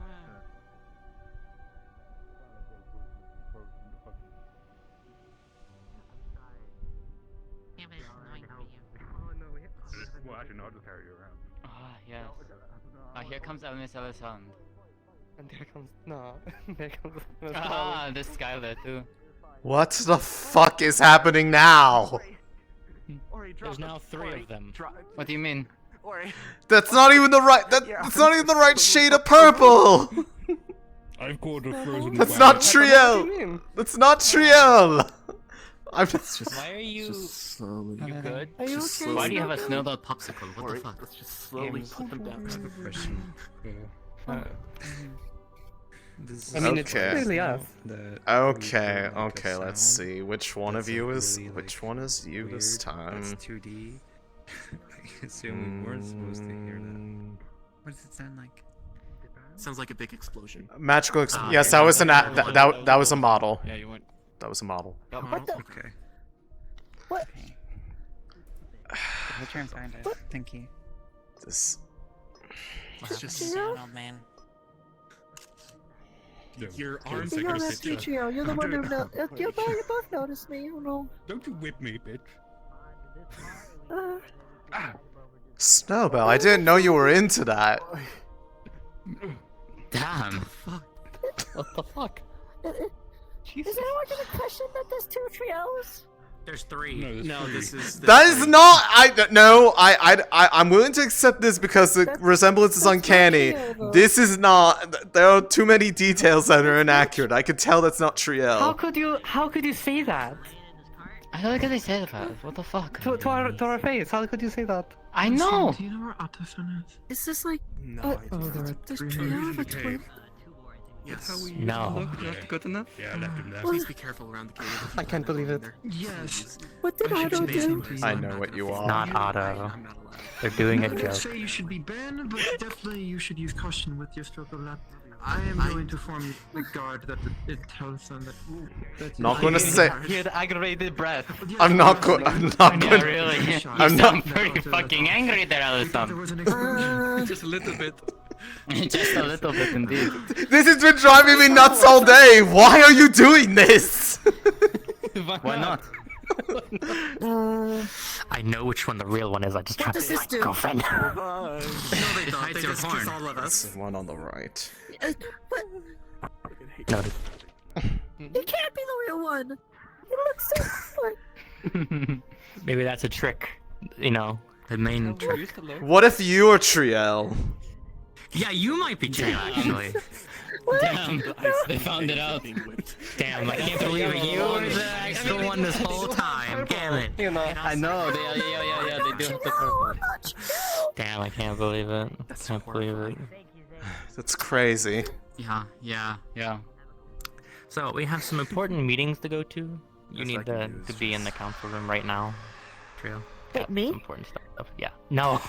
Yeah, but it's annoying for you. Well, I do not carry you around. Ah, yes. Ah, here comes Elisande. And there comes there comes Ah, the Skylar too. What the fuck is happening now? There's now 3 of them. What do you mean? That's not even the right. That's not even the right shade of purple. I've caught a frozen. That's not Triel. That's not Triel. I'm just. Why are you? Slowly. You good? Are you okay? Why do you have a snowball popsicle? What the fuck? Let's just slowly put them down. I mean, it's really us. Okay, okay, let's see. Which one of you is which one is you this time? That's 2D. I assume we weren't supposed to hear that. What does it sound like? Sounds like a big explosion. Magical. Yes, that was that was a model. Yeah, you went. That was a model. What the? Okay. What? Your turn, Finder. Thank you. This. It's just sad, old man. Your arms You know that's you, Trio. You're the one who you both noticed me, you know. Don't you whip me, bitch. Snowbell, I didn't know you were into that. Damn. What the fuck? Is anyone gonna question that there's 2 trios? There's 3. No, this is. That is not. I'm willing to accept this because the resemblance is uncanny. This is not. There are too many details that are inaccurate. I could tell that's not Triel. How could you say that? I don't think they said that. What the fuck? To our face, how could you say that? I know. Do you know where Atafan is? Is this like? No, Does Trio have a twin? Yes. No. Good enough? Yeah, I left him there. Please be careful around the cave. I can't believe it. Yes. What did Otto do? I know what you are. Not Otto. They're doing a I would joke. say you should be banned, but definitely you should use caution with your stroke of lap. I am going to form the guard that it tells them that. Not going to say. Hear the aggravated breath. I'm not going. I'm not going. Yeah, really. I'm You not. sound pretty fucking angry there, Elisande. Just a little bit. Just a little bit, indeed. This has been driving me nuts all day. Why are you doing this? Why not? I know which one the real one is. I just tried to does this find do? girlfriend. No, they don't. They just kiss all of us. That's the one on the right. What? No. It can't be the real one. It looks so similar. Maybe that's a trick. You know, the main trick. What if you are Triel? Yeah, you might be Trio, actually. Damn, they found it out. Damn, I can't believe it. You were the actual one this whole time. Damn it. You know, I know. Yeah. They do have the purple. Damn, I can't believe it. I can't believe it. That's crazy. Yeah. So, we have some important meetings to go to. You need to be in the council room right now. Trio. Me? Some important stuff. Yeah. No.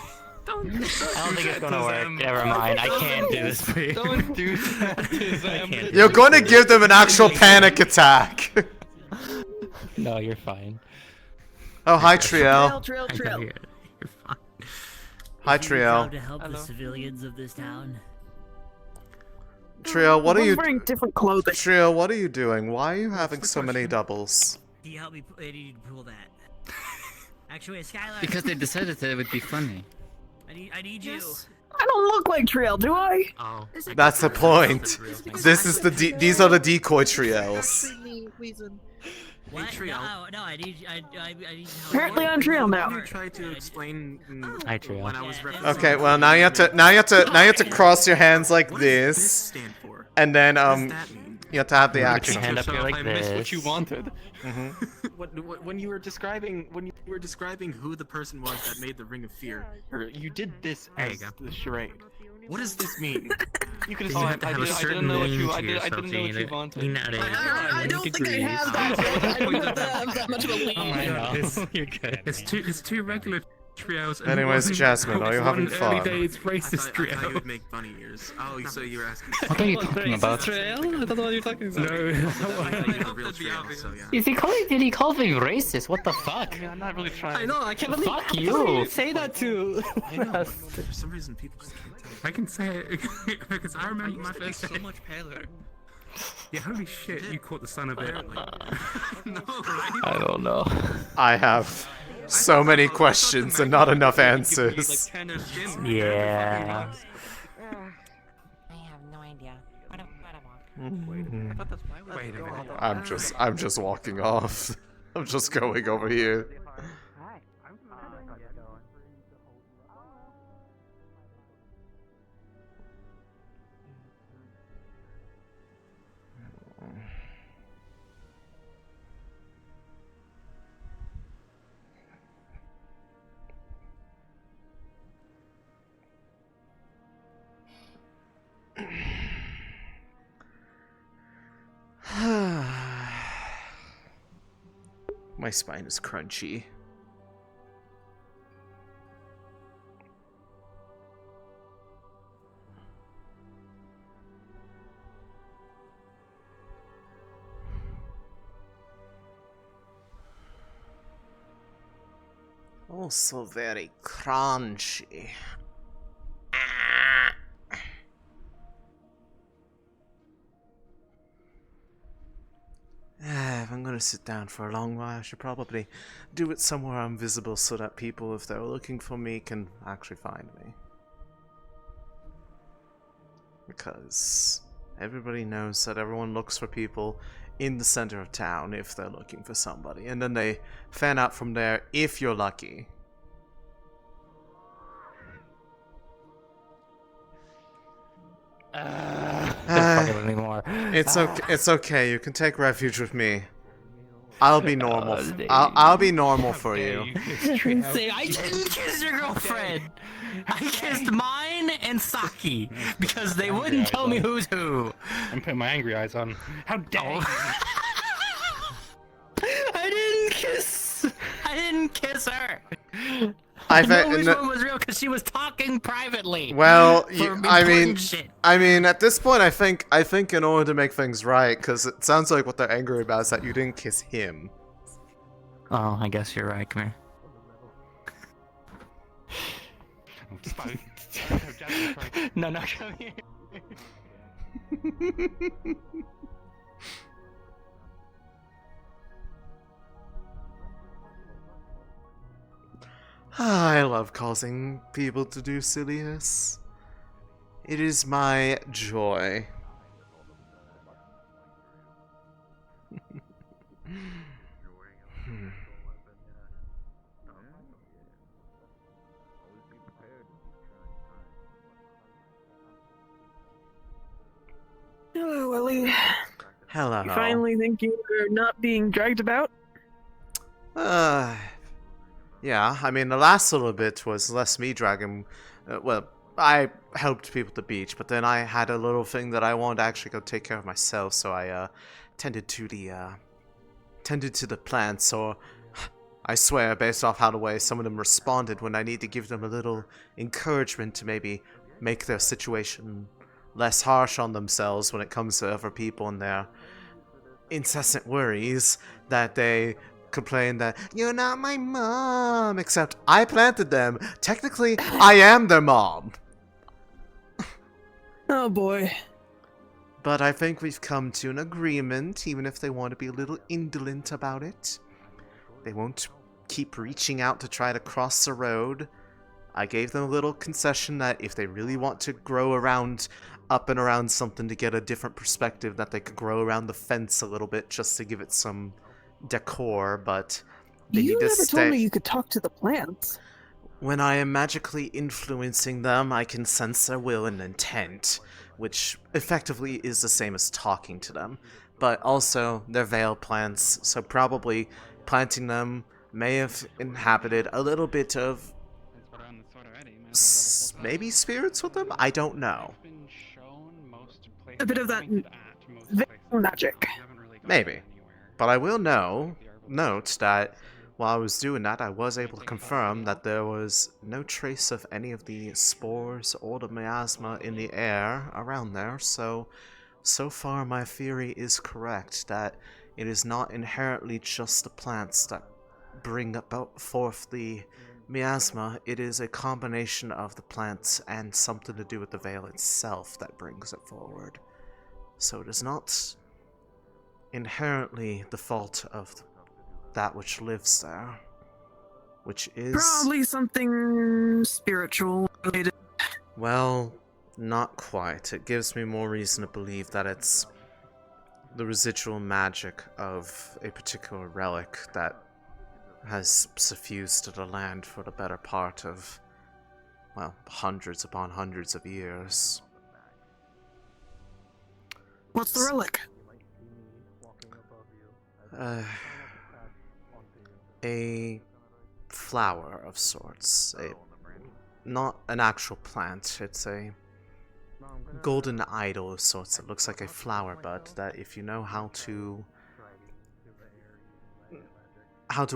I don't think it's gonna work. Never mind. I can't do this for you. Don't do that. You're going to give them an actual panic attack. No, you're fine. Oh, hi, Triel. Triel. You're fine. Hi, Triel. To help the civilians of this town. Triel, what are you? Wearing different clothing. Triel, what are you doing? Why are you having so many doubles? Can you help me? I need to pull that. Actually, Skylar. Because they decided that it would be funny. I need you. I don't look like Triel, do I? Oh. That's the point. This is these are the decoy Triels. What? No, I need help. Apparently I'm Triel now. You tried to explain Hi, Trio. when I was Okay, well now you have to cross your hands like this, and then You have to have the Put your accent. hand up here like I missed what you this. wanted. Mm-hmm. When you were describing who the person was that made the Ring of Fear, you did this as the charade. What does this mean? You have to have a certain meaning to yourself. You need to lean out I don't think I have that. I don't have that much of a lean. You're good. It's two regular trios. And Anyways, one- Jasmine, are you having one fun? Early days racist I trio. thought you would make bunny ears. Oh, so you were asking. What are you talking about? Trail? I thought what you were talking about. No. I thought you were real trail, so yeah. Did he call me racist? What the fuck? I mean, I'm not really trying. I know, I can't believe Fuck how you. do you say that to I know, but for some reason people just can't tell. I can say it because I remember my first so day. much paler. Yeah, holy shit, you caught the son of it. No, right? I don't know. I have so many questions and not enough answers. Yeah. I have no idea. What a Mhm. Wait a minute. I'm just walking off. I'm just going over here. My spine is crunchy. Also very crunchy. If I'm gonna sit down for a long while, I should probably do it somewhere I'm visible so that people, if they're looking for me, can actually find me. Because everybody knows that everyone looks for people in the center of town if they're looking for somebody, and then they fan out from there if you're lucky. Anymore. It's okay. It's okay. You can take refuge with me. I'll be normal. I'll be normal for you. Say, I didn't kiss your girlfriend. I kissed mine and Saki because they wouldn't tell me who's who. I'm putting my angry eyes on. How dare you? I didn't kiss her. I know which one was real because she was talking privately. Well, for I important mean, shit. at this point, I think in order to make things right, because it sounds like what they're angry about is that you didn't kiss him. Oh, I guess you're right. Come here. No, come here. I love causing people to do silliness. It is my joy. Hello, Ellie. Hello. You finally think you're not being dragged about? Yeah, I mean, the last little bit was less me dragging. Well, I helped people at the beach, but then I had a little thing that I wanted to actually go take care of myself, so I tended to the plants. Or I swear, based off how the way some of them responded, when I need to give them a little encouragement to maybe make their situation less harsh on themselves when it comes to other people and their incessant worries, that they complain that you're not my mom, except I planted them. Technically, I am their mom. Oh boy. But I think we've come to an agreement, even if they want to be a little indolent about it. They won't keep reaching out to try to cross the road. I gave them a little concession that if they really want to grow up and around something to get a different perspective, that they could grow around the fence a little bit just to give it some decor, but they You need to never stay. told me you could talk to the plants. When I am magically influencing them, I can sense their will and intent, which effectively is the same as talking to them. But also, they're Vale plants, so probably planting them may have inhabited a little bit of maybe spirits with them? I don't know. A bit of that magic. Maybe. But I will note that while I was doing that, I was able to confirm that there was no trace of any of the spores or the miasma in the air around there, so far my theory is correct, that it is not inherently just the plants that bring about forth the miasma. It is a combination of the plants and something to do with the Vale itself that brings it forward. So it is not inherently the fault of that which lives there, which is probably something spiritual related. Well, not quite. It gives me more reason to believe that it's the residual magic of a particular relic that has suffused to the land for the better part of, well, hundreds upon hundreds of years. What's the relic? A flower of sorts. Not an actual plant. It's a golden idol of sorts. It looks like a flower bud that, if you know how to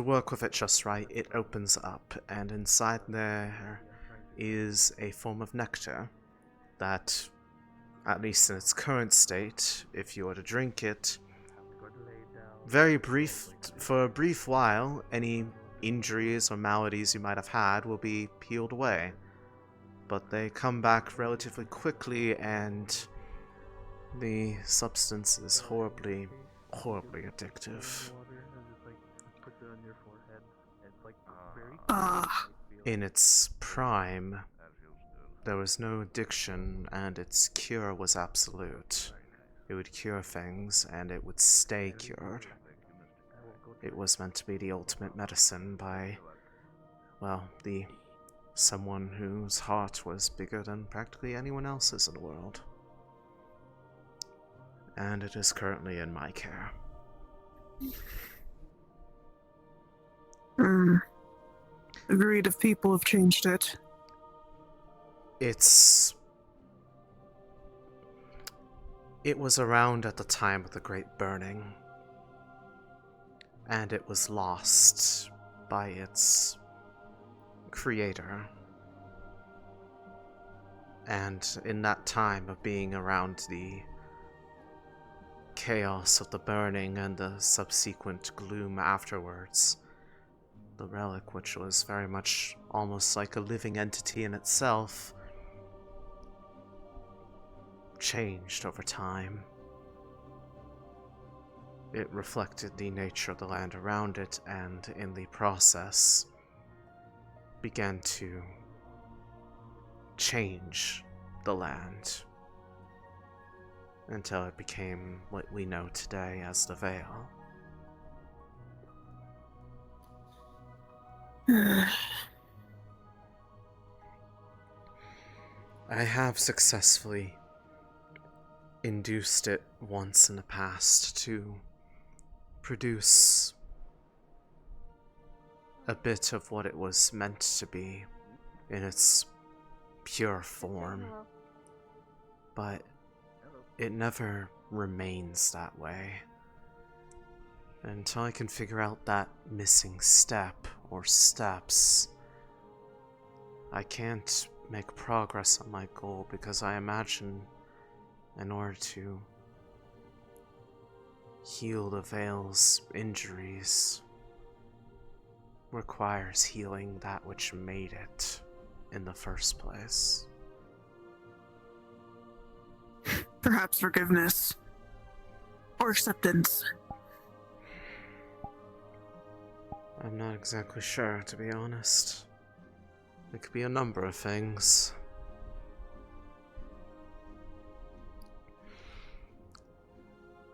work with it just right, it opens up, and inside there is a form of nectar that, at least in its current state, if you were to drink it, for a brief while, any injuries or maladies you might have had will be peeled away. But they come back relatively quickly, and the substance is horribly, horribly addictive. In its prime, there was no addiction, and its cure was absolute. It would cure things, and it would stay cured. It was meant to be the ultimate medicine by, well, someone whose heart was bigger than practically anyone else's in the world. And it is currently in my care. A greed of people have changed it. It was around at the time of the Great Burning, and it was lost by its creator. And in that time of being around the chaos of the burning and the subsequent gloom afterwards, the relic, which was very much almost like a living entity in itself, changed over time. It reflected the nature of the land around it, and in the process began to change the land until it became what we know today as the Vale. I have successfully induced it once in the past to produce a bit of what it was meant to be in its pure form, but it never remains that way. Until I can figure out that missing step or steps, I can't make progress on my goal, because I imagine in order to heal the Vale's injuries requires healing that which made it in the first place. Perhaps forgiveness. Or acceptance. I'm not exactly sure, to be honest. It could be a number of things.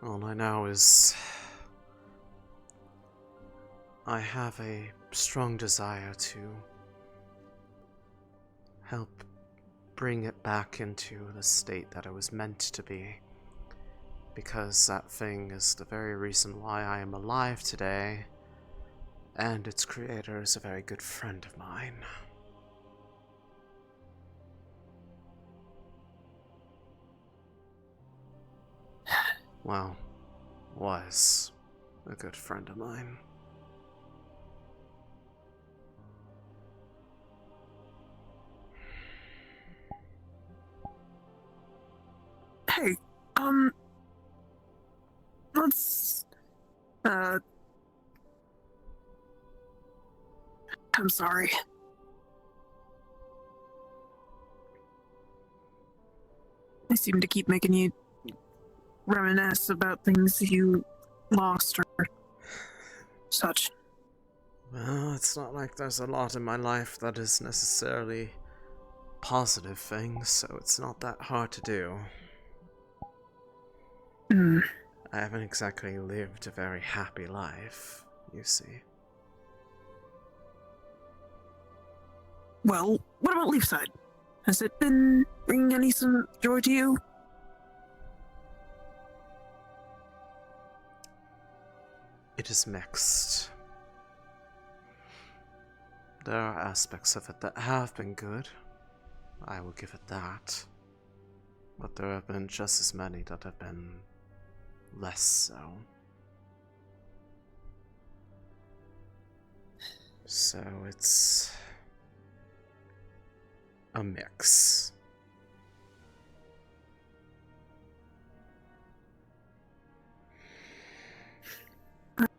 All I know is I have a strong desire to help bring it back into the state that it was meant to be. Because that thing is the very reason why I am alive today, and its creator is a very good friend of mine. Well, was a good friend of mine. Hey, let's, I'm sorry. I seem to keep making you reminisce about things you lost or such. Well, it's not like there's a lot in my life that is necessarily positive things, so it's not that hard to do. I haven't exactly lived a very happy life, you see. Well, what about Leefside? Has it been bringing any some joy to you? It is mixed. There are aspects of it that have been good. I will give it that. But there have been just as many that have been less so. So it's a mix.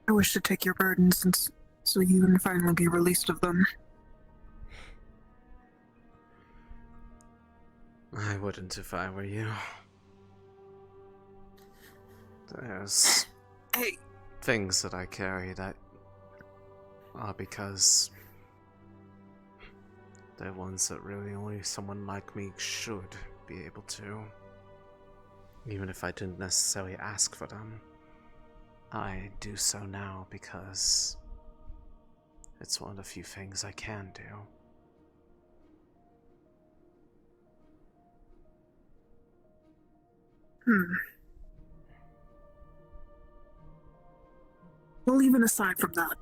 I wish to take your burdens so you can finally be released of them. I wouldn't if I were you. There's things that I carry that are because they're ones that really only someone like me should be able to. Even if I didn't necessarily ask for them. I do so now because it's one of the few things I can do. Well, even aside from that,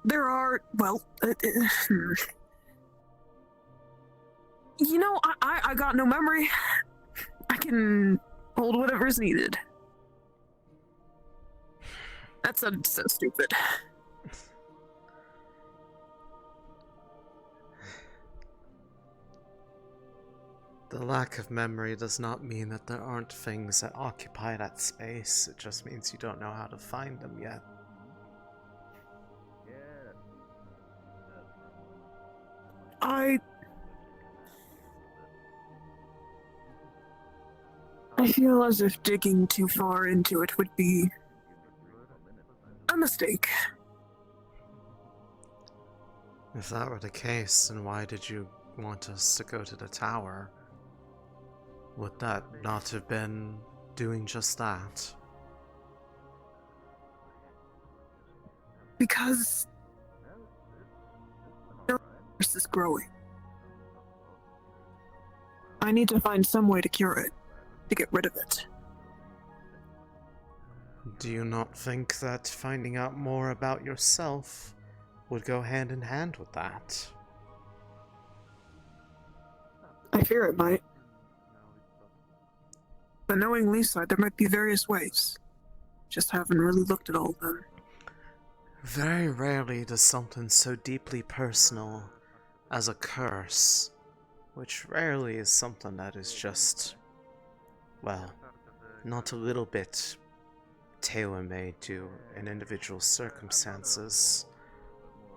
there are, well, you know, I got no memory. I can hold whatever's needed. That sounded so stupid. The lack of memory does not mean that there aren't things that occupy that space. It just means you don't know how to find them yet. I feel as if digging too far into it would be a mistake. If that were the case, then why did you want us to go to the tower? Would that not have been doing just that? Because this is growing. I need to find some way to cure it, to get rid of it. Do you not think that finding out more about yourself would go hand in hand with that? I fear it might. But knowing Leefside, there might be various ways. Just haven't really looked at all of them. Very rarely does something so deeply personal as a curse, which rarely is something that is just, well, not a little bit tailor-made to an individual's circumstances.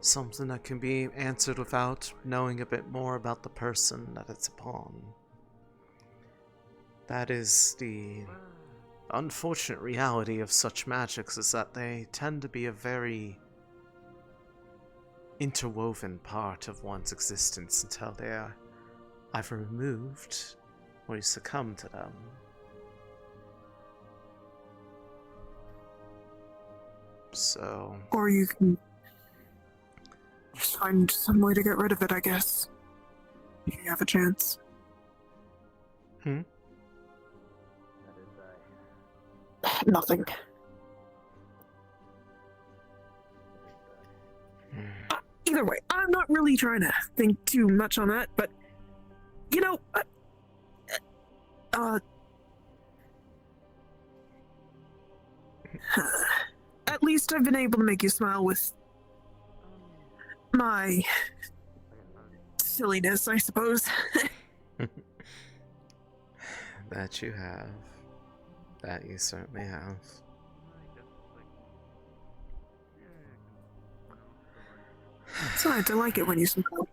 Something that can be answered without knowing a bit more about the person that it's upon. That is the unfortunate reality of such magics, is that they tend to be a very interwoven part of one's existence until they are either removed or you succumb to them. So... Or you can just find some way to get rid of it, I guess. If you have a chance. Hmm? Nothing. Either way, I'm not really trying to think too much on that, but you know, at least I've been able to make you smile with my silliness, I suppose. That you have. That you certainly have. Besides, I like it when you smile.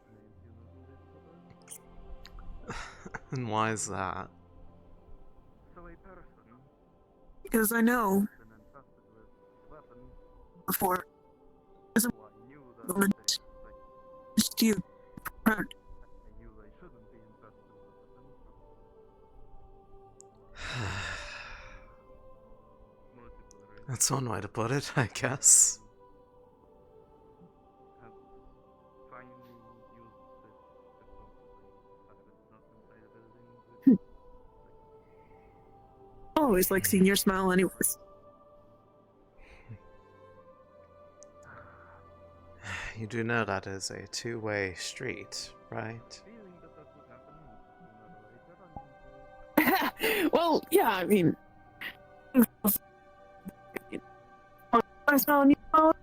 And why is that? Because I know before as a woman, just you. That's one way to put it, I guess. Always like seeing your smile anyways. You do know that is a two-way street, right? Well, yeah, I mean, I smile and you smile.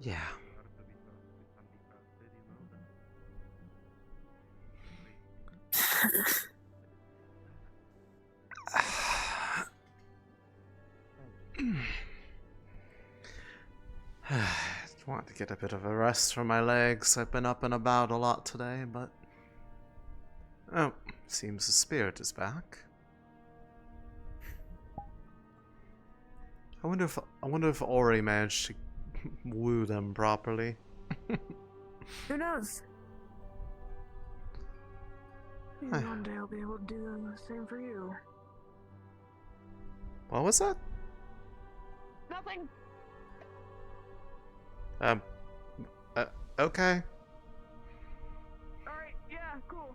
Yeah. I want to get a bit of a rest for my legs. I've been up and about a lot today, but... Oh, seems the spirit is back. I wonder if Ori managed to woo them properly. Who knows? Maybe one day I'll be able to do the same for you. What was that? Nothing. Okay. Alright, yeah, cool.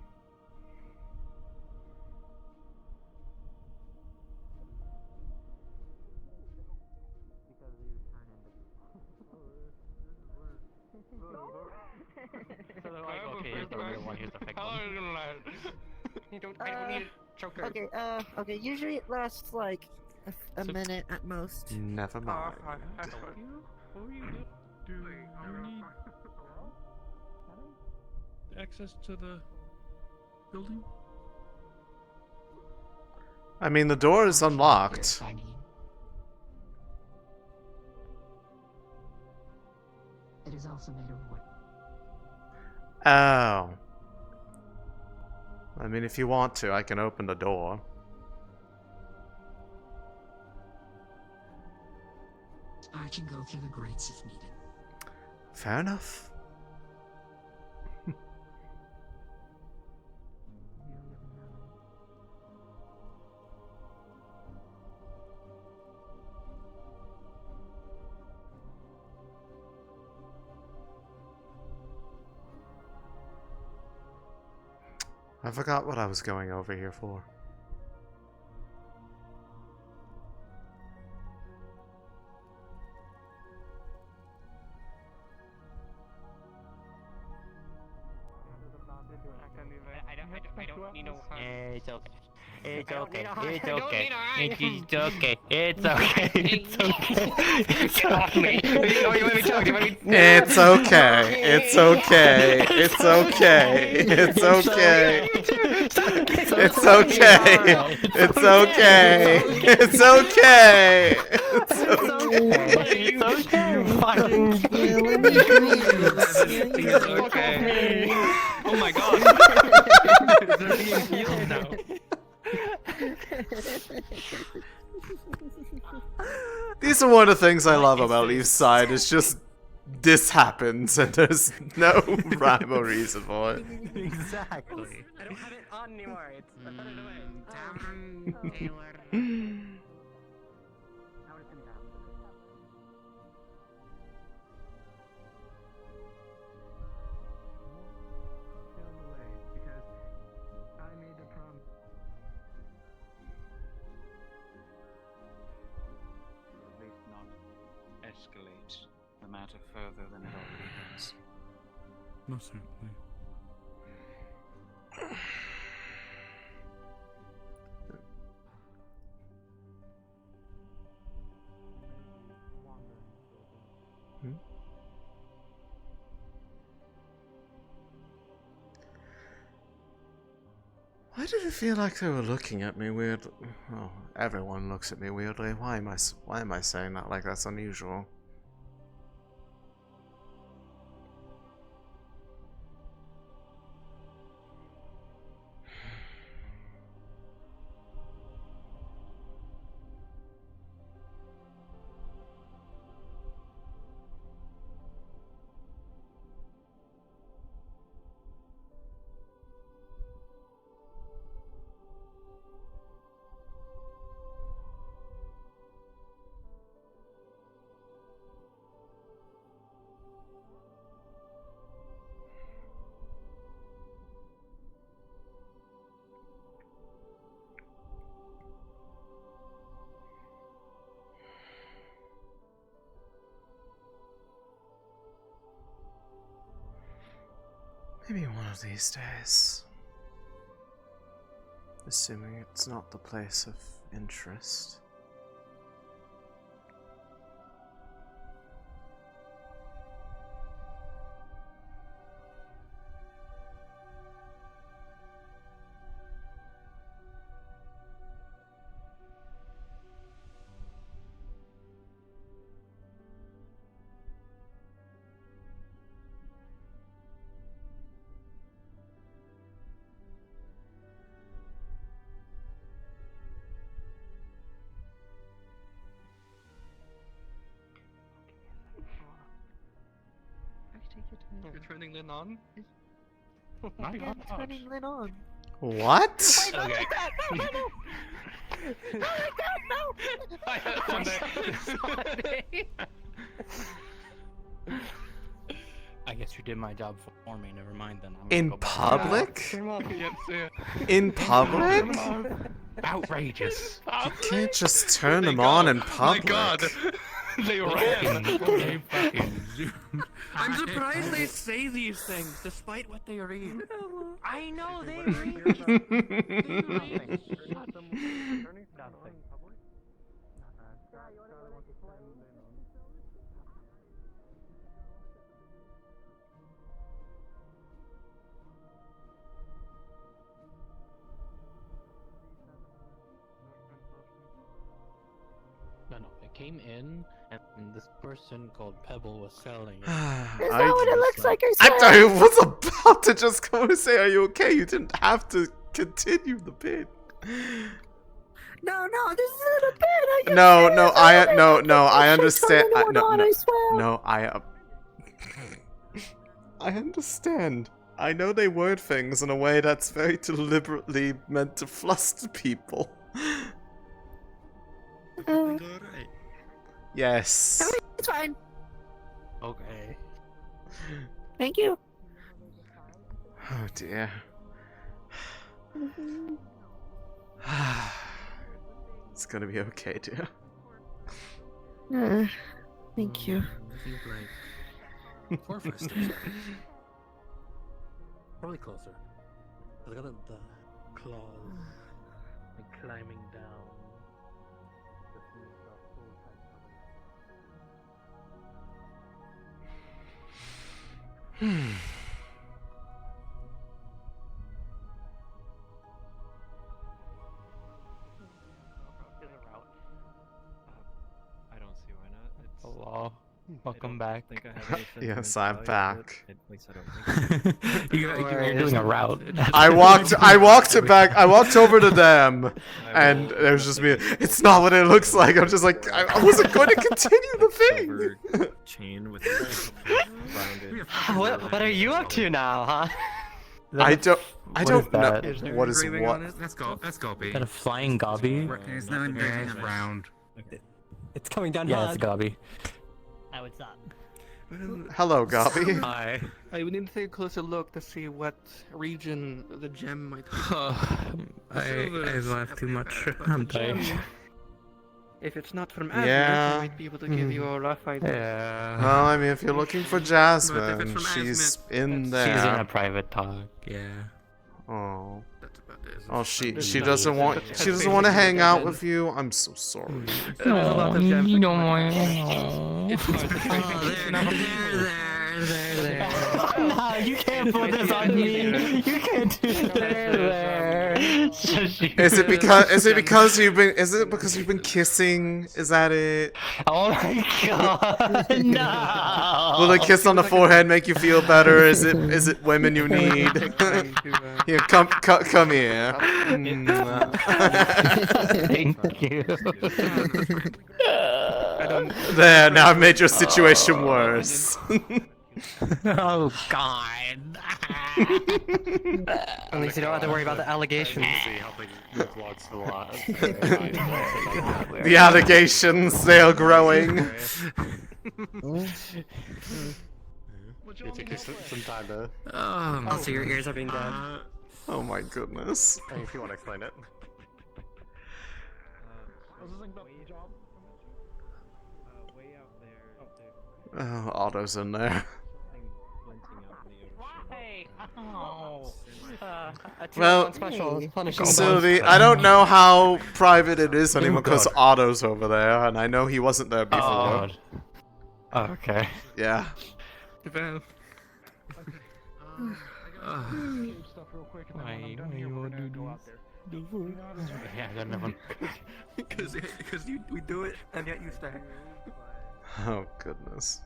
Okay, here's the real one, here's the fake one. I don't need choker. Okay, okay, usually it lasts like a minute at most. Never mind. Do you need access to the building? I mean, the door is unlocked. It is also made of wood. Oh. I mean, if you want to, I can open the door. I can go through the grates if needed. Fair enough. I forgot what I was going over here for. I don't need no. It's okay. It's okay. It's okay. It's okay. It's okay. It's okay. It's okay. It's okay. It's okay. It's okay. It's okay. It's okay. It's okay. It's okay. It's okay. Fucking It's okay. Oh my god. They're being healed now. These are one of the things I love about Leefside. It's just this happens and there's no rhyme or reason for it. Exactly. I don't have it on anymore. It's I put it away. Damn, Taylor. escalate the matter further than it already has. Most certainly. Why did it feel like they were looking at me weird? Oh, everyone looks at me weirdly. Why am I saying that like that's unusual? Maybe one of these days. Assuming it's not the place of interest. You're turning Lynn on? My God, turning Lynn on. What? Wait, not Okay. like that! No, no, no! Not like that, no! I guess you did my job for me. Never mind then. In public? Yeah. In public? Outrageous. You can't just turn them on in public. My God. They ran. They fucking zoomed. I'm surprised they say these things, despite what they read. I know they read. No, it came in, and this person called Pebble was selling it. Is that what it looks like or I was about to just go and say, are you okay? You didn't have to continue the bit. No, this isn't a bit. I understand. I understand. I know they word things in a way that's very deliberately meant to fluster people. Alright. Yes. It's fine. Okay. Thank you. Oh dear. It's gonna be okay, dear. Thank you. I think like 4 or 5 steps. Probably closer. I got the claws like climbing down. I don't see why not. It's... Hello. Welcome back. I think I have anything Yes, to I'm tell you, back. but at least I don't think You're doing a route. I walked over to them, and it was just me. It's not what it looks like. I'm just like, I wasn't going to continue the thing. chain with What are you up to now, huh? I don't know. Is there What is engraving what? on it? That's Gobby. Is that a flying gobby? There's no engraving on it. round. It's coming down Yeah, hard. it's a gobby. Hi, what's up? Hello, Gobby. Hi. We need to take a closer look to see what region the gem might be. I laughed too much. I'm tired. If it's not from Yeah. Asmith, I might be able to give you a rough idea. Yeah. Well, I mean, if you're looking for But if Jasmine, it's from she's Asmith, in there. She's in a private talk. Yeah. Oh. That's about it. Oh, she There's doesn't nothing. want That's she doesn't want to basically hang what out I've with you. I'm so sorry. There's a lot of gems. You don't want. It's hard to There. No, you can't put this on me. You can't do that. Is it because you've been kissing? Is that it? Oh my god! No. Will a kiss on the forehead make you feel better? Is it women you need? Here, come here. Thank you. There, now I've made your situation worse. Oh god. At least you don't have to worry about the allegations. The allegations, they are growing. It took you some time to. Also, your ears are being dead. Oh my goodness. If you want to explain it. Oh, Otto's in there. Well, Sylvie, I don't know how private it is anymore because Otto's over there, and I know he wasn't there before. Oh, okay. Yeah. Vale. Why you want to do this? Yeah, I got another one. Because we do it, and yet you stay. Oh goodness.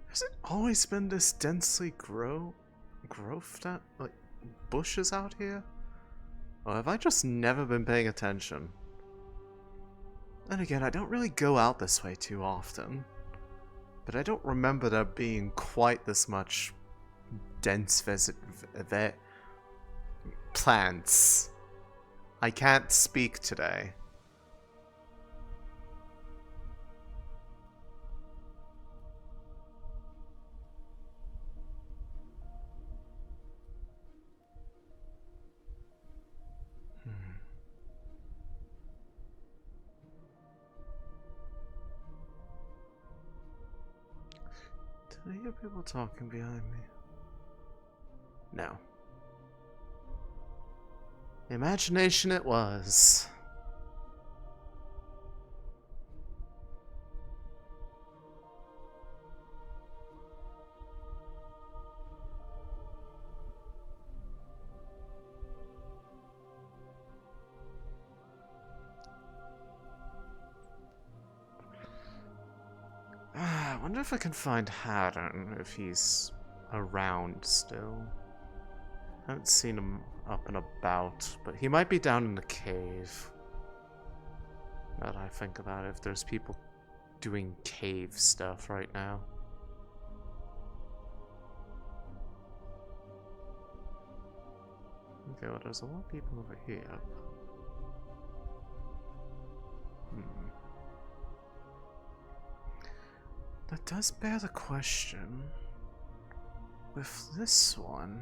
Has it always been this densely growth that like bushes out here? Or have I just never been paying attention? Then again, I don't really go out this way too often. But I don't remember there being quite this much dense plants. I can't speak today. Did I hear people talking behind me? No. Imagination it was. I wonder if I can find Haddon, if he's around still. I haven't seen him up and about, but he might be down in the cave. Now that I think about it, if there's people doing cave stuff right now. Okay, well there's a lot of people over here. That does bear the question. With this one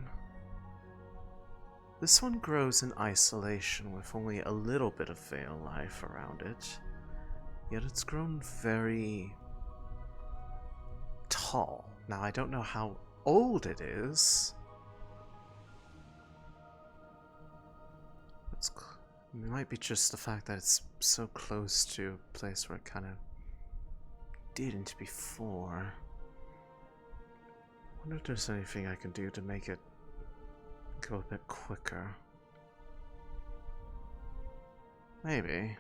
grows in isolation with only a little bit of Vale life around it. Yet it's grown very tall. Now I don't know how old it is. It might be just the fact that it's so close to a place where it kind of didn't before. I wonder if there's anything I can do to make it go a bit quicker. Maybe.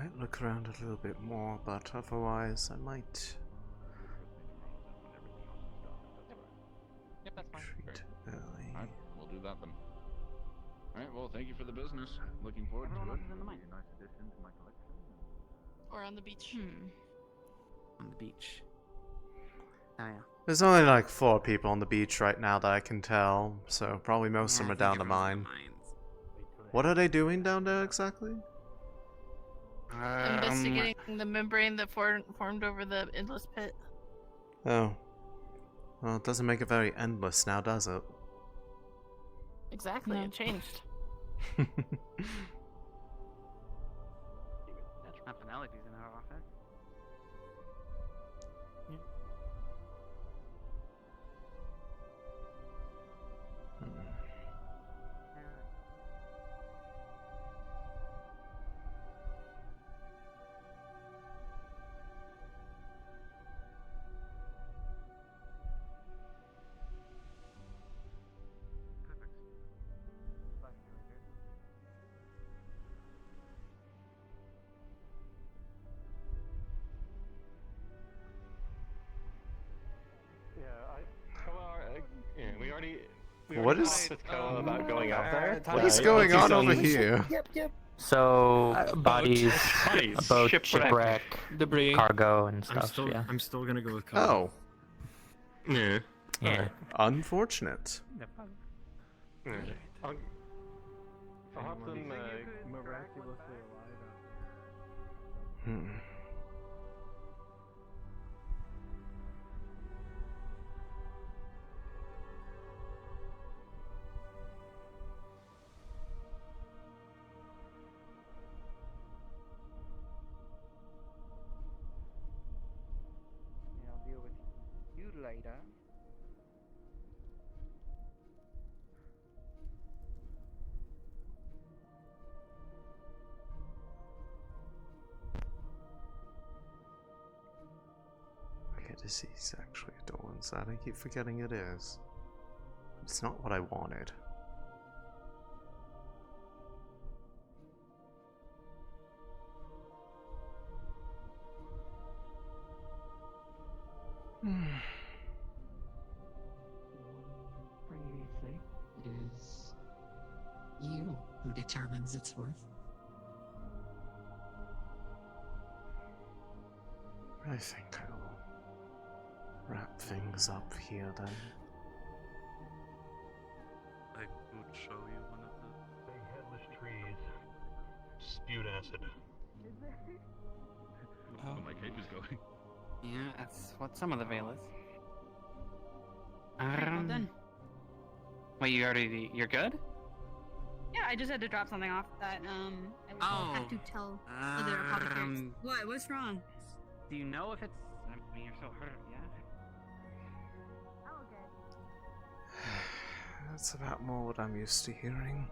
might look around a little bit more, but otherwise I might Yep, that's fine. retreat early. Alright, we'll do that then. Alright, well, thank you for the business. Looking forward to it. Nice addition to my collection. Or on the beach. On the beach. Oh yeah. There's only like 4 people on the beach right now that I can tell, so probably most of them are down to mine. What are they doing down there exactly? Investigating the membrane that formed over the endless pit. Oh. Well, it doesn't make it very endless now, does it? Exactly, it changed. That's not penalties in our office. We already. What is- talked with Koa about going out there. What is going on over here? Yep. So bodies, Bodies, boat, shipwreck, debris, cargo, and I'm stuff. still, Yeah. I'm still gonna go with Koa. Oh. Yeah. Yeah. Unfortunate. Yeah. I'll have them miraculously alive. Hmm. I'll deal with you later. Okay, disease actually a door inside. I keep forgetting it is. It's not what I wanted. Previously, it is you who determines its worth. I think I will wrap things up here then. I would show you one of the big headless trees. Spewed acid. Oh, my cape is going. Yeah, that's what some of the Vale is. Well done. Wait, you're good? Yeah, I just had to drop something off that I would have to tell other apothecaries. What? What's wrong? Do you know if it's? I mean, you're so hurt, yeah. Oh, okay. That's about more what I'm used to hearing.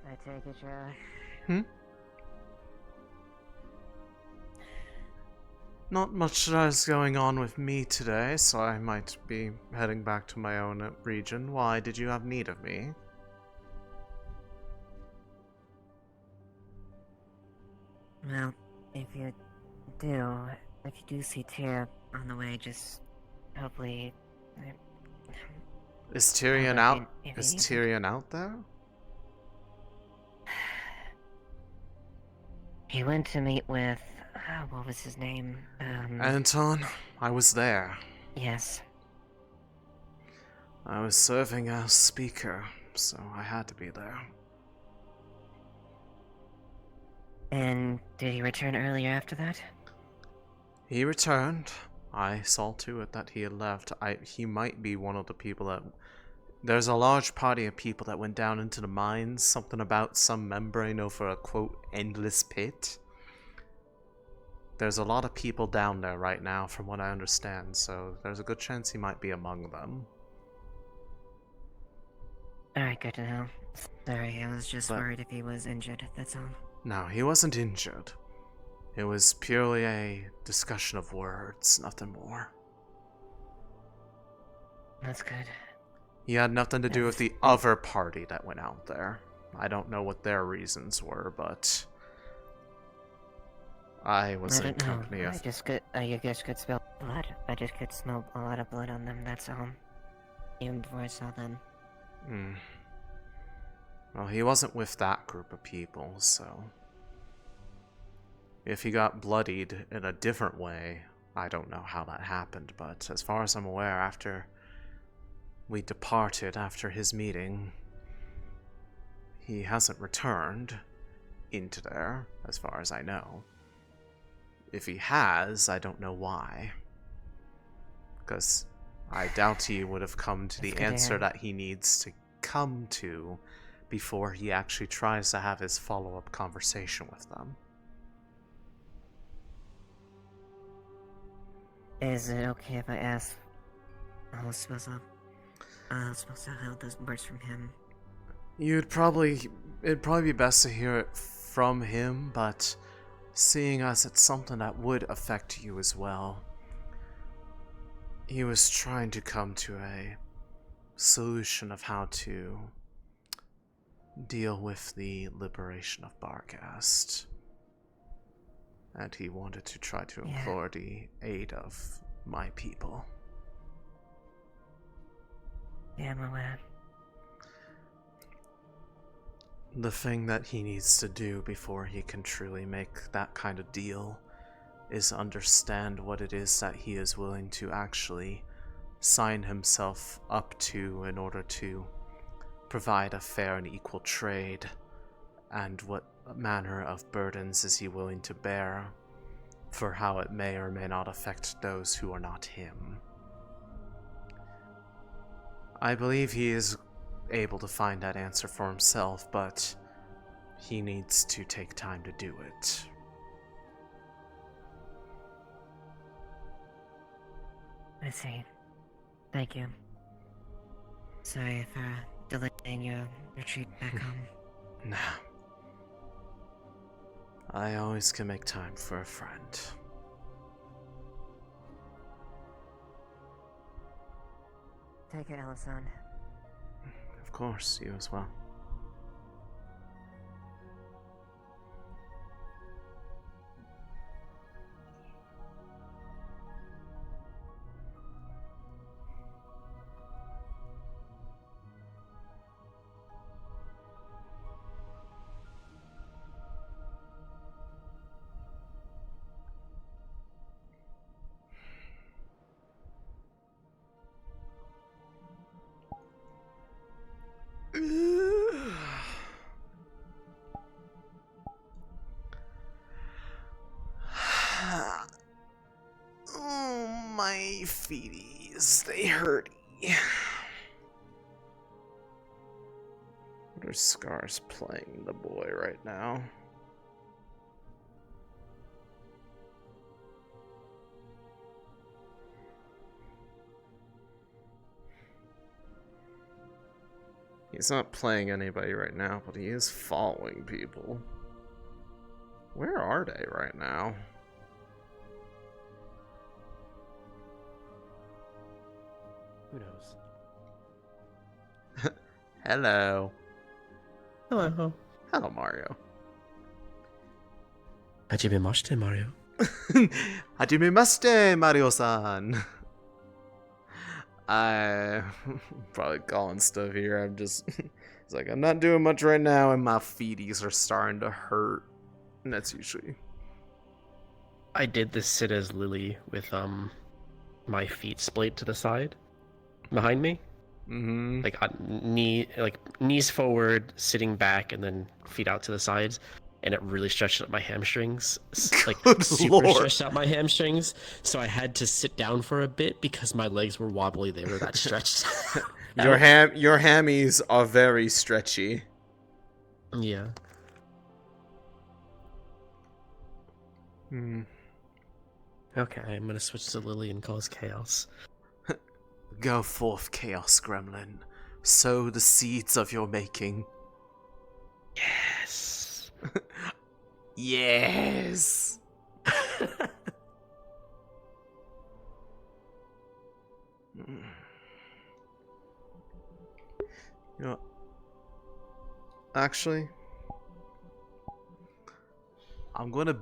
I take it, Josh. Not much is going on with me today, so I might be heading back to my own region. Why did you have need of me? Well, if you do see Tyr on the way, just hopefully Is Tyrion out? Is Tyrion out there? He went to meet with, what was his name? Anton, I was there. Yes. I was serving as speaker, so I had to be there. And did he return earlier after that? He returned. I saw to it that he had left. He might be one of the people that... There's a large party of people that went down into the mines. Something about some membrane over a, quote, endless pit. There's a lot of people down there right now, from what I understand, so there's a good chance he might be among them. Alright, good to know. Sorry, I was just worried if he was injured, that's all. No, he wasn't injured. It was purely a discussion of words, nothing more. That's good. He had nothing to do with the other party that went out there. I don't know what their reasons were, but I was in company of... I just could smell blood. I just could smell a lot of blood on them, that's all. Even before I saw them. Hmm. Well, he wasn't with that group of people, so... If he got bloodied in a different way, I don't know how that happened, but as far as I'm aware, after we departed after his meeting, he hasn't returned into there, as far as I know. If he has, I don't know why. Because I doubt he would have come to the answer that he needs to come to before he actually tries to have his follow-up conversation with them. Is it okay if I ask? I was supposed to have those words from him. It'd probably be best to hear it from him, but seeing as it's something that would affect you as well. He was trying to come to a solution of how to deal with the liberation of Barghast. And he wanted to try to implore the aid of my people. Yeah, I'm aware. The thing that he needs to do before he can truly make that kind of deal is understand what it is that he is willing to actually sign himself up to in order to provide a fair and equal trade, and what manner of burdens is he willing to bear for how it may or may not affect those who are not him. I believe he is able to find that answer for himself, but he needs to take time to do it. I see. Thank you. Sorry for delaying your retreat back home. Nah. I always can make time for a friend. Take it, Elisande. Of course, you as well. Oh, my feeties, they hurt. What are Scar's playing the boy right now? He's not playing anybody right now, but he is following people. Where are they right now? Who knows? Hello. Hello. Hello, Mario. Hajimemashite, Mario. Hajimemashite, Mario-san. I probably calling stuff here. I'm just it's like I'm not doing much right now, and my feeties are starting to hurt. And that's usually. I did this sit as Lily with my feet splayed to the side behind me. Mm-hmm. Like knees forward, sitting back, and then feet out to the sides, and it really stretched out my hamstrings, like super Lord. stretched out my hamstrings. So I had to sit down for a bit because my legs were wobbly. They were that stretched. Your hammies are very stretchy. Yeah. Hmm. Okay, I'm gonna switch to Lily and cause chaos. Go forth, Chaos Gremlin. Sow the seeds of your making. Yes. Yes. You know, actually, I'm gonna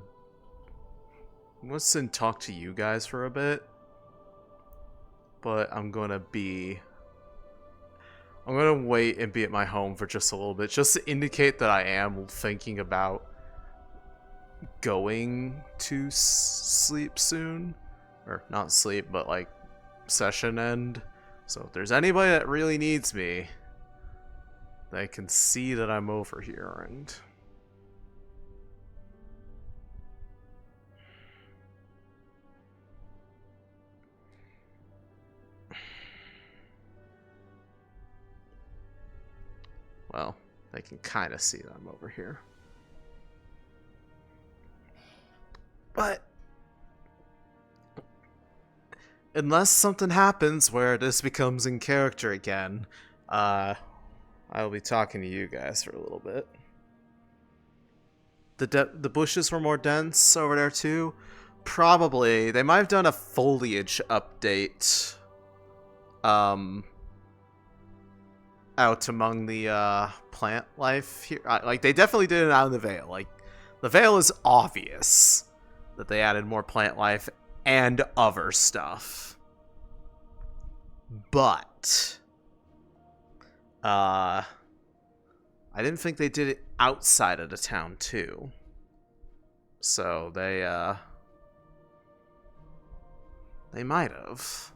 sit and talk to you guys for a bit, but I'm gonna wait and be at my home for just a little bit, just to indicate that I am thinking about going to sleep soon, or not sleep, but like session end. So if there's anybody that really needs me, they can see that I'm over here. And well, they can kind of see that I'm over here. But unless something happens where this becomes in character again, I will be talking to you guys for a little bit. The bushes were more dense over there too. Probably they might have done a foliage update. Out among the plant life here. Like they definitely did it out in the Vale. Like the Vale is obvious that they added more plant life and other stuff. But I didn't think they did it outside of the town too. So they might have.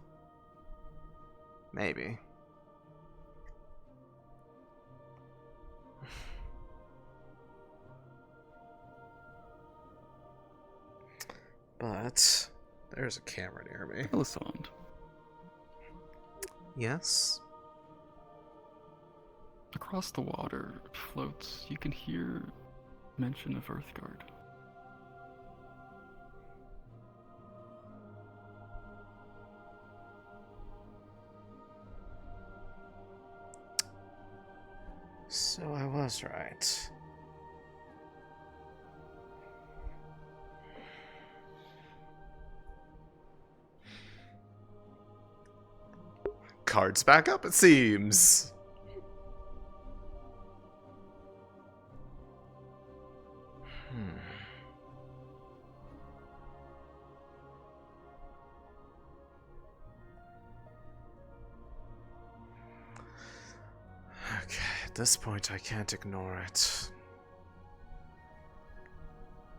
Maybe. But there's a camera near me. Elisande. Yes? Across the water floats, you can hear mention of Earthguard. So I was right. Cards back up, it seems. Okay, at this point I can't ignore it.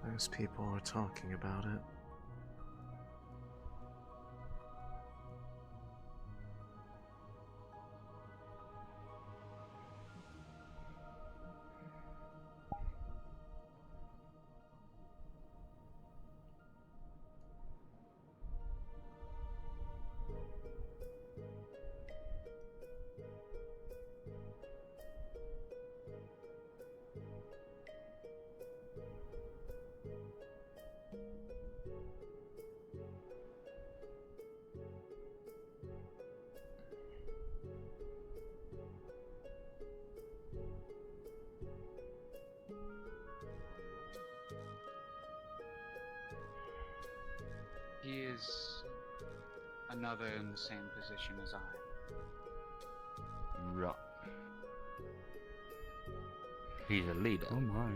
Those people are talking about it. He is another in the same position as I. Right. He's a leader. Oh my.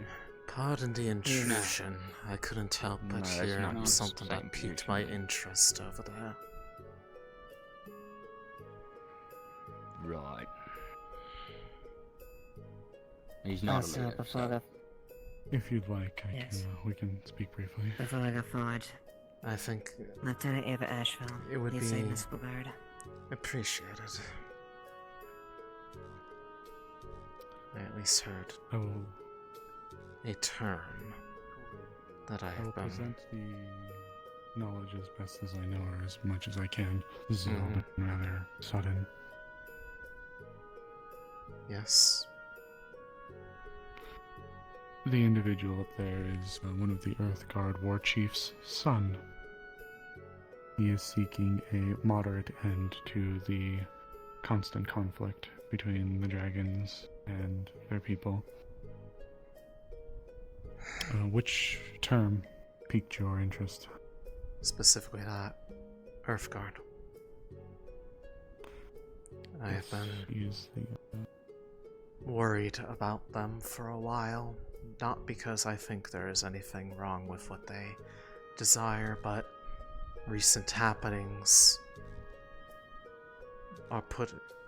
Pardon the intrusion. I couldn't help but No, that's hear not something the that same piqued position. my interest over there. He's not a Also, leader. before So. If you'd like, Yes. we can speak briefly. Before I go forward, I think Lieutenant Eva Asheville, it would the be Municipal Guard. appreciated. I at least heard Oh. a term that I I will have been. present the knowledge as best as I know, or as much as I can. This has all Mhm. been rather sudden. Yes. The individual up there is one of the Earth Guard war chief's son. He is seeking a moderate end to the constant conflict between the dragons and their people. Which term piqued your interest? Specifically that Earthguard. I have been worried about them for a while, not because I think there is anything wrong with what they desire, but recent happenings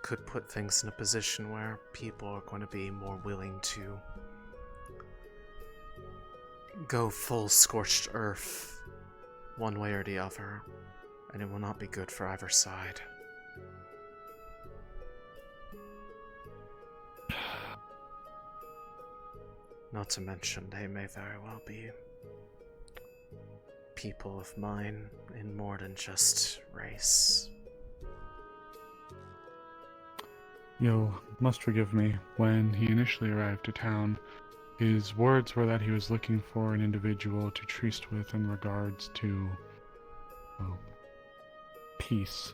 could put things in a position where people are going to be more willing to go full scorched earth one way or the other, and it will not be good for either side. Not to mention, they may very well be people of mine in more than just race. You must forgive me. When he initially arrived to town, his words were that he was looking for an individual to tryst with in regards to, well, peace.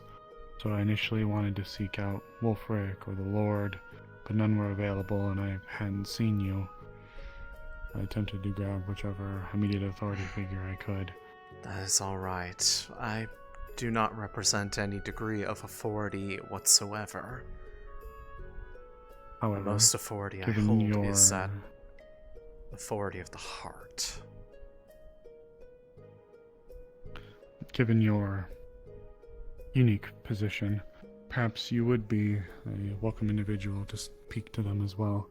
So I initially wanted to seek out Wolfric or the Lord, but none were available and I hadn't seen you. I attempted to grab whichever immediate authority figure I could. That is alright. I do not represent any degree of authority whatsoever. However, the most authority I given hold your is that authority of the heart. Given your unique position, perhaps you would be a welcome individual to speak to them as well.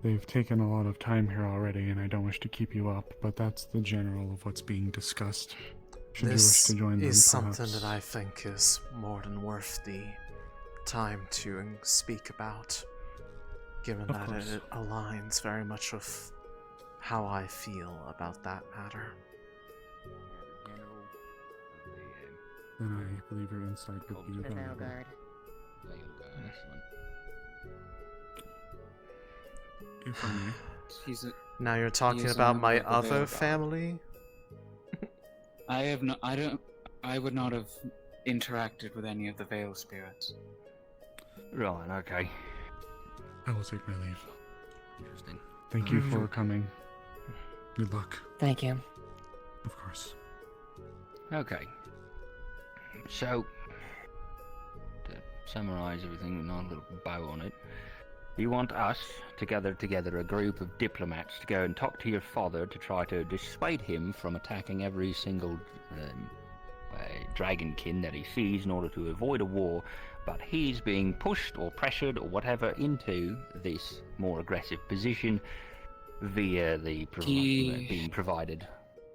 They've taken a lot of time here already, and I don't wish to keep you up, but that's the general of what's being discussed. Should This you wish to join them, is perhaps. something that I think is more than worth the time to speak about, given Of that course. it aligns very much with how I feel about that matter. Then I believe your insight would be The Vale valuable. Guard. Excellent. If I may. He's a, Now you're talking he is a about member my of the other Vale Guard. family? I have not. I don't. I would not have interacted with any of the Vale spirits. Right, okay. I will take my leave. Interesting. Thank you for coming. Good luck. Thank you. Of course. Okay. So, to summarize everything with a nice little bow on it, you want us to gather together a group of diplomats to go and talk to your father to try to dissuade him from attacking every single dragonkin that he sees in order to avoid a war, but he's being pushed or pressured or whatever into this more aggressive position via the being provided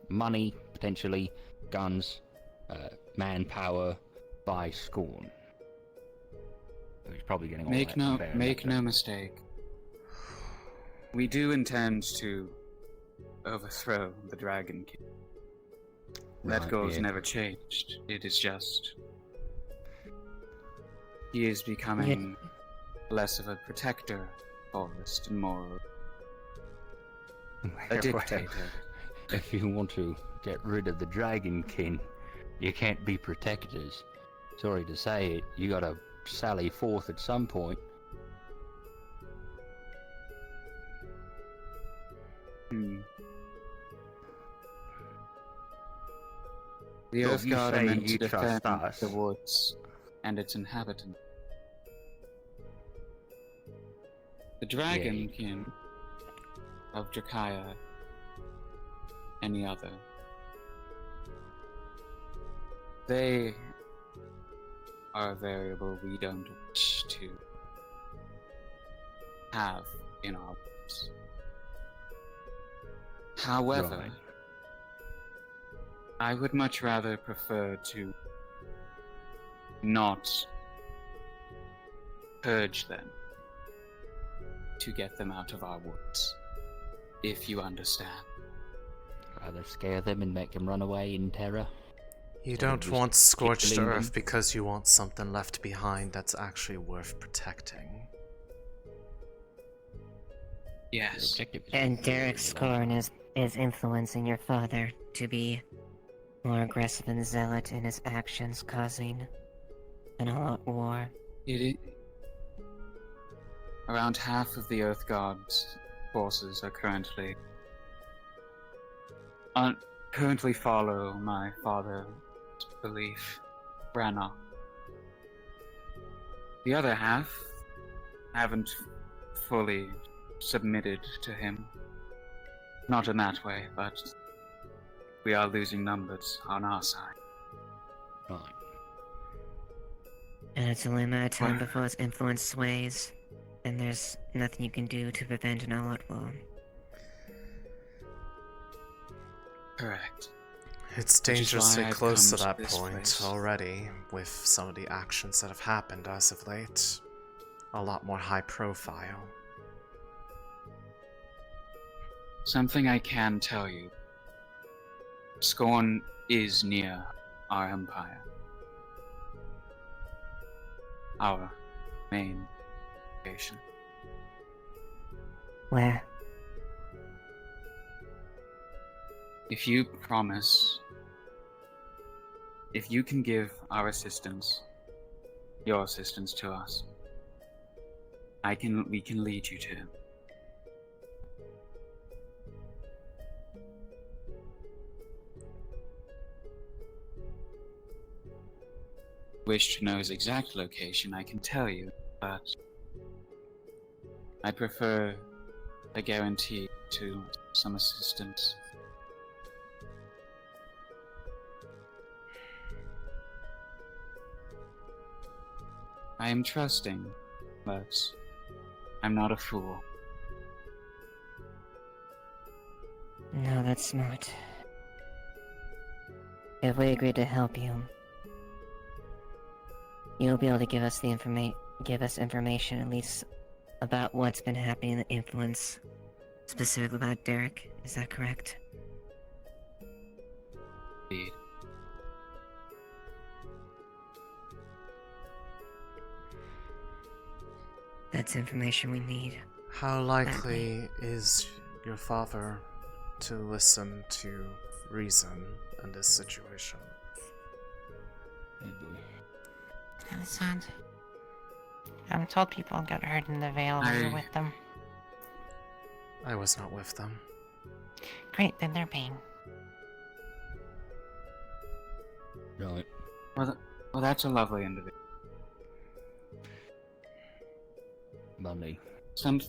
money, potentially guns, manpower by Scorn. So he's probably getting all Make that no fair make enough. no mistake. We do intend to overthrow the Dragon King. That Right, goal's yeah. never changed. It is just he is becoming less of a protector of forest and more a dictator. If you want to get rid of the Dragon King, you can't be protectors. Sorry to say it, you gotta sally forth at some point. The Well, Earth you Guard are say meant to you trust defend us. the woods and its inhabitants. The Dragon King of Drakaya, any other. They are a variable we don't wish to have in our wards. However, Right. I would much rather prefer to not purge them to get them out of our woods, if you understand. Rather scare them and make them run away in terror. You instead of don't just want scorched tickling them. earth because you want something left behind that's actually worth protecting. Yes. And Derek's scorn is influencing your father to be more aggressive and zealot in his actions, causing an all-out war. Around half of the Earth God's forces are currently follow my father's belief, Branagh. The other half haven't fully submitted to him. Not in that way, but we are losing numbers on our side. Right. And it's only a matter of time before his influence sways, and there's nothing you can do to prevent an all-out war. Correct. It's Which is dangerously why I've close to come that this point place. already, with some of the actions that have happened as of late. A lot more high profile. Something I can tell you. Scorn is near our empire. Our main location. Where? If you promise, if you can give our assistance, your assistance to us, we can lead you to him. Wish to know his exact location, I can tell you, but I prefer a guarantee to some assistance. I am trusting, but I'm not a fool. No, that's smart. If we agree to help you, you'll be able to give us information at least about what's been happening in the influence, specifically about Derek. Is that correct? Indeed. That's information we need. How likely is your father to listen to reason in this situation? Elisande. I'm told people got hurt in the Vale when you're with them. I was not with them. Great, then they're paying. Right. Well, that's a lovely individual. Money. How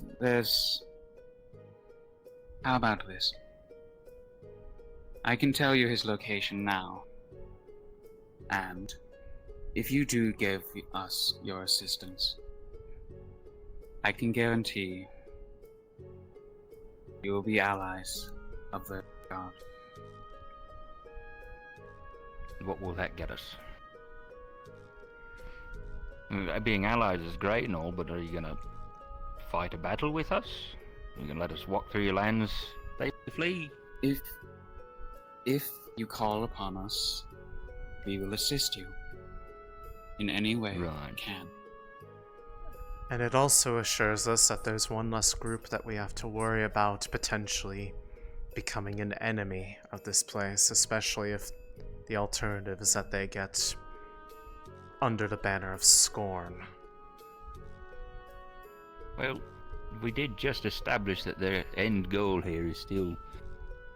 about this? I can tell you his location now. And if you do give us your assistance, I can guarantee you will be allies of the God. What will that get us? I mean, being allies is great and all, but are you gonna fight a battle with us? Are you gonna let us walk through your lands safely? If you call upon us, we will assist you in any way we can. And it also assures us that there's one less group that we have to worry about potentially becoming an enemy of this place, especially if the alternative is that they get under the banner of scorn. Well, we did just establish that their end goal here is still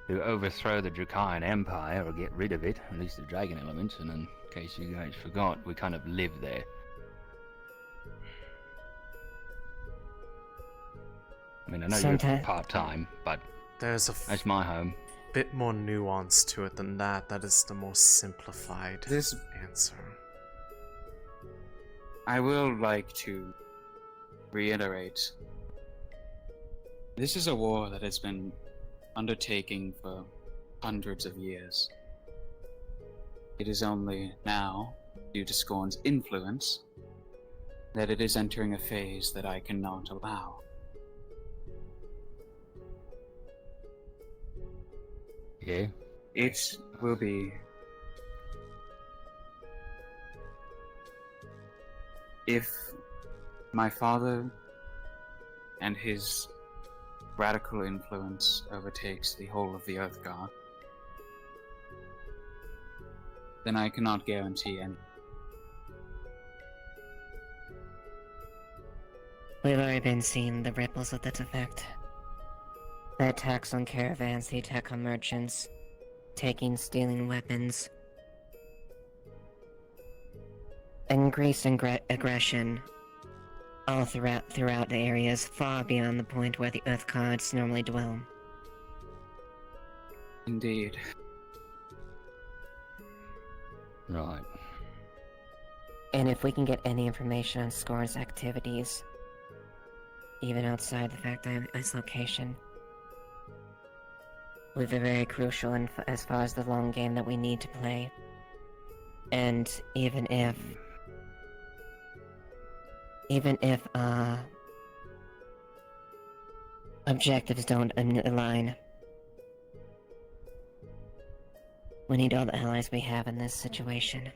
to overthrow the Dracayan Empire, or get rid of it, at least the dragon elements, and in case you guys forgot, we kind of live there. I mean, I know you're part-time, but that's my home. Bit more nuance to it than that. That is the most simplified answer. I will like to reiterate This is a war that has been undertaking for hundreds of years. It is only now, due to Scorn's influence, that it is entering a phase that I cannot allow. Yeah? It will be... If my father and his radical influence overtakes the whole of the Earth God, then I cannot guarantee any. We've already been seeing the ripples of that effect. The attacks on caravans, the attack on merchants, stealing weapons. Increased aggression all throughout the areas, far beyond the point where the Earth Gods normally dwell. Indeed. Right. And if we can get any information on Scorn's activities, even outside the fact of his location, would be very crucial as far as the long game that we need to play. And even if objectives don't align, we need all the allies we have in this situation.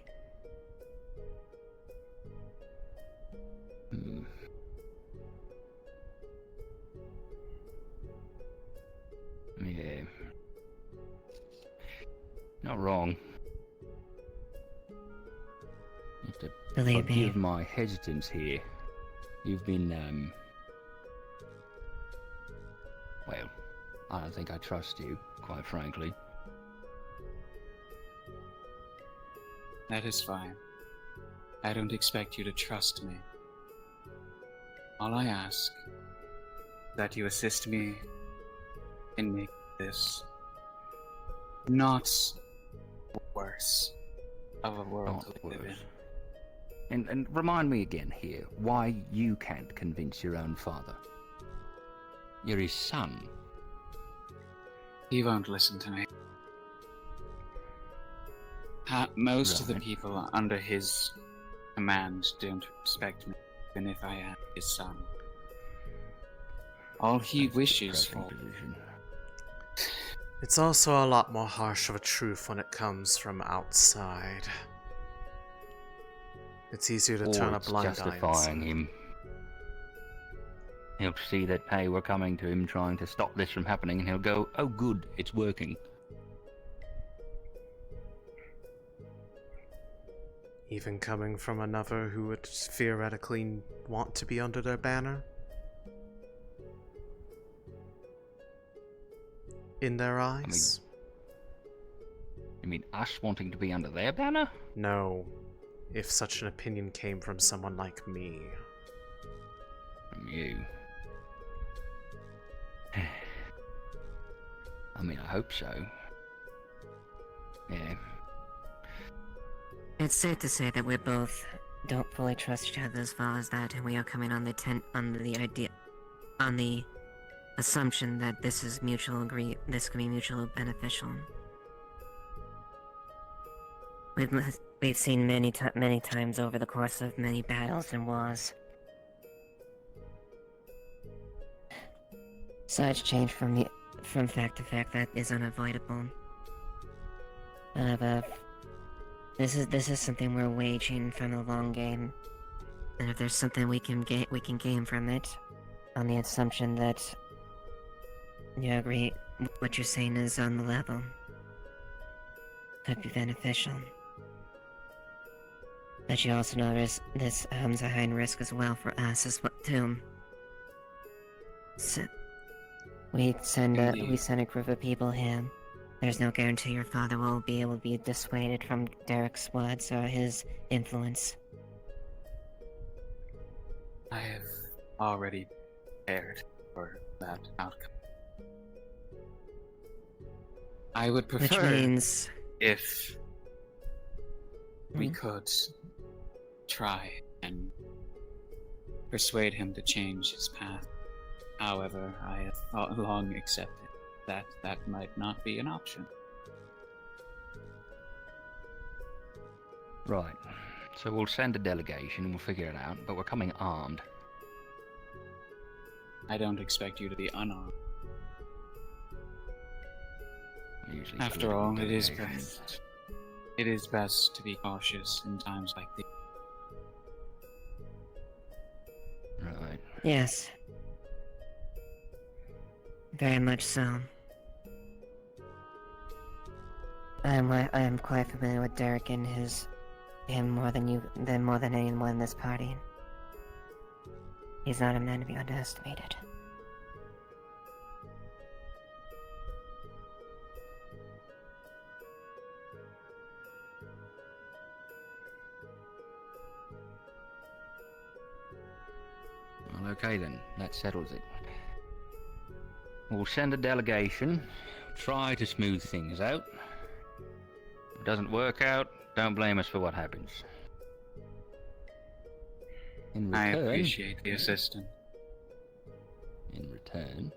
Yeah. Not wrong. You have to Believe me. forgive my hesitance here. You've been, well, I don't think I trust you, quite frankly. That is fine. I don't expect you to trust me. All I ask is that you assist me in making this not worse of a world to live in. And remind me again here, why you can't convince your own father. You're his son. He won't listen to me. Most of the people under his command don't respect me, even if I am his son. All he wishes for... It's also a lot more harsh of a truth when it comes from outside. It's easier to turn a blind eye. Justifying him. He'll see that, hey, we're coming to him trying to stop this from happening, and he'll go, oh good, it's working. Even coming from another who would theoretically want to be under their banner? In their eyes? You mean us wanting to be under their banner? No. If such an opinion came from someone like me. From you? I mean, I hope so. Yeah. It's safe to say that we both don't fully trust each other as far as that, and we are coming on the assumption that this is this can be mutually beneficial. We've seen many times over the course of many battles and wars. Such change from fact to fact that is unavoidable. This is something we're waging from the long game, and if there's something we can gain from it, on the assumption that you agree what you're saying is on the level, could be beneficial. But you also know this a high risk as well for us as well too. So we send a group of people here. There's no guarantee your father will be able to be dissuaded from Derek's words or his influence. I have already prepared for that outcome. I would prefer Which means... if we could try and persuade him to change his path. However, I have long accepted that that might not be an option. Right. So we'll send a delegation and we'll figure it out, but we're coming armed. I don't expect you to be unarmed. Usually After all, it is delegations. best. It is best to be cautious in times like these. Right. Yes. Very much so. I am quite familiar with Derek and him more than anyone in this party. He's not a man to be underestimated. Well, okay then. That settles it. We'll send a delegation, try to smooth things out. If it doesn't work out, don't blame us for what happens. In I return, appreciate the assistance. In return,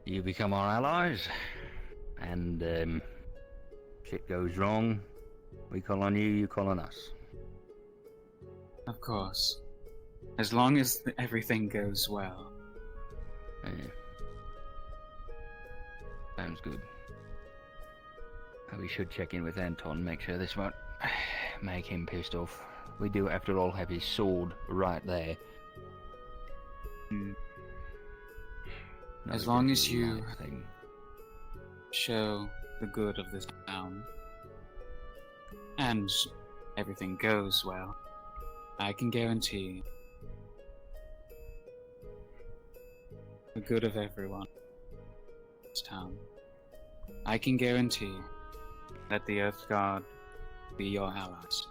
you become our allies, and shit goes wrong, we call on you, you call on us. Of course. As long as everything goes well. Yeah. Sounds good. We should check in with Anton, make sure this won't make him pissed off. We do, after all, have his sword right there. As long as you show the good of this town, and everything goes well, I can guarantee the good of everyone in this town. I can guarantee that the Earth God be your allies.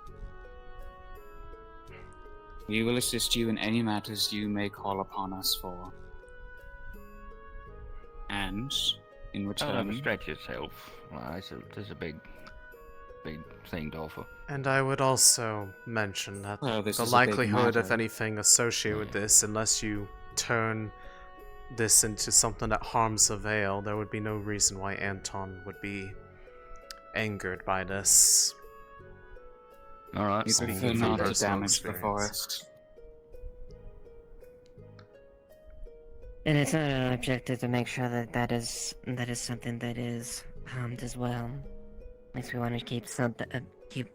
We will assist you in any matters you may call upon us for. And, in Don't return... overstretch yourself. Well, there's a big thing to offer. And I would also mention that Well, this the is a big likelihood of matter. anything associated with this, unless you turn this into something that harms the Vale, there would be no reason why Anton would be angered by this. Alright. We Speaking prefer from not to personal damage the experience. forest. And it's not our objective to make sure that is something that is harmed as well. At least we want to keep keep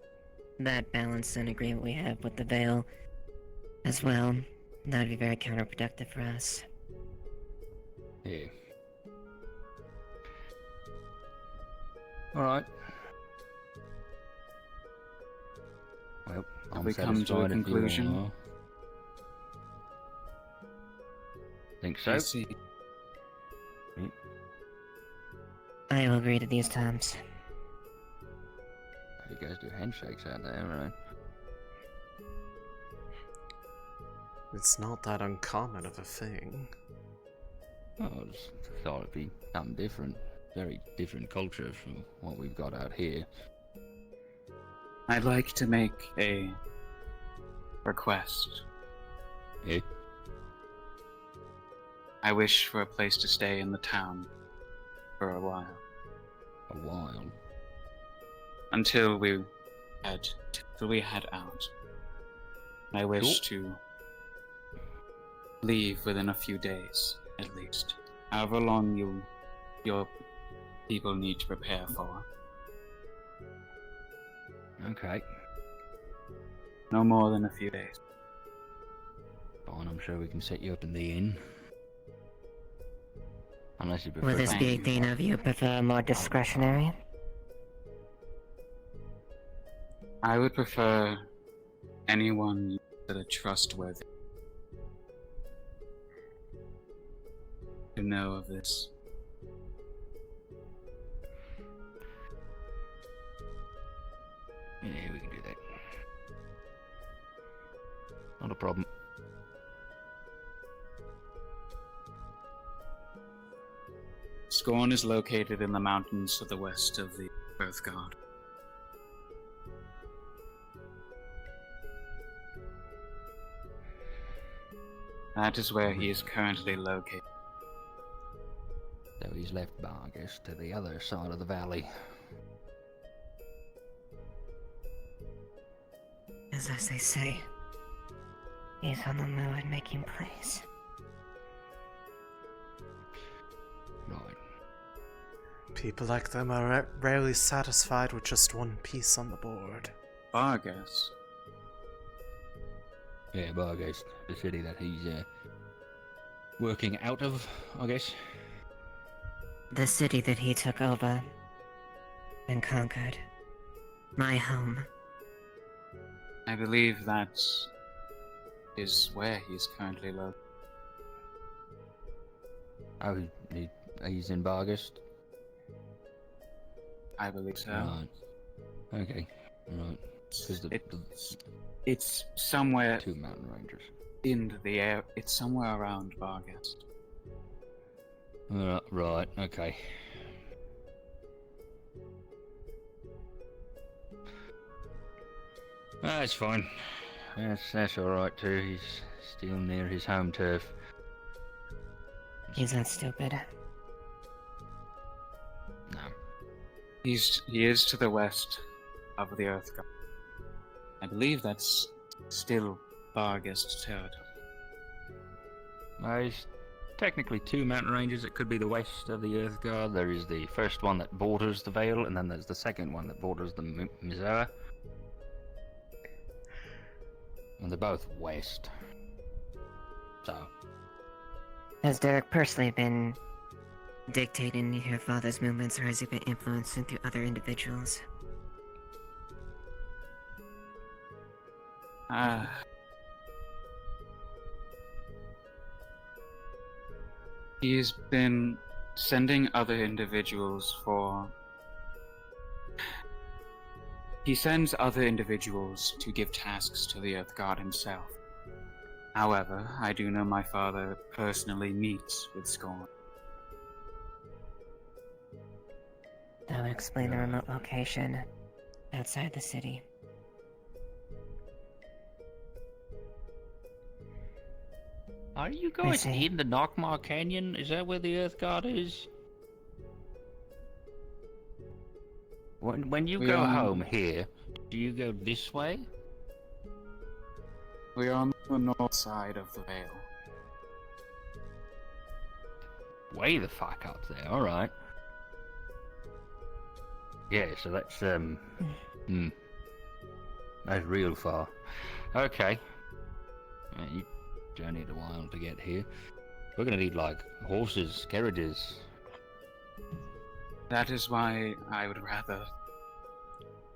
that balance and agreement we have with the Vale as well. That would be very counterproductive for us. Yeah. Alright. Well, Have we come to a conclusion? Think so? I see. I will agree to these terms. You guys do handshakes out there, right? It's not that uncommon of a thing. Oh, I just thought it'd be something different. Very different culture from what we've got out here. I'd like to make a request. Yeah? I wish for a place to stay in the town for a while. A while? Until we head out. I wish to leave within a few days, at least. However long your people need to prepare for. Okay. No more than a few days. Fine, I'm sure we can set you up in the inn. Unless you prefer... Would this be a thing of you prefer more discretionary? I would prefer anyone that are trustworthy to know of this. Yeah, we can do that. Not a problem. Scorn is located in the mountains to the west of the Earth God. That is where he is currently located. So he's left Bargus to the other side of the valley. As they say, he's on the move and making plays. Right. People like them are rarely satisfied with just one piece on the board. Bargus. Yeah, Bargus, the city that he's working out of, I guess. The city that he took over and conquered. My home. I believe that is where he's currently located. Oh, he's in Bargus? I believe so. Right. Okay. Right. It's somewhere. Two mountain rangers. In the air. It's somewhere around Bargus. Right. Okay. That's fine. That's all right too. He's still near his home turf. He's not stupid. No. He is to the west of the Earth God. I believe that's still Bargus territory. There's technically two mountain ranges that could be the west of the Earth Guard. There is the first one that borders the Vale, and then there's the second one that borders the Missouri. And they're both west. So. Has Derek personally been dictating your father's movements, or has he been influencing through other individuals? He's been sending other individuals for... He sends other individuals to give tasks to the Earth God himself. However, I do know my father personally meets with Scorn. That would explain the remote location outside the city. Are you guys in the Nockmar Canyon? Is that where the Earth God is? When you go home here, do you go this way? We are on the north side of the Vale. Way the fuck up there, alright. Yeah, so that's, that's real far. Okay. Yeah, you journeyed a while to get here. We're gonna need, like, horses, carriages. That is why I would rather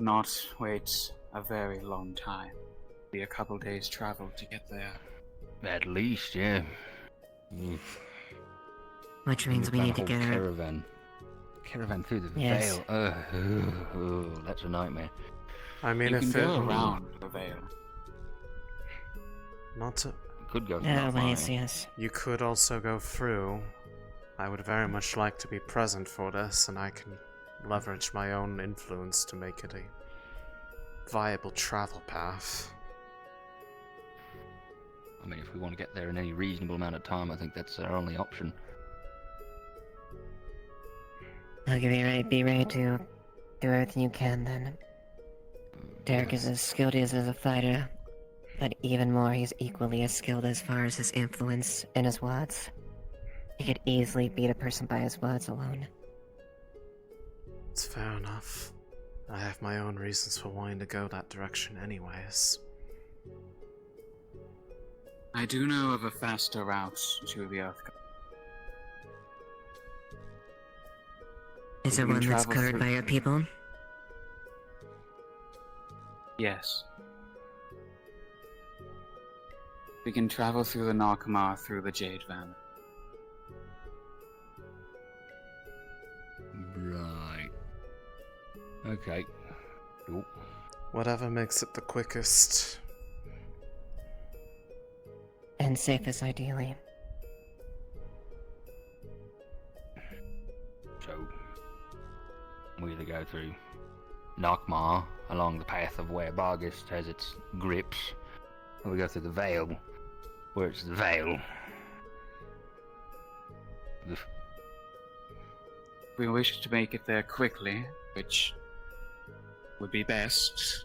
not wait a very long time. Be a couple days travel to get there. At least, yeah. Oof. Which means we need to get caravan through the Yes. Vale. That's a nightmare. I mean, you if can it go around the Vale. Not to... Could go. Yes. You could also go through. I would very much like to be present for this, and I can leverage my own influence to make it a viable travel path. I mean, if we want to get there in any reasonable amount of time, I think that's our only option. I'll be ready to do everything you can then. Derek is as skilled as a fighter, but even more, he's equally as skilled as far as his influence and his words. He could easily beat a person by his words alone. It's fair enough. I have my own reasons for wanting to go that direction anyways. I do know of a faster route to the Earth God. Is it one that's covered by your people? Yes. We can travel through the Nockmar through the Jade Valley. Right. Okay. Cool. Whatever makes it the quickest. And safest, ideally. So, we either go through Nockmar along the path of where Bargus has its grips, or we go through the Vale, Where's the Vale? We wish to make it there quickly, which would be best.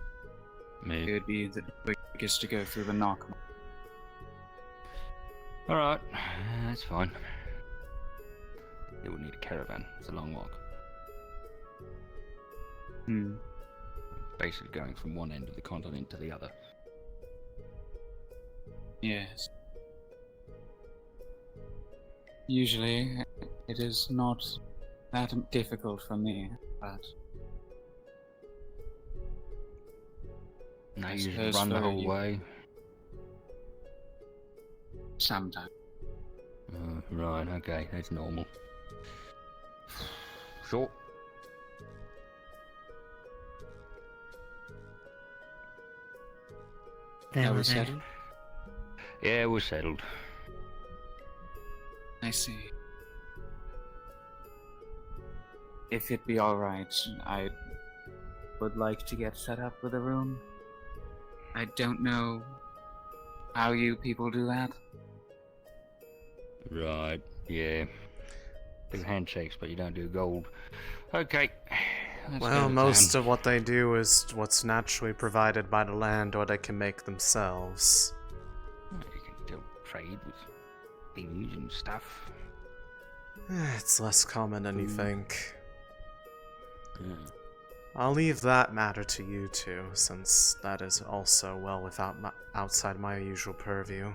Me. It would be the quickest to go through the knock. Alright, that's fine. It would need a caravan. It's a long walk. Basically going from one end of the continent to the other. Yes. Usually, it is not that difficult for me, but... Now I you just suppose run the for whole you- way. Sometimes. Right, okay, that's normal. Sure. Are we settled? Yeah, we're settled. I see. If it be alright, I would like to get set up with a room. I don't know how you people do that. Right, yeah. Do handshakes, but you don't do gold. Okay. let's go Well, to most town. of what they do is what's naturally provided by the land, or they can make themselves. You can still trade with things and stuff. It's less common than you think. Yeah. I'll leave that matter to you two, since that is also well without outside my usual purview.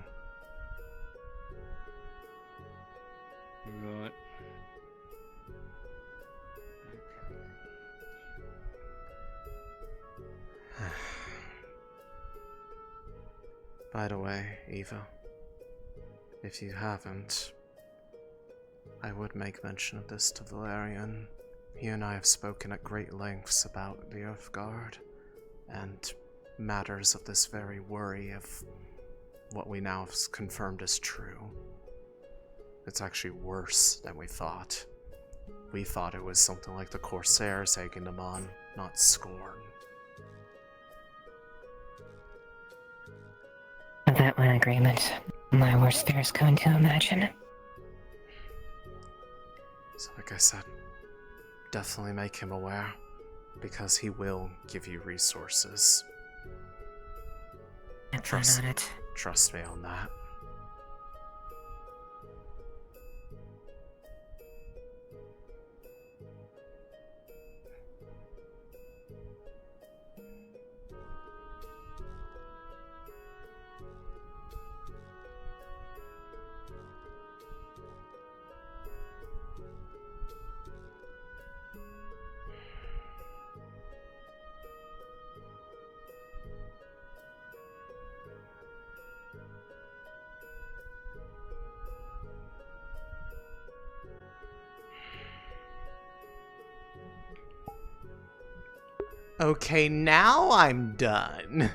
Right. By the way, Eva, if you haven't, I would make mention of this to Valerian. He and I have spoken at great lengths about the Earthguard, and matters of this very worry of what we now have confirmed is true. It's actually worse than we thought. We thought it was something like the Corsairs egging them on, not Scorn. That one agreement, my worst fear is going to imagine. So like I said, definitely make him aware, because he will give you resources. I plan on it. Trust me on that. Okay, now I'm done.